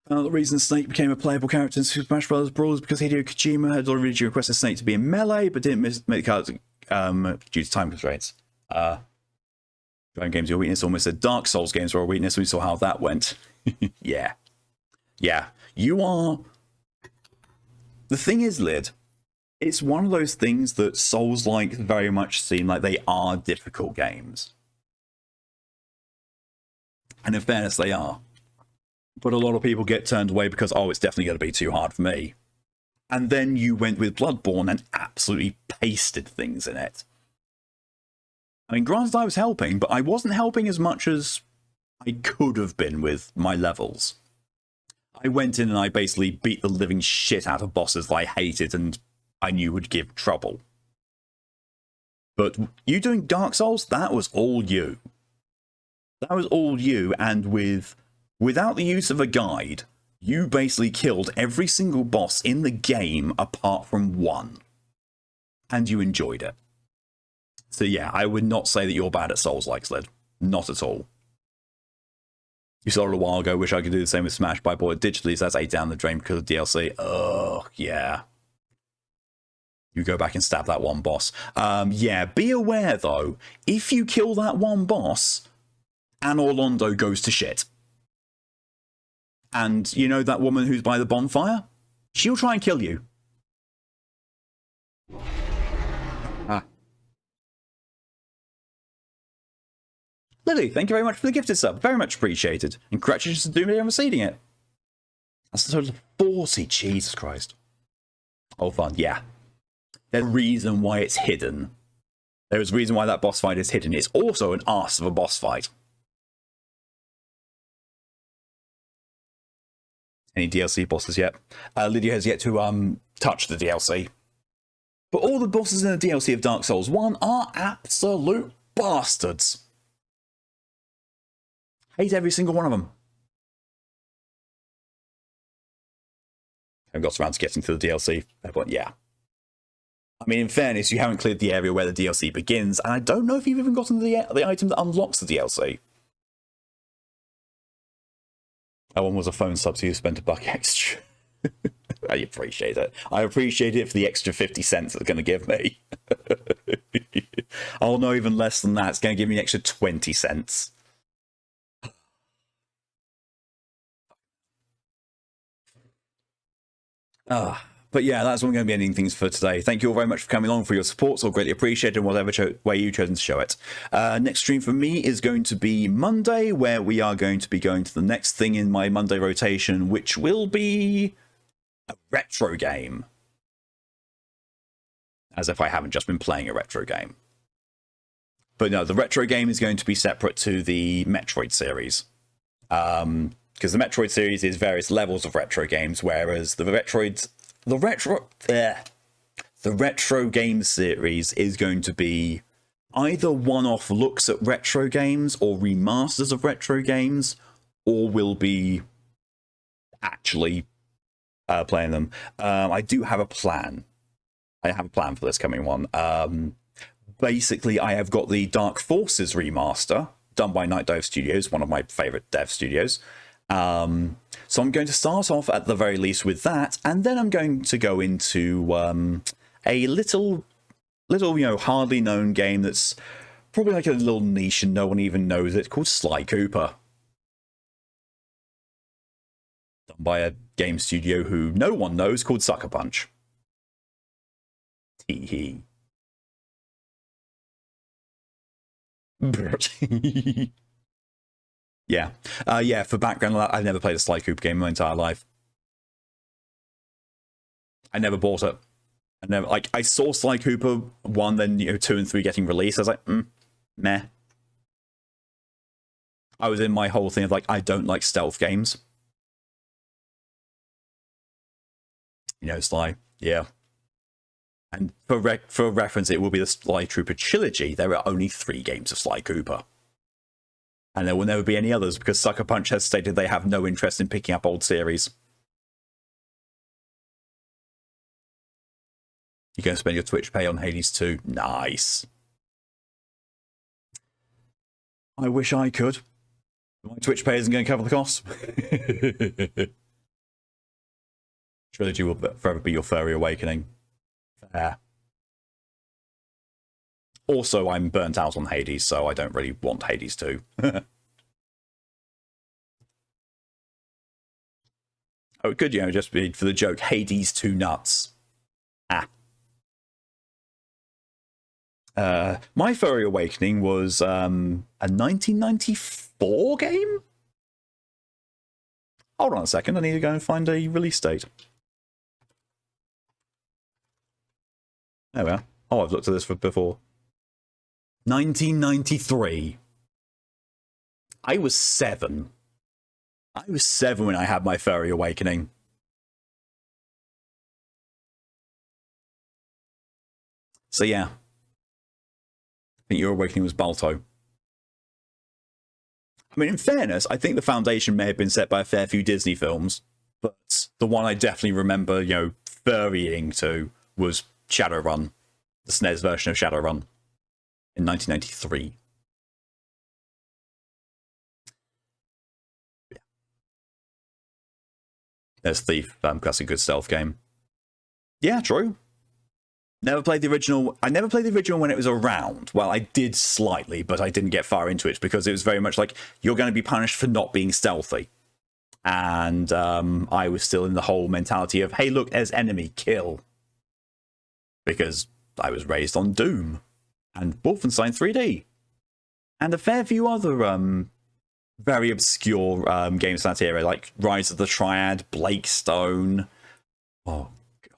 The reason Snake became a playable character in Super Smash Bros. Brawl is because Hideo Kojima had already requested Snake to be in Melee, but didn't make the cards due to time constraints. Dragon games are your weakness. Almost said Dark Souls games were a weakness. We saw how that went. Yeah. You are... The thing is, Lid, it's one of those things that Souls-like very much seem like they are difficult games. And in fairness, they are. But a lot of people get turned away because, oh, it's definitely going to be too hard for me. And then you went with Bloodborne and absolutely pasted things in it. I mean, granted, I was helping, but I wasn't helping as much as I could have been with my levels. I went in and I basically beat the living shit out of bosses that I hated and I knew would give trouble. But you doing Dark Souls, that was all you. That was all you, and without the use of a guide, you basically killed every single boss in the game apart from one. And you enjoyed it. So yeah, I would not say that you're bad at Souls-like, Lid. Not at all. You saw it a while ago, wish I could do the same with Smash, but I bought it digitally, so that's 8 down the drain because of DLC. Ugh, yeah. You go back and stab that one boss. Yeah, be aware though, if you kill that one boss, Anor Londo goes to shit. And you know that woman who's by the bonfire? She'll try and kill you. Lily, thank you very much for the gifted sub. Very much appreciated. And congratulations to Doomday on receiving it. That's a total of 40. Jesus Christ. Oh, fun. Yeah. There's a reason why it's hidden. There is a reason why that boss fight is hidden. It's also an arse of a boss fight. Any DLC bosses yet? Lydia has yet to touch the DLC. But all the bosses in the DLC of Dark Souls 1 are absolute bastards. Hate every single one of them. Haven't got around to getting to the DLC, but yeah. I mean, in fairness, you haven't cleared the area where the DLC begins, and I don't know if you've even gotten the item that unlocks the DLC. That one was a phone sub, so you spent $1 extra. I appreciate it. I appreciate it for the extra 50 cents it's going to give me. I'll know even less than that. It's going to give me an extra 20 cents. But yeah, that's all going to be ending things for today. Thank you all very much for coming along, for your support. It's all greatly appreciated in whatever way you've chosen to show it. Next stream for me is going to be Monday, where we are going to be going to the next thing in my Monday rotation, which will be a retro game. As if I haven't just been playing a retro game. But no, the retro game is going to be separate to the Metroid series. Because the Metroid series is various levels of retro games, whereas the retro game series is going to be either one-off looks at retro games or remasters of retro games, or will be actually playing them. I do have a plan. I have a plan for this coming one. Basically, I have got the Dark Forces remaster done by Night Dive Studios, one of my favorite dev studios. So I'm going to start off at the very least with that, and then I'm going to go into a little, hardly known game that's probably like a little niche and no one even knows it, called Sly Cooper. Done by a game studio who no one knows, called Sucker Punch. Tee hee. Yeah. Yeah, for background, I've never played a Sly Cooper game in my entire life. I never bought it. I saw Sly Cooper 1, then 2 and 3 getting released. I was like, meh. I was in my whole thing of I don't like stealth games. Sly. Yeah. And for reference, it will be the Sly Cooper trilogy. There are only 3 games of Sly Cooper. And there will never be any others, because Sucker Punch has stated they have no interest in picking up old series. You're going to spend your Twitch pay on Hades 2? Nice. I wish I could. My Twitch pay isn't going to cover the cost. Trilogy will forever be your furry awakening. Fair. Also, I'm burnt out on Hades, so I don't really want Hades 2. Oh, it could, just be for the joke, Hades 2 nuts. My Furry Awakening was a 1994 game? Hold on a second, I need to go and find a release date. There we are. Oh, I've looked at this before. 1993. I was 7. I was 7 when I had my Furry Awakening. So yeah. I think your awakening was Balto. I mean, in fairness, I think the foundation may have been set by a fair few Disney films, but the one I definitely remember, furrying to was Shadowrun, the SNES version of Shadowrun. In 1993. Yeah. There's Thief, that's a good stealth game. Yeah, true. Never played the original. I never played the original when it was around. Well, I did slightly, but I didn't get far into it because it was very much like, you're going to be punished for not being stealthy. And I was still in the whole mentality of, hey, look, there's enemy, kill. Because I was raised on Doom. And Wolfenstein 3D. And a fair few other very obscure games from that era, like Rise of the Triad, Blake Stone. Oh,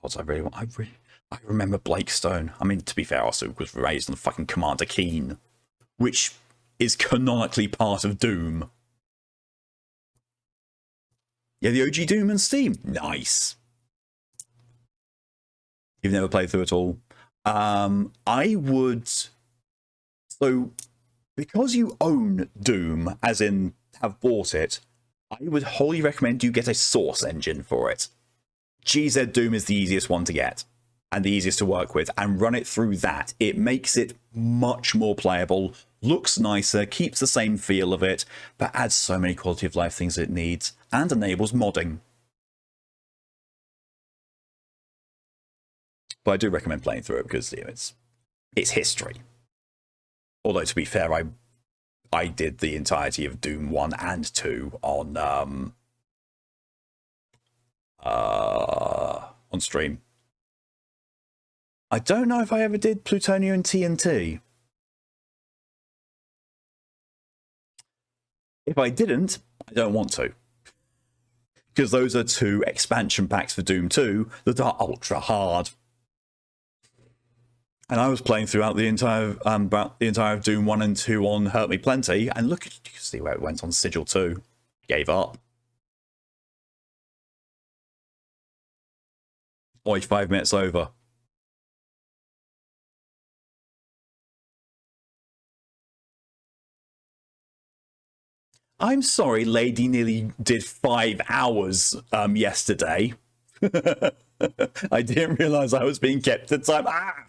God, I remember Blake Stone. I mean, to be fair, I also was raised on fucking Commander Keen, which is canonically part of Doom. Yeah, the OG Doom and Steam. Nice. You've never played through it all? I would... So, because you own Doom, as in have bought it, I would wholly recommend you get a source engine for it. GZ Doom is the easiest one to get and the easiest to work with, and run it through that. It makes it much more playable, looks nicer, keeps the same feel of it, but adds so many quality of life things it needs, and enables modding. But I do recommend playing through it because it's history. Although, to be fair, I did the entirety of Doom 1 and 2 on stream. I don't know if I ever did Plutonium and TNT. If I didn't, I don't want to. Because those are 2 expansion packs for Doom 2 that are ultra hard. And I was playing throughout the entire Doom 1 and 2 on Hurt Me Plenty, and look, you can see where it went on Sigil 2. Gave up. Oi, 5 minutes over. I'm sorry, lady nearly did 5 hours yesterday. I didn't realise I was being kept at time. Ah!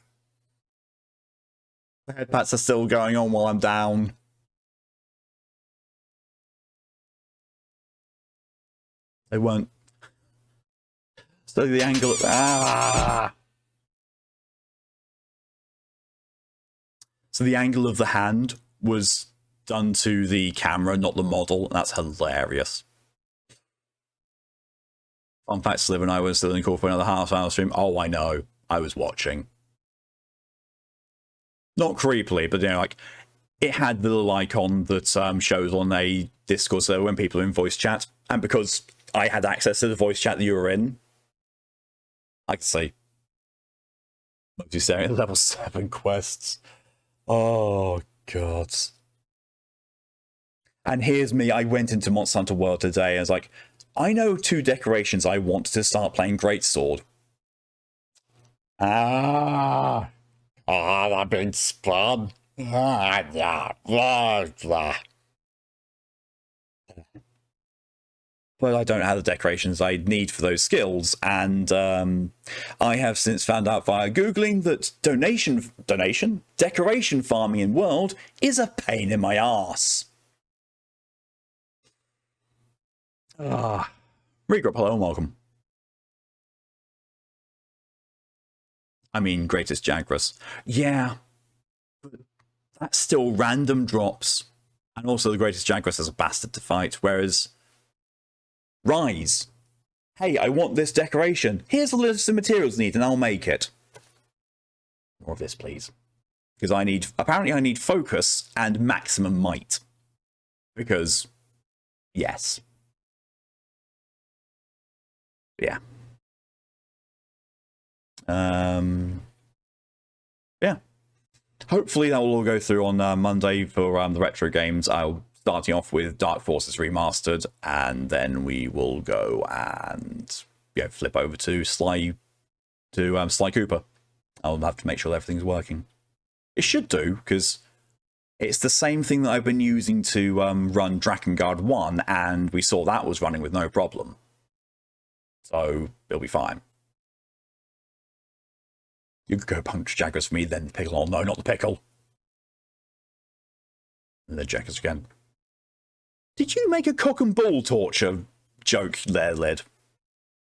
The headpats are still going on while I'm down. They won't. So the angle... Ah! So the angle of the hand was done to the camera, not the model. That's hilarious. Fun fact, Sliver and I were still in the call for another half-hour stream. Oh, I know. I was watching. Not creepily, but, you know, like, it had the little icon that shows on a Discord server when people are in voice chat. And because I had access to the voice chat that you were in, I could see. Mostly staring at level 7 quests. Oh, God. And here's me, I went into Monster Hunter World today and I was like, I know 2 decorations I want to start playing Greatsword. Ah, that big spawn. Ah, yeah, blah, blah. But I don't have the decorations I need for those skills, and I have since found out via Googling that decoration farming in World is a pain in my arse. Regroup, hello and welcome. I mean, Greatest Jagras. Yeah, but that's still random drops. And also the Greatest Jagras is a bastard to fight, whereas Rise. Hey, I want this decoration. Here's the list of materials needed, and I'll make it. More of this, please. Because apparently I need focus and maximum might. Because, yes. Yeah. Yeah. Hopefully that will all go through on Monday for the retro games. I'll starting off with Dark Forces Remastered, and then we will go and flip over to Sly Cooper. I'll have to make sure everything's working. It should do, because it's the same thing that I've been using to run Drakengard 1, and we saw that was running with no problem. So it'll be fine. You could go punch Jaggers for me, then the pickle. Oh no, not the pickle. And then Jaggers again. Did you make a cock and ball torture joke there, Led?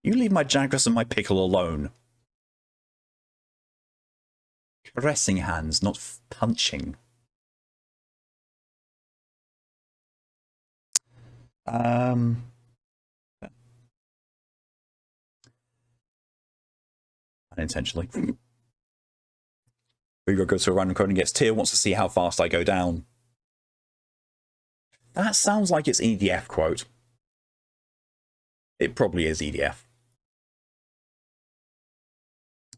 You leave my Jaggers and my pickle alone. Caressing hands, not punching. Unintentionally. Hugo goes to a random code and gets tier, wants to see how fast I go down. That sounds like it's EDF quote. It probably is EDF.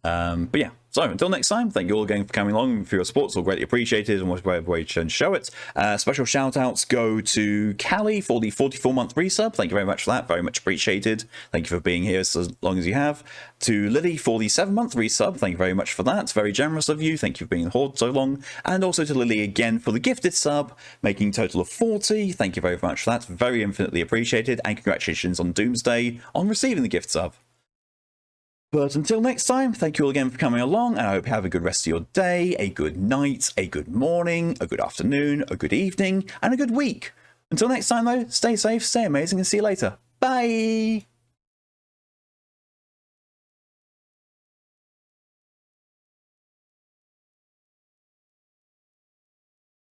But yeah, so until next time, thank you all again for coming along. For your support, it's all greatly appreciated, and whatever way you can show it. Special shout outs go to Callie for the 44-month resub. Thank you very much for that, very much appreciated. Thank you for being here so long as you have. To Lily for the 7-month resub, thank you very much for that, very generous of you. Thank you for being in the Horde so long. And also to Lily again for the gifted sub, making a total of 40. Thank you very much for that, very infinitely appreciated, and congratulations on Doomsday on receiving the gift sub. But until next time, thank you all again for coming along, and I hope you have a good rest of your day, a good night, a good morning, a good afternoon, a good evening, and a good week. Until next time, though, stay safe, stay amazing, and see you later. Bye!